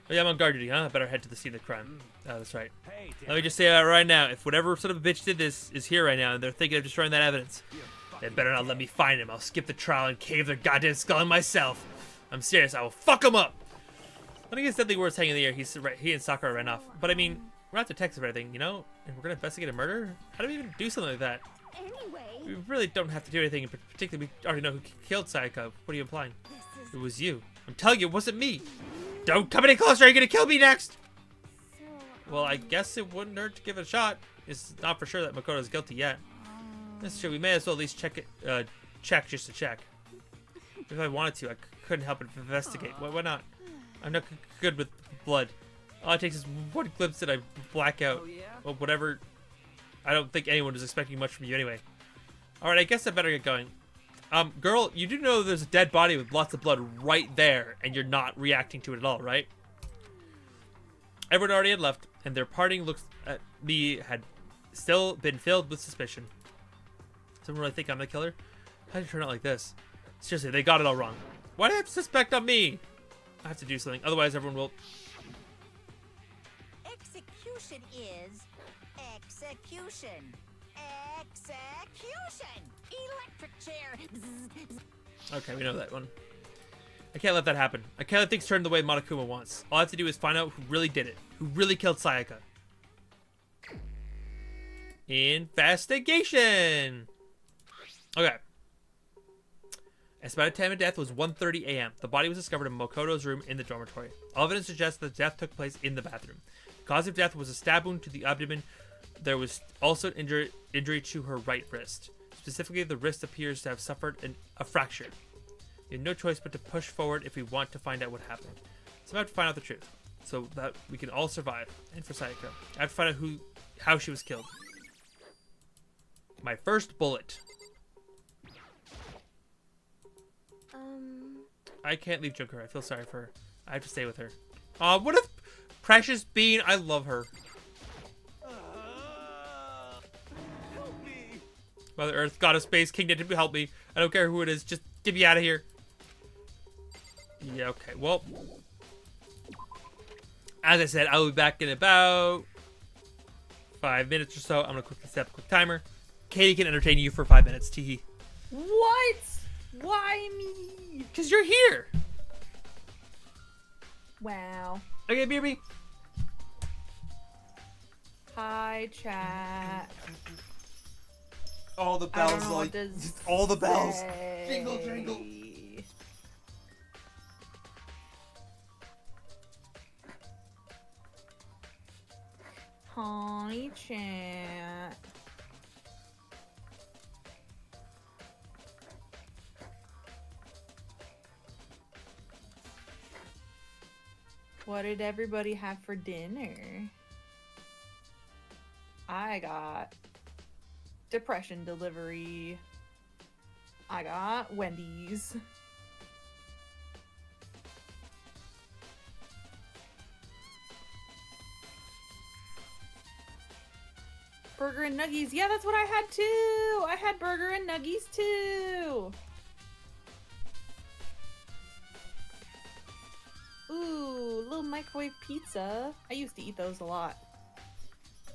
Oh yeah, I'm on guard duty, huh? I better head to the scene of the crime. Oh, that's right. Hey, Let me just say that right now. If whatever sort of a bitch did this is here right now and they're thinking of destroying that evidence, they better not let me find him. I'll skip the trial and cave their goddamn skull in myself. I'm serious. I will fuck him up. I think his deadly words hang in the air. He and Sakura ran off. But I mean, we're not detectives or anything, you know? And we're gonna investigate a murder? How do we even do something like that? Anyway, We really don't have to do anything in particular. We already know who killed Sayaka. What are you implying? This is It was you. I'm telling you, it wasn't me. Don't come any closer. Are you gonna kill me next? so Well, I guess it wouldn't hurt to give it a shot. It's not for sure that Makoto's guilty yet. That's true. We may as well at least check it. Check just to check. If I wanted to, I couldn't help but investigate. Why not? I'm not good with blood. All it takes is one glimpse and I black out. Oh, yeah? Well, whatever. I don't think anyone was expecting much from you anyway. Alright, I guess I better get going. Girl, you do know there's a dead body with lots of blood right there, and you're not reacting to it at all, right? Everyone already had left, and their parting looks at me had still been filled with suspicion. Someone really think I'm the killer? How did it turn out like this? Seriously, they got it all wrong. Why do they have to suspect on me? I have to do something, otherwise everyone will... Execution is execution. Execution. Electric chair. Okay, we know that one. I can't let that happen. I can't let things turn the way Monokuma wants. All I have to do is find out who really did it. Who really killed Sayaka. Investigation! Okay. Estimated time of death was 1:30 a.m. The body was discovered in Makoto's room in the dormitory. All evidence suggests that death took place in the bathroom. The cause of death was a stab wound to the abdomen. There was also an injury to her right wrist. Specifically, the wrist appears to have suffered a fracture. We have no choice but to push forward if we want to find out what happened. So I have to find out the truth, so that we can all survive. And for Sayaka, I have to find out how she was killed. My first bullet. I can't leave Junker. I feel sorry for her. I have to stay with her. What if Precious Bean? I love her. Help me! Mother Earth, God of Space, King Ninja, help me. I don't care who it is. Just get me out of here. Yeah, okay. Well, as I said, I will be back in about 5 minutes or so. I'm going to quickly set up a quick timer. Katie can entertain you for 5 minutes. Teehee. What? Why me? Because you're here. Wow. Okay, BB. Hi, chat. All the I don't bells, know like, what to just all the bells. say. Jingle, jingle. Hi, chat. What did everybody have for dinner? I got depression delivery. I got Wendy's. Burger and nuggies. Yeah, that's what I had too. I had burger and nuggies too. Ooh, little microwave pizza. I used to eat those a lot.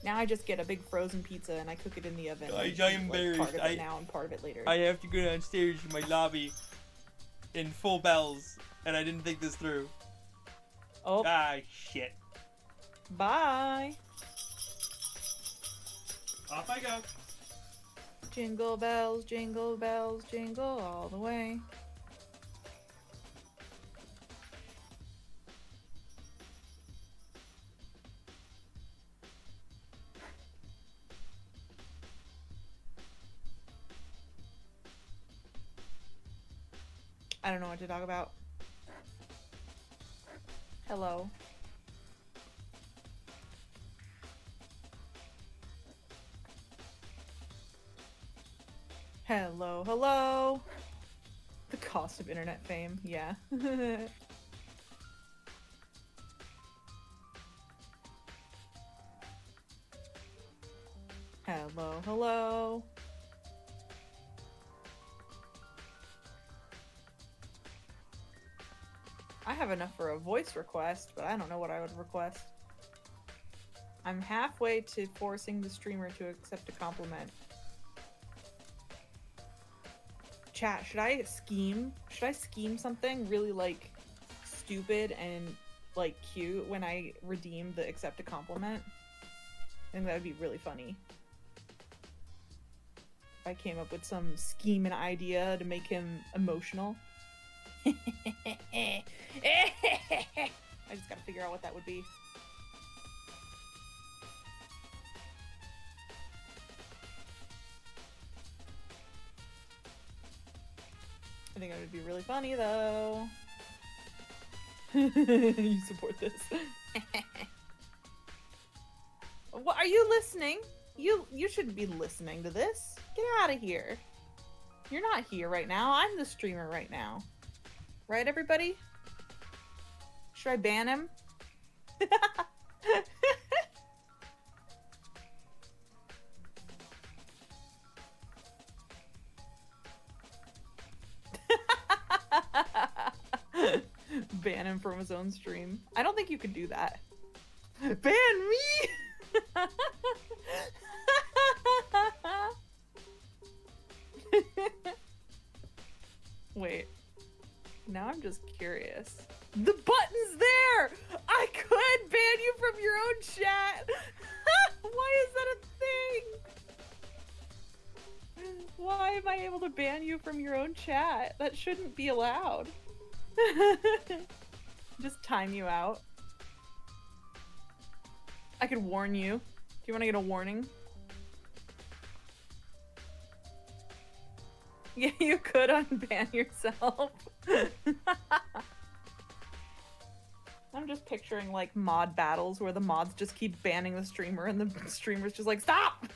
Now I just get a big frozen pizza and I cook it in the oven. Guys, and I'm eat, like, embarrassed. part of it now and part of it later. I have to go downstairs to my lobby in full bells, and I didn't think this through. Oh, Ah, shit. bye. Off I go. Jingle bells, jingle all the way. I don't know what to talk about. Hello. Hello, hello. The cost of internet fame, yeah. Hello, hello. I have enough for a voice request, but I don't know what I would request. I'm halfway to forcing the streamer to accept a compliment. Chat, should I scheme? Should I scheme something really, like, stupid and, like, cute when I redeem the accept a compliment? I think that would be really funny. If I came up with some scheme and idea to make him emotional. I just gotta figure out what that would be. I think it would be really funny though. You support this. What, are you listening? You shouldn't be listening to this. Get out of here. You're not here right now. I'm the streamer right now. Right, everybody? Should I ban him? Ban him from his own stream. I don't think you could do that. Ban me! Wait. Now I'm just curious. The button's there! I could ban you from your own chat! Why is that a thing? Why am I able to ban you from your own chat? That shouldn't be allowed. Just time you out. I could warn you. Do you want to get a warning? Yeah, you could unban yourself. I'm just picturing like mod battles where the mods just keep banning the streamer and the streamer's just like, stop!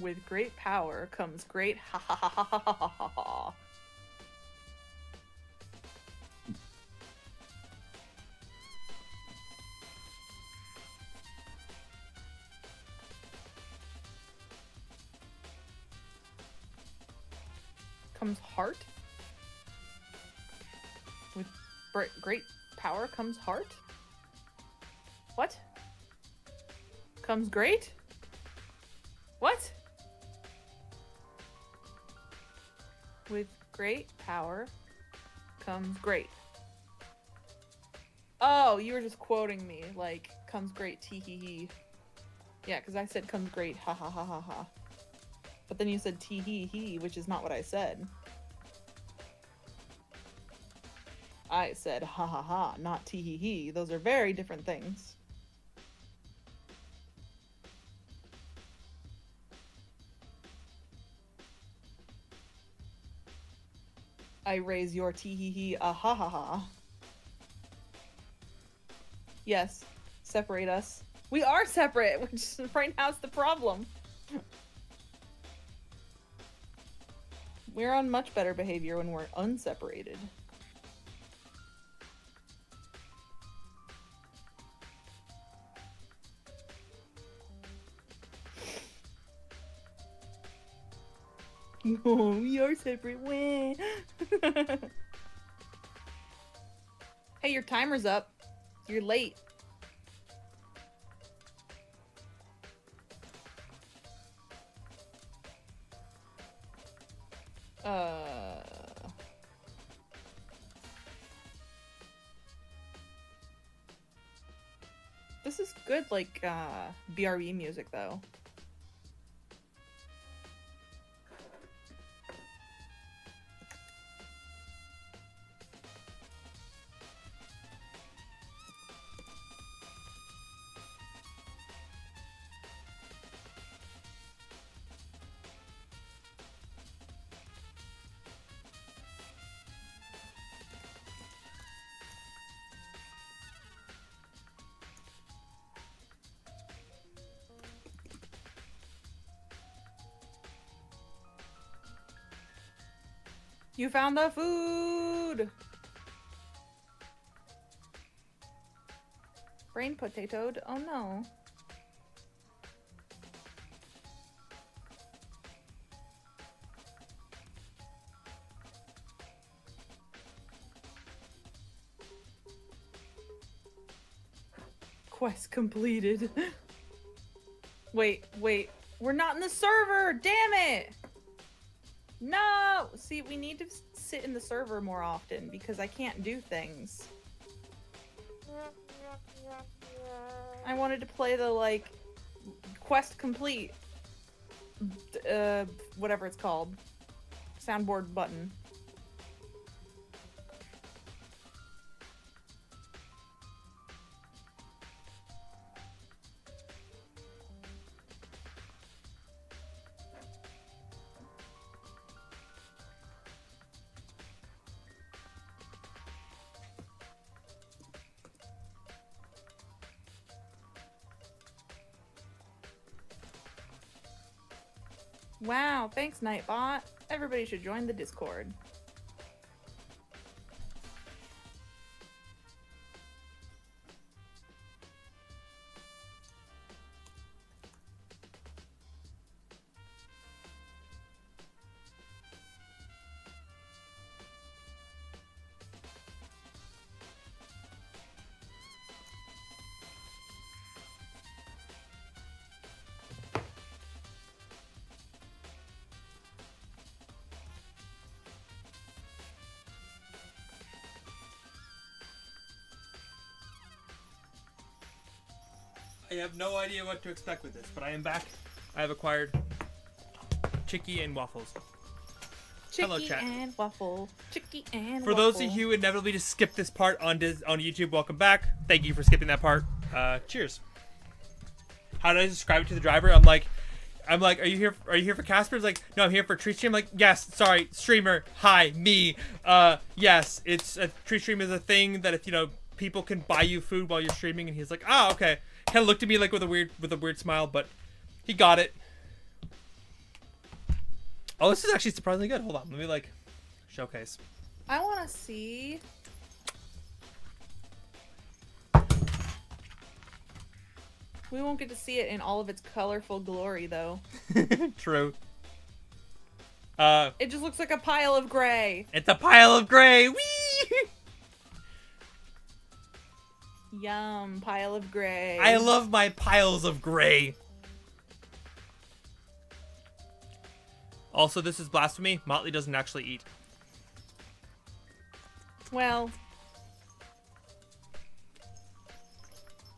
With great power comes great ha ha ha ha ha ha ha ha. Comes heart? With great power comes heart? What? Comes great? What? With great power comes great. Oh, you were just quoting me, like, comes great tee hee hee. Yeah, because I said comes great ha ha ha ha ha. But then you said tee hee hee, which is not what I said. I said ha ha ha, not tee hee hee. Those are very different things. I raise your tee hee hee ah ha ha ha. Yes, separate us. We are separate, which right now is the problem. We're on much better behavior when we're unseparated. Oh, we are separate. Wah. Hey, your timer's up. You're late. This is good, like, BRE music, though. You found the food! Brain potatoed? Oh no. Quest completed. Wait. We're not in the server! Damn it! No! See, we need to sit in the server more often because I can't do things. I wanted to play the, like, quest complete, whatever it's called, soundboard button. Wow, thanks, Nightbot. Everybody should join the Discord. I have no idea what to expect with this, but I am back. I have acquired Chicky and Waffles. Hello, Chicky chat. and waffle. Chicky and For waffle. those of you who inevitably just skip this part on YouTube, welcome back. Thank you for skipping that part. Cheers. How did I describe it to the driver? I'm like, are you here? Are you here for Casper? He's like, no, I'm here for Treat Stream. I'm like, yes, sorry, streamer. Hi, me. Yes, it's a Treat Stream is a thing that if people can buy you food while you're streaming. And he's like, oh, okay. Kind of looked at me like with a weird smile, but he got it. Oh, this is actually surprisingly good. Hold on, let me showcase. I want to see. We won't get to see it in all of its colorful glory, though. True. It just looks like a pile of gray. It's a pile of gray. Whee! Yum, pile of gray. I love my piles of gray. Also, this is blasphemy. Motley doesn't actually eat. Well,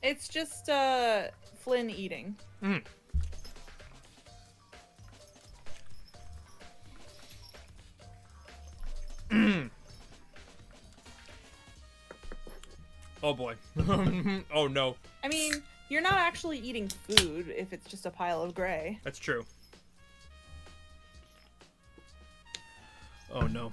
it's just Flynn eating. Mm. Oh boy. Oh no. I mean, you're not actually eating food if it's just a pile of gray. That's true. Oh no.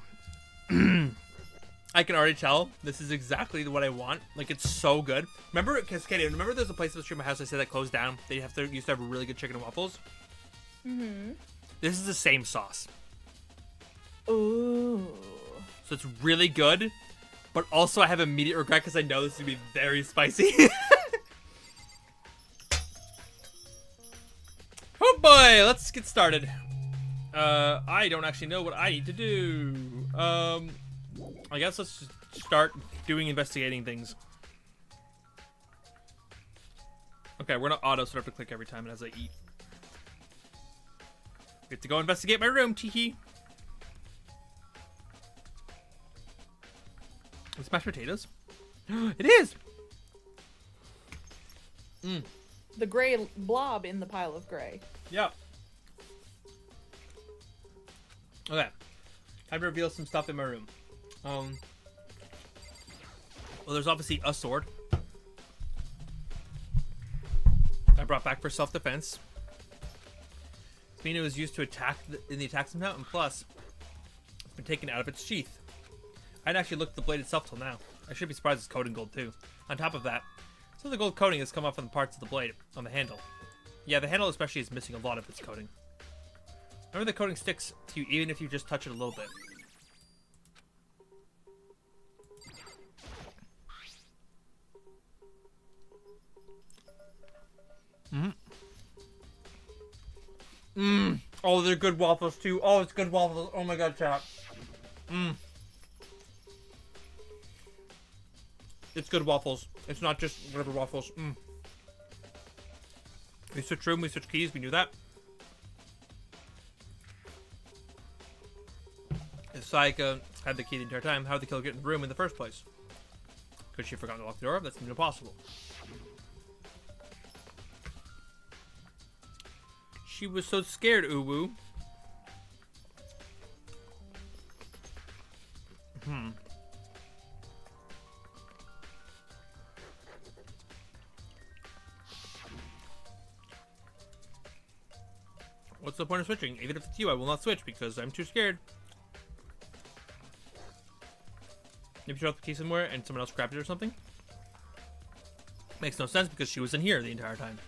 I can already tell this is exactly what I want. Like, it's so good. Remember, remember there's a place in the street of my house I said that closed down? They used to have really good chicken and waffles? Mm-hmm. This is the same sauce. Ooh. So it's really good, but also I have immediate regret because I know this is going to be very spicy. Oh boy, let's get started. I don't actually know what I need to do. I guess let's just start investigating things. Okay, we're not auto, so I have to click every time as I eat. We have to go investigate my room, teehee. It's mashed potatoes. It is. Mm. The gray blob in the pile of gray. Yeah. Okay. Time to reveal some stuff in my room. Well, there's obviously a sword. I brought back for self-defense. Mina was used to attack in the attack somehow, and plus, it's been taken out of its sheath. I hadn't actually looked at the blade itself till now. I should be surprised it's coated in gold too. On top of that, some of the gold coating has come off on the parts of the blade, on the handle. Yeah, the handle especially is missing a lot of its coating. Remember, the coating sticks to you even if you just touch it a little bit. Oh, they're good waffles too. Oh, it's good waffles. Oh my god, chat. It's good waffles. It's not just whatever waffles. We switched room, we switched keys, we knew that. If Sayaka had the key the entire time, how did the killer get in the room in the first place? Could she have forgotten to lock the door? That seems impossible. She was so scared, Uwu. What's the point of switching? Even if it's you, I will not switch because I'm too scared. Maybe she left the key somewhere and someone else grabbed it or something? Makes no sense because she was in here the entire time.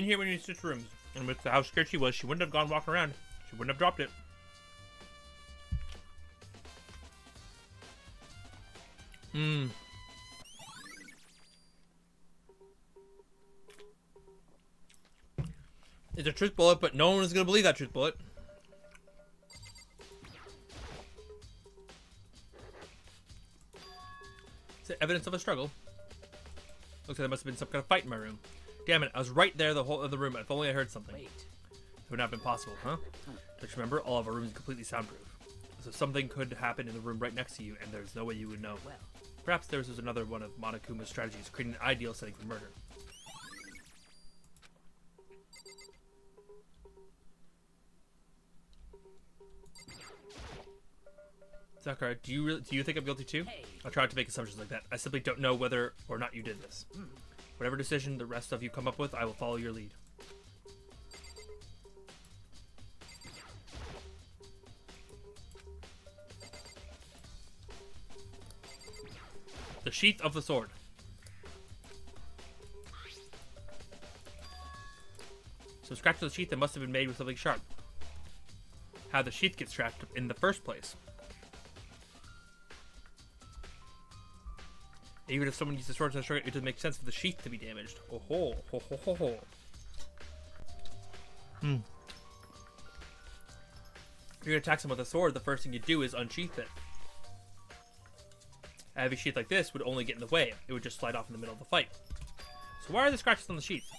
in here when you switched rooms. And with how scared she was, she wouldn't have gone walking around. She wouldn't have dropped it. It's a truth bullet, but no one is going to believe that truth bullet. Is it evidence of a struggle? Looks like there must have been some kind of fight in my room. Damn it, I was right there the whole of the room. If only I heard something. Wait. It would not have been possible, huh? Don't you remember? All of our rooms are completely soundproof. So something could happen in the room right next to you, and there's no way you would know. Well, perhaps theirs was another one of Monokuma's strategies, creating an ideal setting for murder. Sakura, do you think I'm guilty too? I'll try not to make assumptions like that. I simply don't know whether or not you did this. Whatever decision the rest of you come up with, I will follow your lead. The sheath of the sword. So scratch the sheath that must have been made with something sharp. How the sheath gets strapped in the first place. Even if someone uses the sword to destroy it, it doesn't make sense for the sheath to be damaged. Oh ho, ho ho ho ho. If you're gonna attack someone with a sword, the first thing you do is unsheath it. A heavy sheath like this would only get in the way. It would just slide off in the middle of the fight. So why are the scratches on the sheath?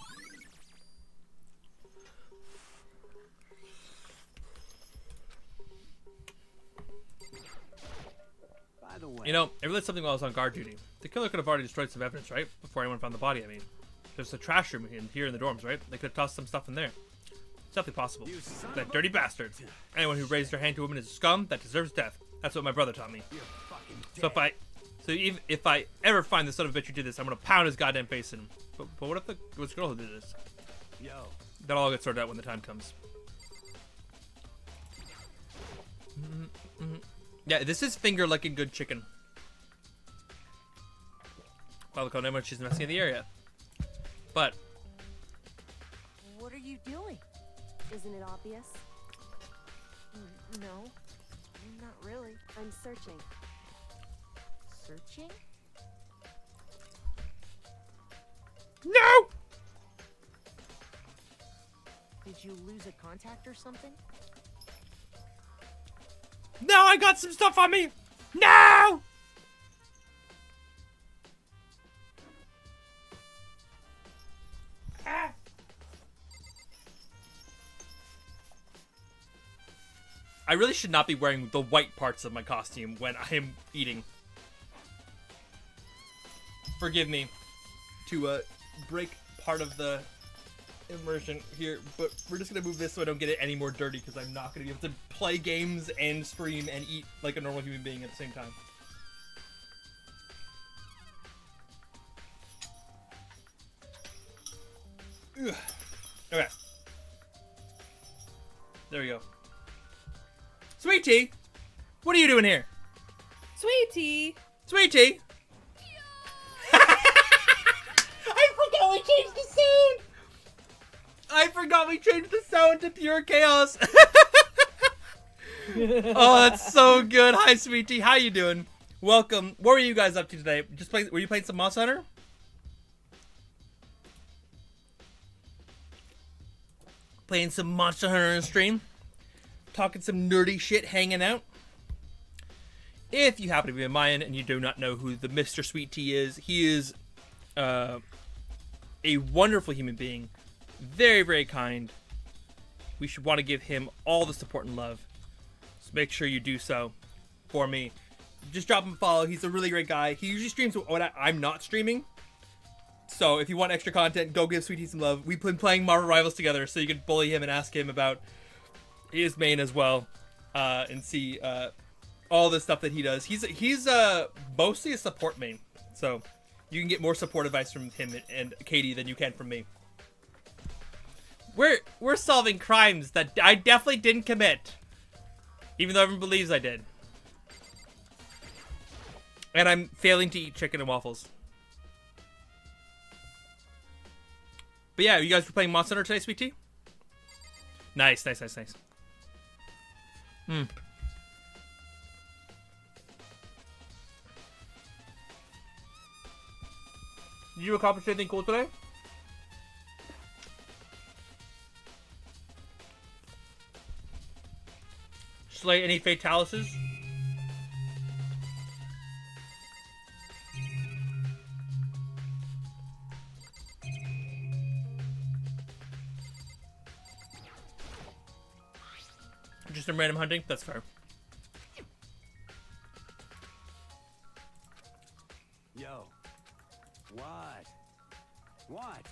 By the way, You know, I realized something while I was on guard duty. The killer could have already destroyed some evidence, right? Before anyone found the body, I mean. There's a trash room here in the dorms, right? They could have tossed some stuff in there. It's definitely possible. you son That of dirty bastard. Anyone who raised their hand to a woman is scum that deserves death. That's what my brother taught me. You're fucking dead. So if I ever find the son of a bitch who did this, I'm gonna pound his goddamn face in. But what if it was the girl who did this? Yo, That'll all get sorted out when the time comes. Yeah, this is finger licking good chicken. Well, look how much she's messing in the area. But What are you doing? Isn't it obvious? No, not really. I'm searching. Searching? no! Did you lose a contact or something? No, I got some stuff on me. No! I really should not be wearing the white parts of my costume when I am eating. Forgive me to break part of the immersion here, but we're just gonna move this so I don't get it any more dirty, because I'm not gonna be able to play games and stream and eat like a normal human being at the same time. Ugh. Okay. There we go. Sweetie! What are you doing here? Sweetie! Sweetie! I forgot we changed the sound! I forgot we changed the sound to pure chaos! Oh, that's so good. Hi, Sweetie. How you doing? Welcome. What were you guys up to today? Were you playing some Monster Hunter? Playing some Monster Hunter on stream? Talking some nerdy shit, hanging out? If you happen to be a Mayan and you do not know who the Mr. Sweet Tea is, he is a wonderful human being. Very, very kind. We should want to give him all the support and love. So make sure you do so for me. Just drop him a follow. He's a really great guy. He usually streams when I'm not streaming. So if you want extra content, go give Sweet Tea some love. We've been playing Marvel Rivals together, so you can bully him and ask him about his main as well, and see all the stuff that he does. He's mostly a support main, so you can get more support advice from him and Katie than you can from me. We're solving crimes that I definitely didn't commit, even though everyone believes I did. And I'm failing to eat chicken and waffles. But yeah, you guys were playing Monster Hunter today, Sweet Tea? Nice, nice, nice, nice. Hmm. Did you accomplish anything cool today? Slay any fatalities? Just some random hunting? That's fair. Yo. What? What?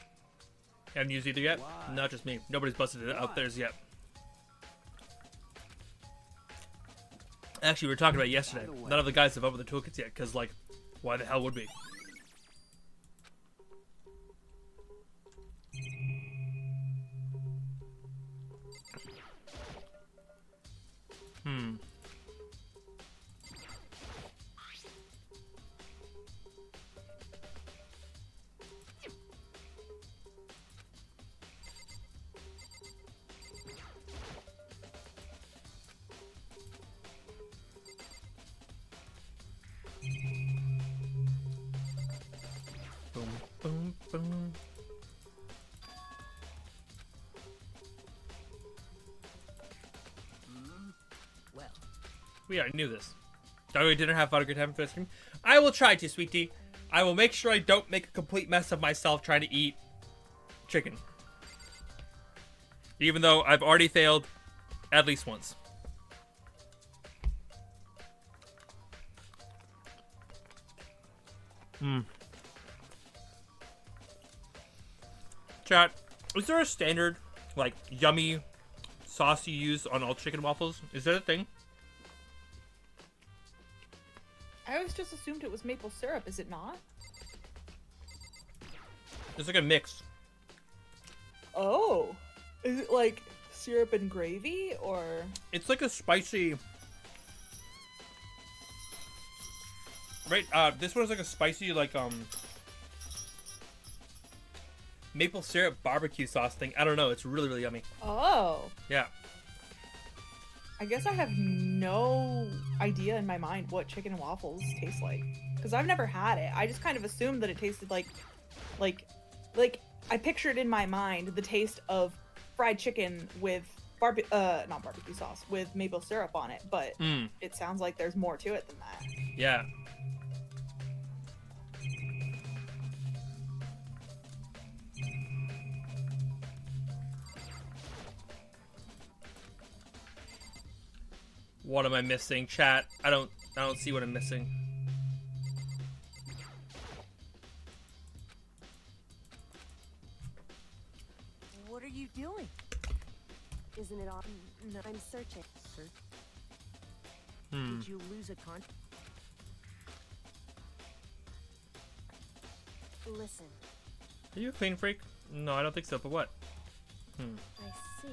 Haven't used either yet? Why? Not just me. Nobody's busted it out theirs yet. Actually, we were talking about it yesterday. By the way- None of the guys have opened the toolkits yet, because, like, why the hell would we? Hmm. Boom, boom, boom. Well, We already knew this. Doggo dinner, have fun, good time for ice cream. I will try to, Sweet Tea. I will make sure I don't make a complete mess of myself trying to eat chicken. Even though I've already failed at least once. Chat, is there a standard, like, yummy sauce you use on all chicken waffles? Is that a thing? I always just assumed it was maple syrup. Is it not? It's like a mix. Oh. Is it like syrup and gravy or? It's like a spicy... Right, this one's like a spicy, like, maple syrup barbecue sauce thing. I don't know, it's really, really yummy. Oh. Yeah. I guess I have no idea in my mind what chicken and waffles taste like. Because I've never had it. I just kind of assumed that it tasted like I pictured in my mind the taste of fried chicken with not barbecue sauce, with maple syrup on it. But it sounds like there's more to it than that. Yeah. What am I missing? Chat, I don't see what I'm missing. what are you doing? Isn't it all? No, I'm searching. Sir, Hmm. did you lose a con? Listen, Are you a clean freak? No, I don't think so, but what? I see.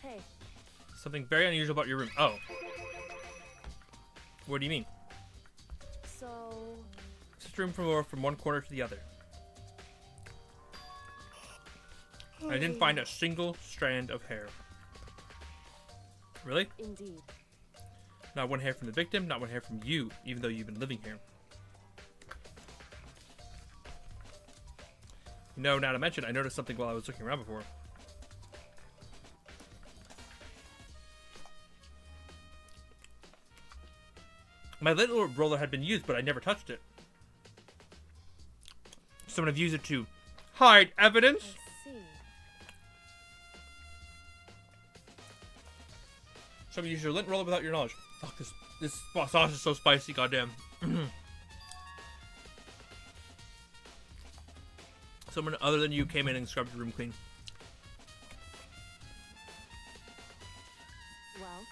Hey, Something very unusual about your room. Oh. What do you mean? so Just room from one corner to the other. I didn't find a single strand of hair. Really? indeed. Not one hair from the victim, not one hair from you, even though you've been living here. You know, now to mention, I noticed something while I was looking around before. My little roller had been used, but I never touched it. Someone have used it to hide evidence? I see. Someone use your lint roller without your knowledge. Fuck, this sauce is so spicy, goddamn. Someone other than you came in and scrubbed your room clean. Well,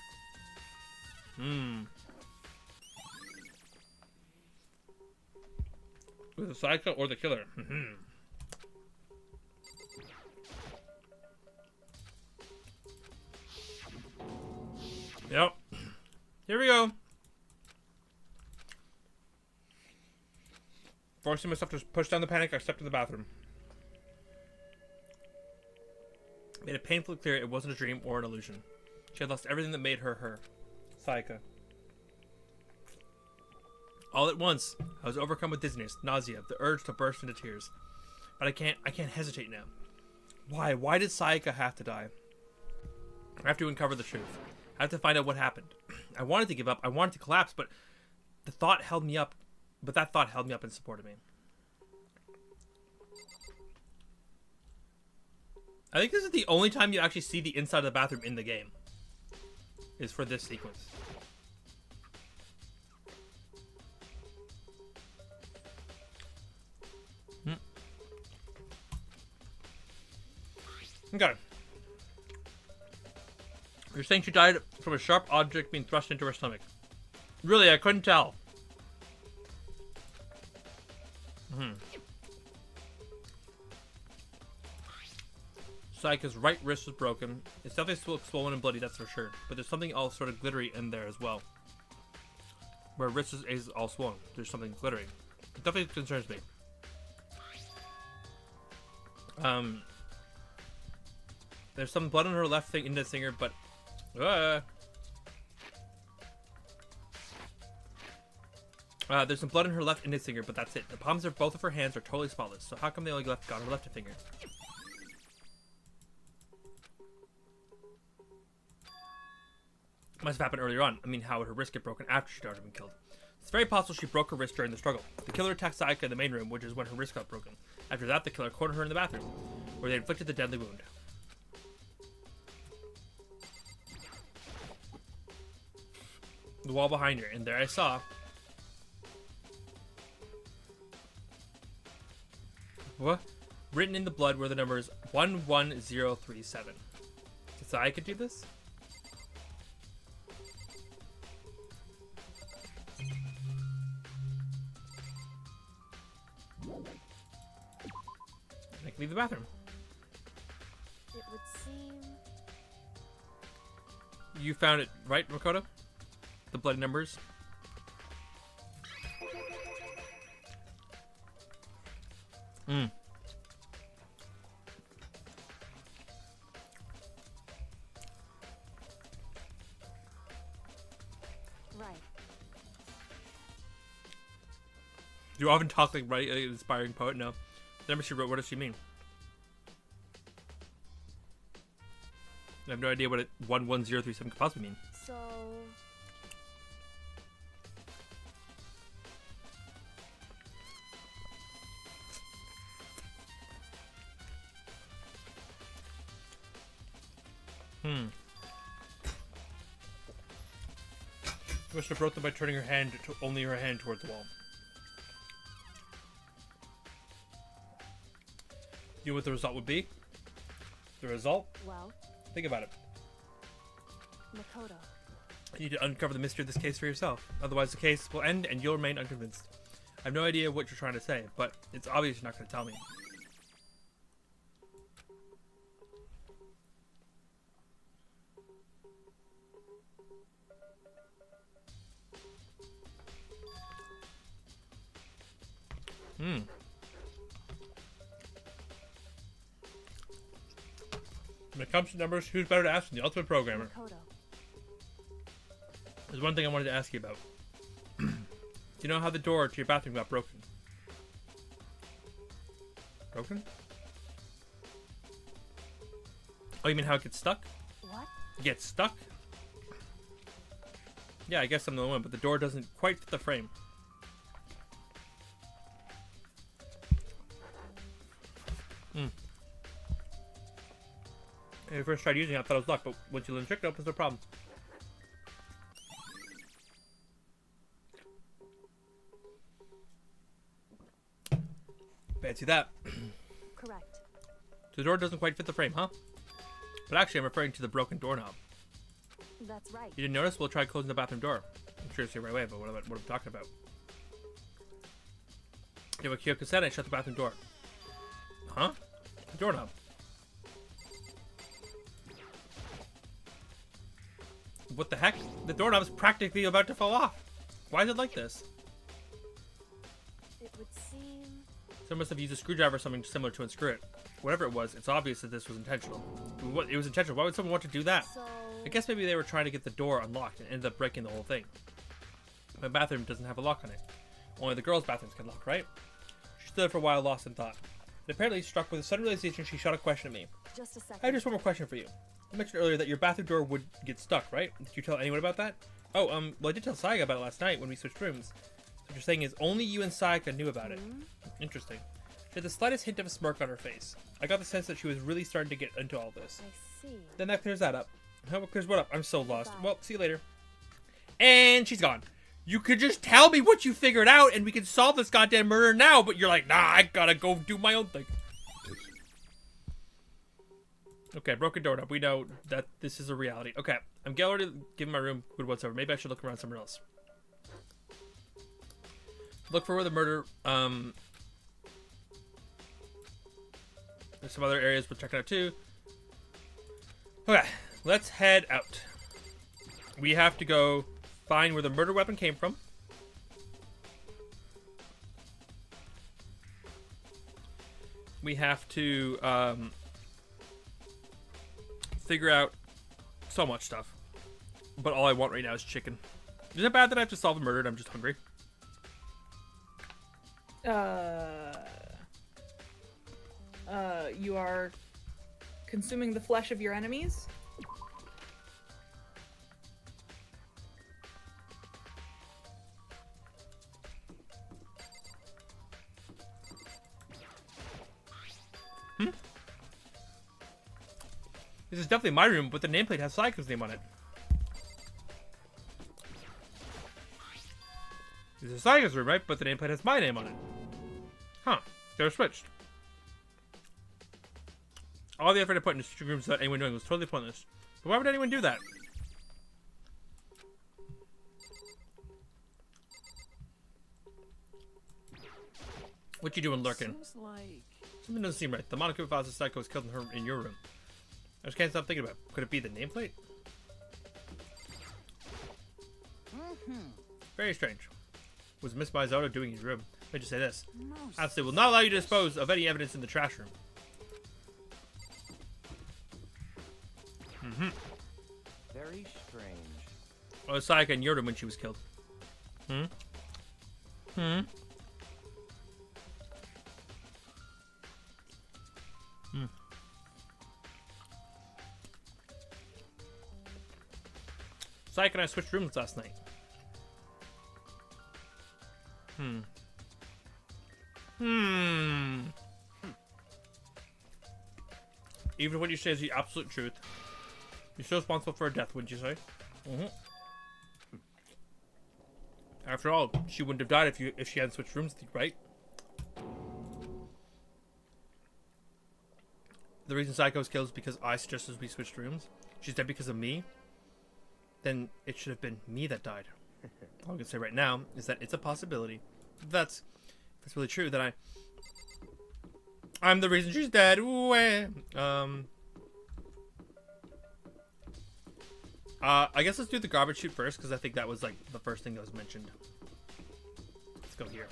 With the psycho or the killer? Yep. Here we go. Forcing myself to push down the panic, I stepped in the bathroom. Made it painfully clear it wasn't a dream or an illusion. She had lost everything that made her her. Sayaka. All at once, I was overcome with dizziness, nausea, the urge to burst into tears. But I can't hesitate now. Why? Why did Sayaka have to die? I have to uncover the truth. I have to find out what happened. I wanted to give up. I wanted to collapse, but that thought held me up and supported me. I think this is the only time you actually see the inside of the bathroom in the game. Is for this sequence. Okay. You're saying she died from a sharp object being thrust into her stomach. Really, I couldn't tell. Sayaka's right wrist was broken. It's definitely still swollen and bloody, that's for sure. But there's something all sort of glittery in there as well. Where her wrist is all swollen, there's something glittery. It definitely concerns me. There's some blood on her left index finger, but there's some blood in her left index finger, but that's it. The palms of both of her hands are totally spotless. So how come they only got her left finger? Must have happened earlier on. I mean, how would her wrist get broken after she'd already been killed? It's very possible she broke her wrist during the struggle. The killer attacked Sayaka in the main room, which is when her wrist got broken. After that, the killer cornered her in the bathroom, where they inflicted the deadly wound. The wall behind her, and there I saw what? Written in the blood were the numbers 11037. So I could do this? I can leave the bathroom. It would seem... You found it, right, Makoto? The bloody numbers? Hmm. Right. You often talk like an inspiring poet. No. The number she wrote, what does she mean? I have no idea what 11037 could possibly mean. So... She must have wrote them by turning her hand to only her hand towards the wall. You know what the result would be? The result? Well... Think about it. Makoto. You need to uncover the mystery of this case for yourself. Otherwise the case will end and you'll remain unconvinced. I have no idea what you're trying to say, but it's obvious you're not going to tell me. When it comes to numbers, who's better to ask than the ultimate programmer? Makoto. There's one thing I wanted to ask you about. Do you know how the door to your bathroom got broken? Broken? Oh, you mean how it gets stuck? What? It gets stuck? Yeah, I guess I'm the one, but the door doesn't quite fit the frame. When I first tried using it, I thought it was luck, but once you learn the trick, it opens no problem. Fancy that. Correct. The door doesn't quite fit the frame, huh? But actually, I'm referring to the broken doorknob. That's right. You didn't notice? We'll try closing the bathroom door. I'm sure it's the right way, but what I'm talking about. Yeah, what Kyoko said, I shut the bathroom door. Huh? The doorknob. What the heck? The doorknob is practically about to fall off. Why is it like this? It would seem... Someone must have used a screwdriver or something similar to unscrew it. whatever it was, it's obvious that this was intentional. It was intentional. Why would someone want to do that? So, I guess maybe they were trying to get the door unlocked and ended up breaking the whole thing. My bathroom doesn't have a lock on it. Only the girls' bathrooms can lock, right? She stood for a while, lost in thought. And apparently, struck with a sudden realization, she shot a question at me. just a second. I have just one more question for you. You mentioned earlier that your bathroom door would get stuck, right? Did you tell anyone about that? Oh, well, I did tell Sayaka about it last night when we switched rooms. So what you're saying is only you and Sayaka knew about it. Interesting. She had the slightest hint of a smirk on her face. I got the sense that she was really starting to get into all this. I see. Then that clears that up. How clears what up? I'm so lost. Goodbye. Well, see you later. And she's gone. You could just tell me what you figured out and we can solve this goddamn murder now, but you're like, nah, I gotta go do my own thing. Okay, broken doorknob. We know that this is a reality. Okay, I'm already giving my room good whatsoever. Maybe I should look around somewhere else. Look for where the murder, there's some other areas we'll check out too. Okay, let's head out. We have to go find where the murder weapon came from. We have to, figure out so much stuff. But all I want right now is chicken. Is it bad that I have to solve the murder and I'm just hungry? You are consuming the flesh of your enemies? This is definitely my room, but the nameplate has Sayaka's name on it. This is Sayaka's room, right? But the nameplate has my name on it. Huh. They're switched. All the effort I put into switching rooms without anyone knowing was totally pointless. But why would anyone do that? What you doing lurking? Seems like... Something doesn't seem right. The Monaco Vaza Psycho was killed in your room. I just can't stop thinking about it. Could it be the nameplate? Very strange. Was Miss Mizoto doing in his room? Let me just say this. Honestly, will not allow you to dispose of any evidence in the trash room. Very strange. Oh, Sayaka in your room when she was killed. Sayaka and I switched rooms last night. Even what you say is the absolute truth. You're still responsible for her death, wouldn't you say? After all, she wouldn't have died if she hadn't switched rooms with you, right? The reason Psycho was killed is because I suggested we switched rooms. She's dead because of me. Then it should have been me that died. All I can say right now is that it's a possibility. If that's really true, then I'm the reason she's dead. Ooh, I guess let's do the garbage chute first, because I think that was like the first thing that was mentioned. Let's go here.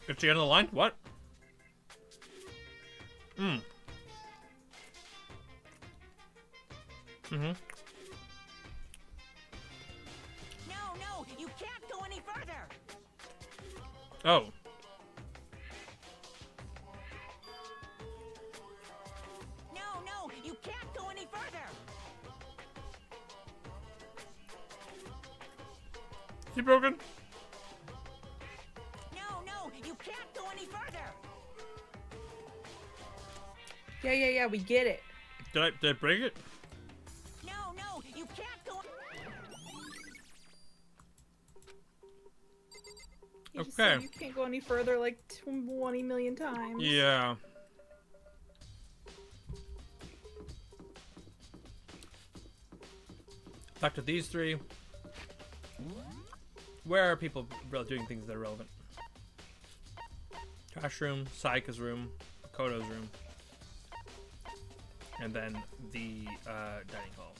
It's the end of the line? What? No, you can't go any further. Oh. No, you can't go any further. Is he broken? No, you can't go any further. Yeah, we get it. Did I break it? No, you can't go. You just said Okay. you can't go any further like 20 million times. Yeah. Back to these three. Where are people doing things that are relevant? Trash room, Saika's room, Makoto's room, and then the dining hall.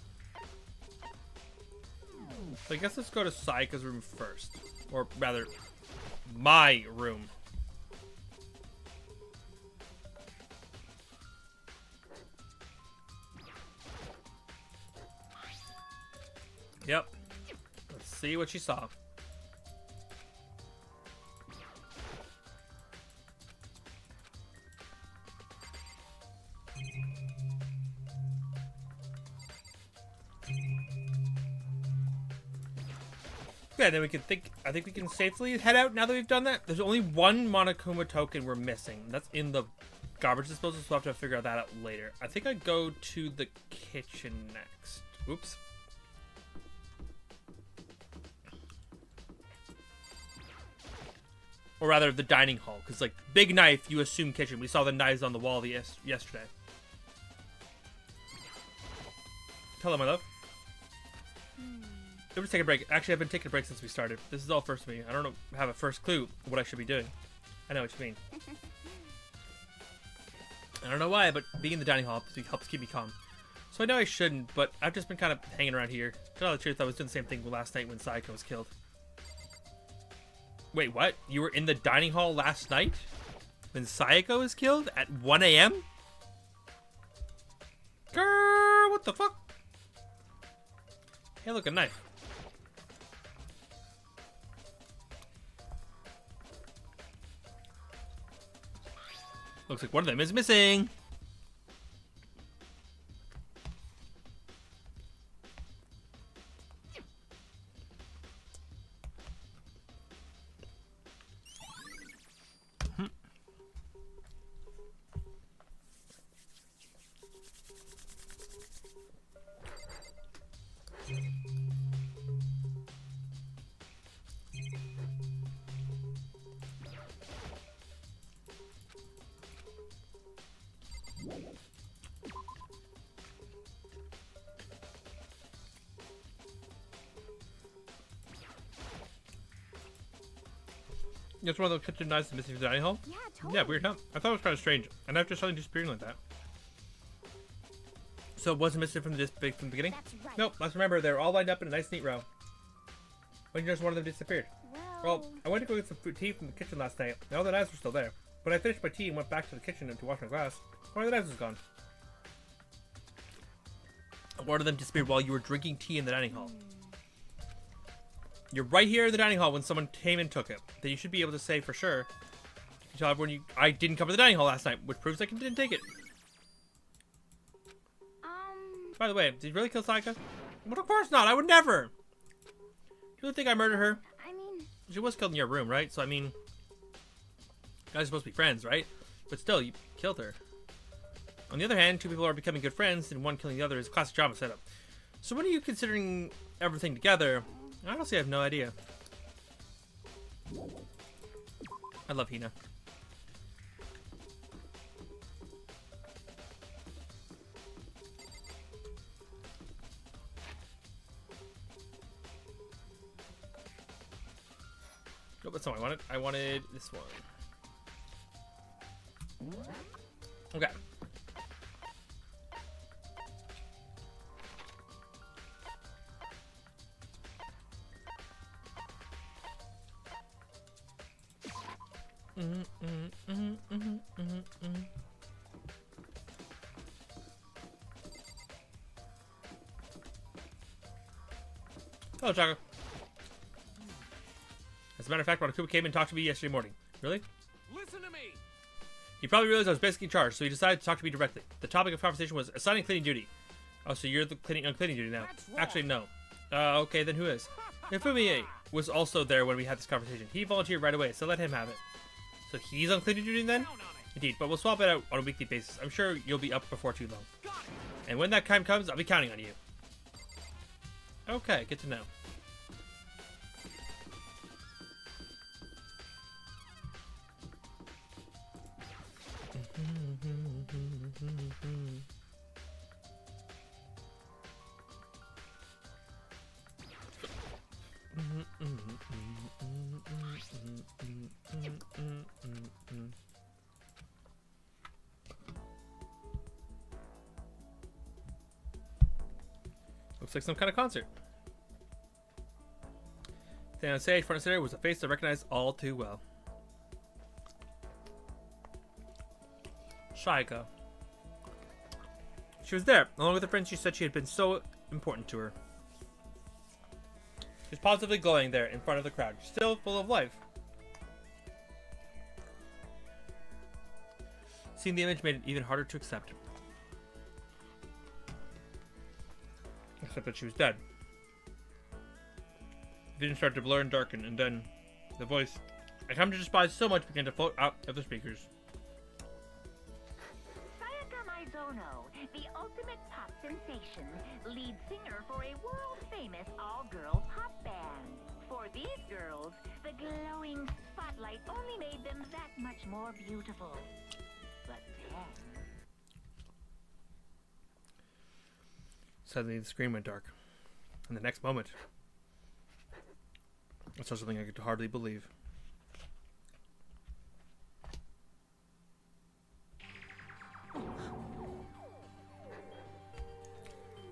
So I guess let's go to Saika's room first, or rather, my room. Yep. Let's see what she saw. Yeah, then we can think. I think we can safely head out now that we've done that. There's only one Monokuma token we're missing. That's in the garbage disposal, so we'll have to figure that out later. I think I'd go to the kitchen next. Oops. Or rather, the dining hall. Because, like, big knife, you assume kitchen. We saw the knives on the wall yesterday. Hello, my love. Let me take a break. Actually, I've been taking a break since we started. This is all first for me. I don't have a first clue what I should be doing. I know what you mean. I don't know why, but being in the dining hall helps keep me calm. So I know I shouldn't, but I've just been kind of hanging around here. To tell the truth, I was doing the same thing last night when Saika was killed. Wait, what? You were in the dining hall last night? When Sayako was killed? At 1 a.m.? Girl, what the fuck? Hey, look, a knife. Looks like one of them is missing. It's one of those kitchen knives missing from the dining hall? Yeah, totally. Yeah, weird, huh? I thought it was kind of strange. And after suddenly disappearing like that. So it wasn't missing from the beginning? That's right. Nope, let's remember they're all lined up in a nice neat row. When just one of them disappeared. Well, I went to go get some tea from the kitchen last night, and all the knives were still there. But I finished my tea and went back to the kitchen to wash my glass. One of the knives was gone. One of them disappeared while you were drinking tea in the dining hall. You're right here in the dining hall when someone came and took it. Then you should be able to say for sure. You can tell everyone I didn't come to the dining hall last night, which proves I didn't take it. By the way, did you really kill Saika? Well, of course not. I would never. You really think I murdered her? I mean, She was killed in your room, right? So, I mean, you guys are supposed to be friends, right? But still, you killed her. On the other hand, two people are becoming good friends, and one killing the other is a classic drama setup. So when are you considering everything together? Honestly, I have no idea. I love Hina. Nope, that's not what I wanted. I wanted this one. Okay. Hello, Chaka. As a matter of fact, Monokuma came and talked to me yesterday morning. Really? Listen to me. He probably realized I was basically in charge, so he decided to talk to me directly. The topic of conversation was assigning cleaning duty. Oh, so you're the on cleaning duty now. Actually, no. Okay, then who is? Ifumi was also there when we had this conversation. He volunteered right away, so let him have it. So he's on cleaning duty then? Indeed, but we'll swap it out on a weekly basis. I'm sure you'll be up before too long. And when that time comes, I'll be counting on you. Okay, good to know. Looks like some kind of concert. Standing on stage, front and center, was a face I recognized all too well. Shaika. She was there, along with her friends. She said she had been so important to her. She was positively glowing there in front of the crowd, still full of life. Seeing the image made it even harder to accept. Except that she was dead. The vision started to blur and darken, and then the voice I come to despise so much began to float out of the speakers. Sayaka Maizono, the ultimate pop sensation, lead singer for a world-famous all-girl pop band. For these girls, the glowing spotlight only made them that much more beautiful. But then... Suddenly the screen went dark. And the next moment, I saw something I could hardly believe.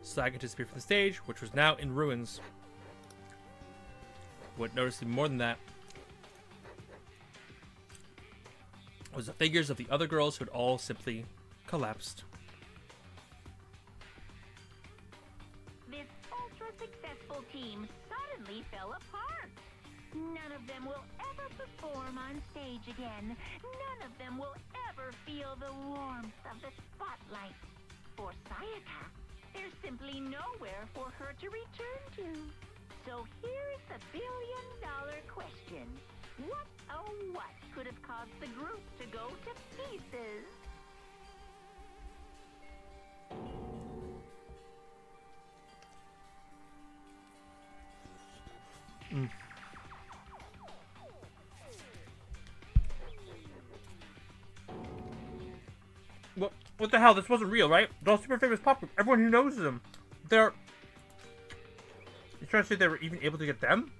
Saga disappeared from the stage, which was now in ruins. What noticed even more than that was the figures of the other girls who had all simply collapsed. This ultra-successful team suddenly fell apart. None of them will ever perform on stage again. None of them will ever feel the warmth of the spotlight. For Sayaka, there's simply nowhere for her to return to. So here's the billion-dollar question. What, oh what, could have caused the group to go to pieces? What the hell? This wasn't real, right? They're all super famous pop group. Everyone who knows them. You're trying to say they were even able to get them?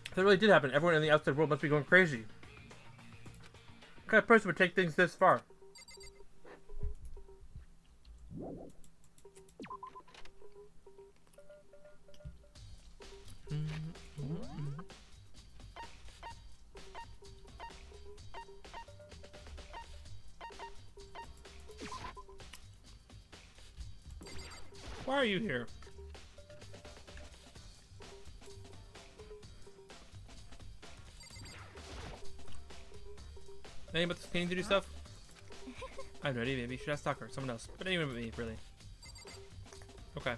If that really did happen, everyone in the outside world must be going crazy. What kind of person would take things this far? Why are you here? Anything about this painting to do stuff? I have no idea, maybe you should ask Tucker, someone else. But anyone but me, really. Okay.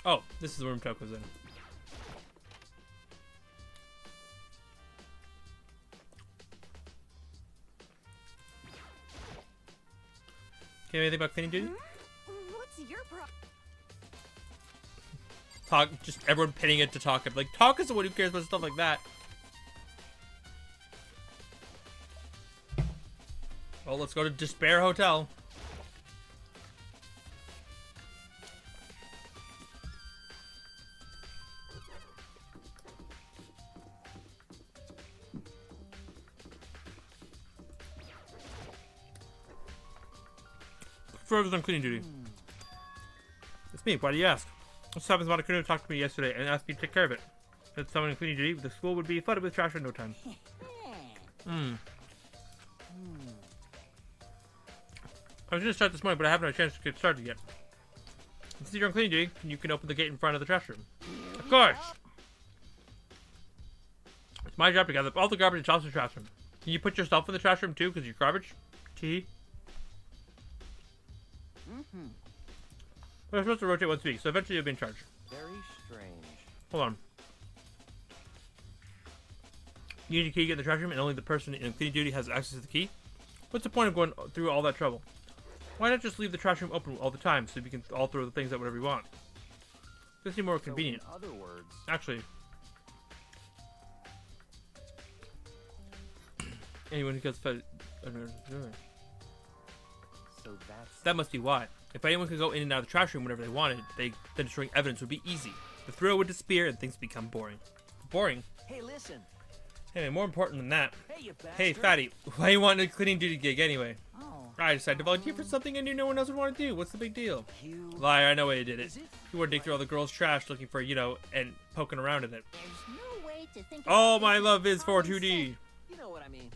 Oh, this is the room Toko's in. Okay, anything about cleaning duty? What's your problem? Talk, just everyone pinning it to Talk. Like, Talk is the one who cares about stuff like that. Well, let's go to Despair Hotel. Further on cleaning duty. It's me. Why do you ask? This happens. Monokuma talked to me yesterday and asked me to take care of it. Said someone in cleaning duty, the school would be flooded with trash in no time. I was going to start this morning, but I haven't had a chance to get started yet. Since you're on cleaning duty, you can open the gate in front of the trash room. Of course! It's my job to gather up all the garbage and toss in the trash room. Can you put yourself in the trash room too, because you're garbage? T. We're supposed to rotate once a week, so eventually you'll be in charge. Very strange. Hold on. You need a key to get in the trash room, and only the person in cleaning duty has access to the key? What's the point of going through all that trouble? Why not just leave the trash room open all the time so we can all throw the things out whatever we want? This seems more convenient. So in other words, Actually, anyone who gets fed. so that's That must be why. If anyone could go in and out of the trash room whenever they wanted, then destroying evidence would be easy. The thrill would disappear and things become boring. Boring? Hey, listen. Anyway, more important than that. Hey, you bastard. Hey, fatty, why you want a cleaning duty gig anyway? Oh. I decided to volunteer for something I knew no one else would want to do. What's the big deal? You... Liar, I know why you did it. Is it? You want to dig through all the girls' trash looking for, you know, and poking around in it. There's no way to think All about my this love is for common 2D. sense. You know what I mean.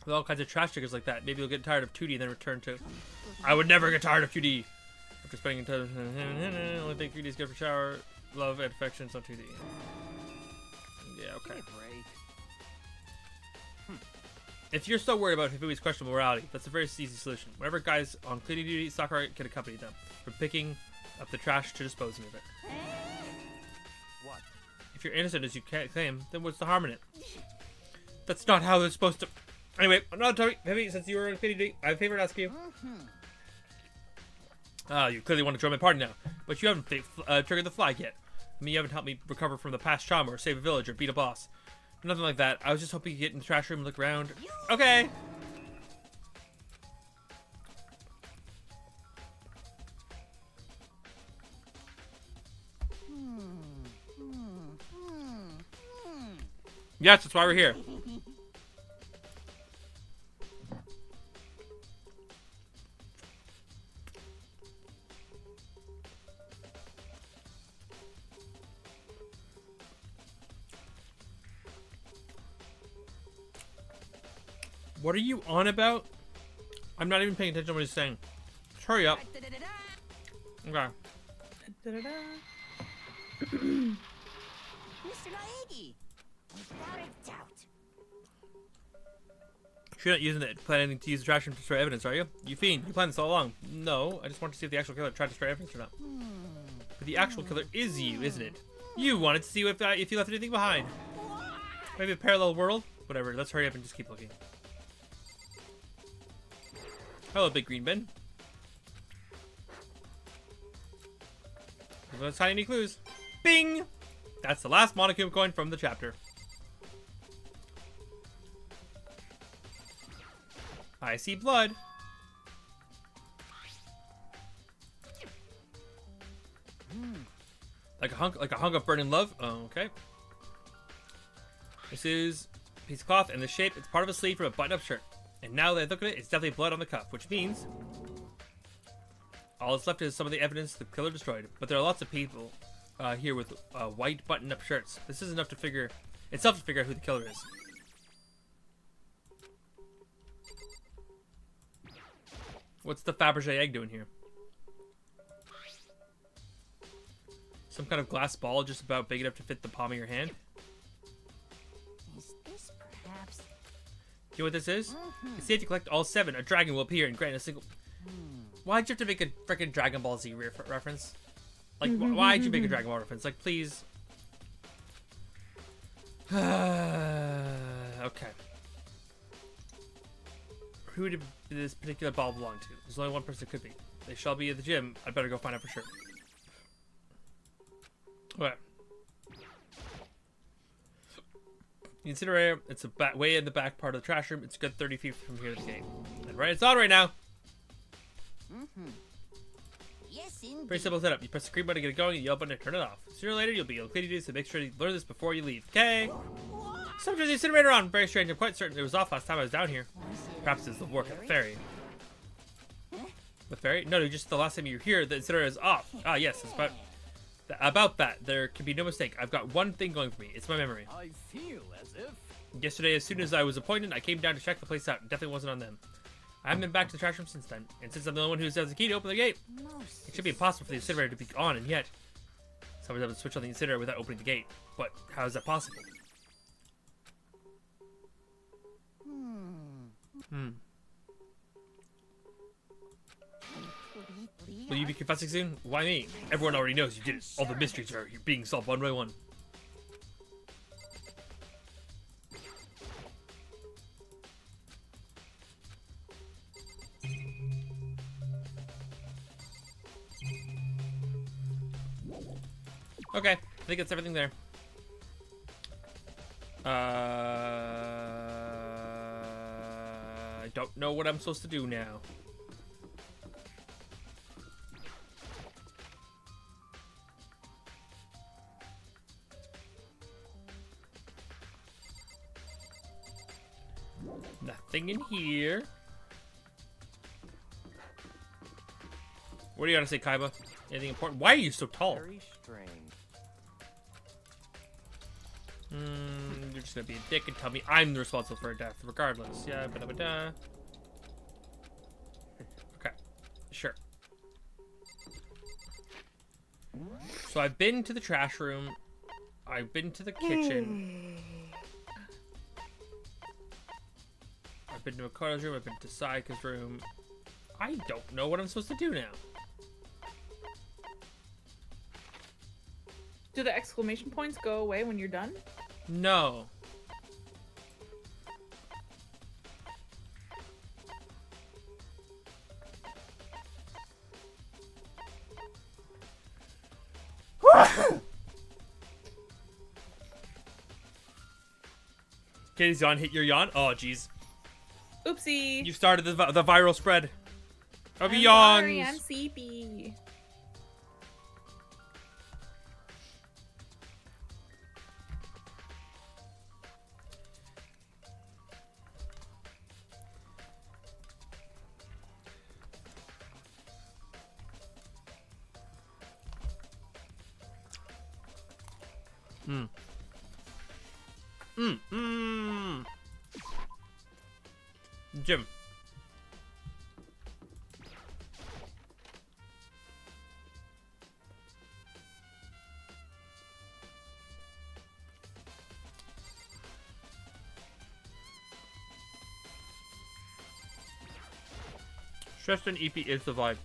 With all kinds of trash diggers like that. Maybe you'll get tired of 2D and then return to... I would never get tired of 2D. After spending time... Only think 3D is good for shower, love, and affections on 2D. Yeah, okay. Give me a break. If you're so worried about Hifumi's questionable morality, that's a very easy solution. Whenever guys on cleaning duty, Sakura can accompany them, from picking up the trash to disposing of it. What? If you're innocent as you can't claim, then what's the harm in it? That's not how they're supposed to... Anyway, no, Toby, maybe since you were on cleaning duty, I have a favor to ask you. You clearly want to join my party now, but you haven't triggered the flag yet. I mean, you haven't helped me recover from the past trauma or save a village or beat a boss. Nothing like that. I was just hoping you could get in the trash room and look around. Okay. Yes, that's why we're here. What are you on about? I'm not even paying attention to what he's saying. Just hurry up. Okay. Da-da-da. Mr. Naegi, without a doubt. You're not using it, planning to use the trash room to destroy evidence, are you? You fiend, you planned this all along. No, I just wanted to see if the actual killer tried to destroy evidence or not. But the actual killer is you, isn't it? You wanted to see if you left anything behind. Maybe a parallel world? Whatever, let's hurry up and just keep looking. Hello, Big Green Bin. Let's find any clues. Bing! That's the last Monokuma coin from the chapter. I see blood. Like a hunk of burning love. Oh, okay. This is a piece of cloth, and the shape, it's part of a sleeve from a button-up shirt. And now that I look at it, it's definitely blood on the cuff, which means all that's left is some of the evidence the killer destroyed. But there are lots of people here with white button-up shirts. This is enough to figure itself to figure out who the killer is. What's the Fabergé egg doing here? Some kind of glass ball just about big enough to fit the palm of your hand? Is this perhaps... You know what this is? It's if you collect all 7, a dragon will appear and grant a single... Why'd you have to make a freaking Dragon Ball Z reference? Like, why'd you make a Dragon Ball reference? Like, please. Okay. Who did this particular ball belong to? There's only one person it could be. They shall be at the gym. I'd better go find out for sure. Okay. The incinerator, it's way in the back part of the trash room. It's a good 30 feet from here to the gate. And right, it's on right now. Yes, indeed. Pretty simple setup. You press the green button to get it going, you yell button to turn it off. Sooner or later, you'll be able to clean it, so make sure you learn this before you leave. Okay? Someone turned the incinerator on. Very strange. I'm quite certain it was off last time I was down here. Perhaps it's the work of the ferry. The ferry? No, just the last time you were here, the incinerator is off. Ah, yes, it's about that. There can be no mistake. I've got one thing going for me. It's my memory. I feel as if... Yesterday, as soon as I was appointed, I came down to check the place out. It definitely wasn't on them. I haven't been back to the trash room since then. And since I'm the only one who has the key to open the gate, it should be impossible for the incinerator to be on, and yet someone's able to switch on the incinerator without opening the gate. But how is that possible? Hmm. Will you be confessing soon? Why me? Everyone already knows you did it. All the mysteries are being solved one by one. Okay, I think that's everything there. I don't know what I'm supposed to do now. Nothing in here. What do you gotta say, Kaiba? Anything important? Why are you so tall? Very strange. You're just gonna be a dick and tell me I'm responsible for her death, regardless. Yeah, ba-da-ba-da. Okay, sure. So I've been to the trash room. I've been to the kitchen. I've been to Makoto's room. I've been to Sayaka's room. I don't know what I'm supposed to do now. Do the exclamation points go away when you're done? No. Katie's yawn. Hit your yawn. Oh, jeez. Oopsie. You started the viral spread of I'm yawns. sorry, I'm sleepy. Jim. Stressed and EP is the vibe.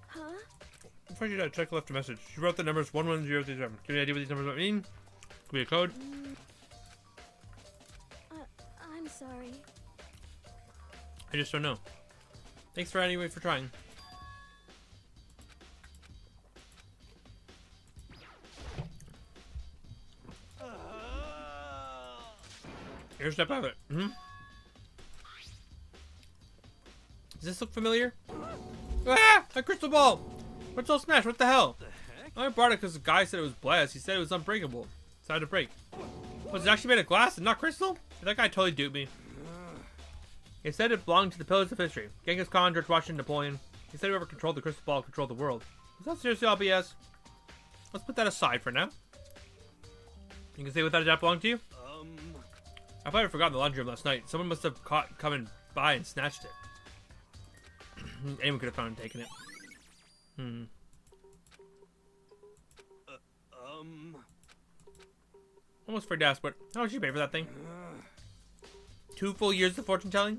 Huh? Before you died, check left a message. She wrote the numbers 11037. Give me an idea what these numbers mean? Could be a code. I'm sorry. I just don't know. Thanks for anyway for trying. Here's step out of it. Does this look familiar? Ah! A crystal ball! What's all smashed? What the hell? I brought it because the guy said it was blessed. He said it was unbreakable. Decided to break. Was it actually made of glass and not crystal? That guy totally duped me. He said it belonged to the pillars of history. Genghis Khan, George Washington, Napoleon. He said whoever controlled the crystal ball controlled the world. Is that seriously all BS? Let's put that aside for now. You can say what that belonged to you? I probably forgot in the laundry room last night. Someone must have coming by and snatched it. Anyone could have found and taken it. Almost afraid to ask, but how much did you pay for that thing? 2 full years of fortune telling?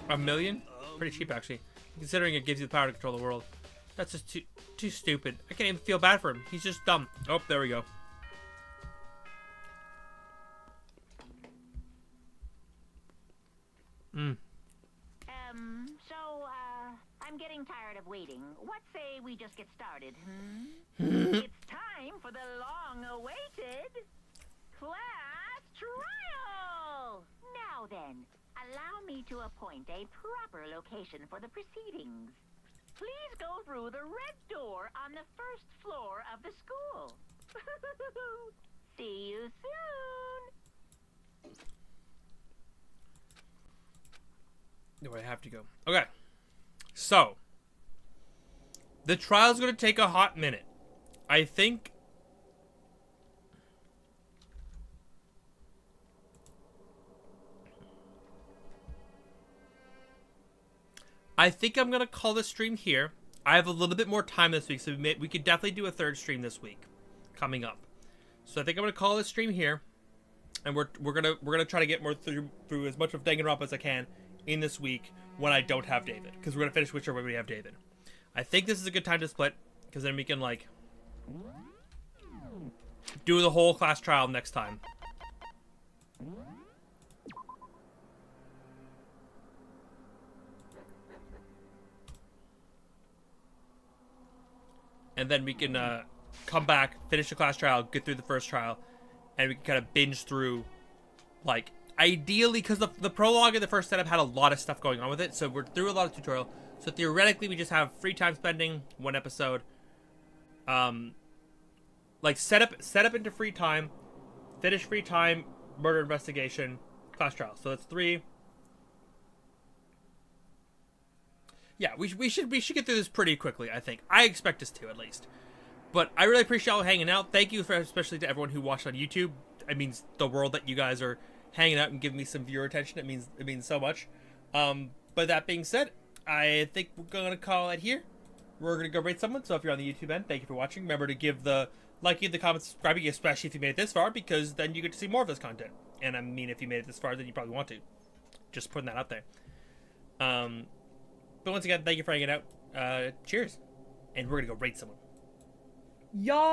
$1 million? Pretty cheap, actually. Considering it gives you the power to control the world. That's just too stupid. I can't even feel bad for him. He's just dumb. Oh, there we go. I'm getting tired of waiting. What say we just get started, It's time for the long-awaited class trial! Now then, allow me to appoint a proper location for the proceedings. Please go through the red door on the first floor of the school. See you soon! Do I have to go? Okay. So, the trial's going to take a hot minute. I think I'm gonna call this stream here. I have a little bit more time this week, so we could definitely do a third stream this week coming up. So I think I'm gonna call this stream here, and we're gonna try to get more through as much of Danganronpa as I can in this week when I don't have David, because we're gonna finish Witcher when we have David. I think this is a good time to split, because then we can like do the whole class trial next time. And then we can come back, finish the class trial, get through the first trial, and we can kind of binge through, like, ideally, because the prologue and the first setup had a lot of stuff going on with it, so we're through a lot of tutorial. So theoretically, we just have free time spending, one episode. Like, set up into free time, finish free time, murder investigation, class trial. So that's 3. Yeah, we should get through this pretty quickly, I think. I expect us to, at least. But I really appreciate y'all hanging out. Thank you, especially to everyone who watched on YouTube. It means the world that you guys are hanging out and giving me some viewer attention. It means so much. But that being said, I think we're going to call it here. We're going to go rate someone. So if you're on the YouTube end, thank you for watching. Remember to give the liking, the comment, subscribing, especially if you made it this far, because then you get to see more of this content. And I mean, if you made it this far, then you probably want to. Just putting that out there. But once again, thank you for hanging out. Cheers. And we're going to go rate someone. Y'all.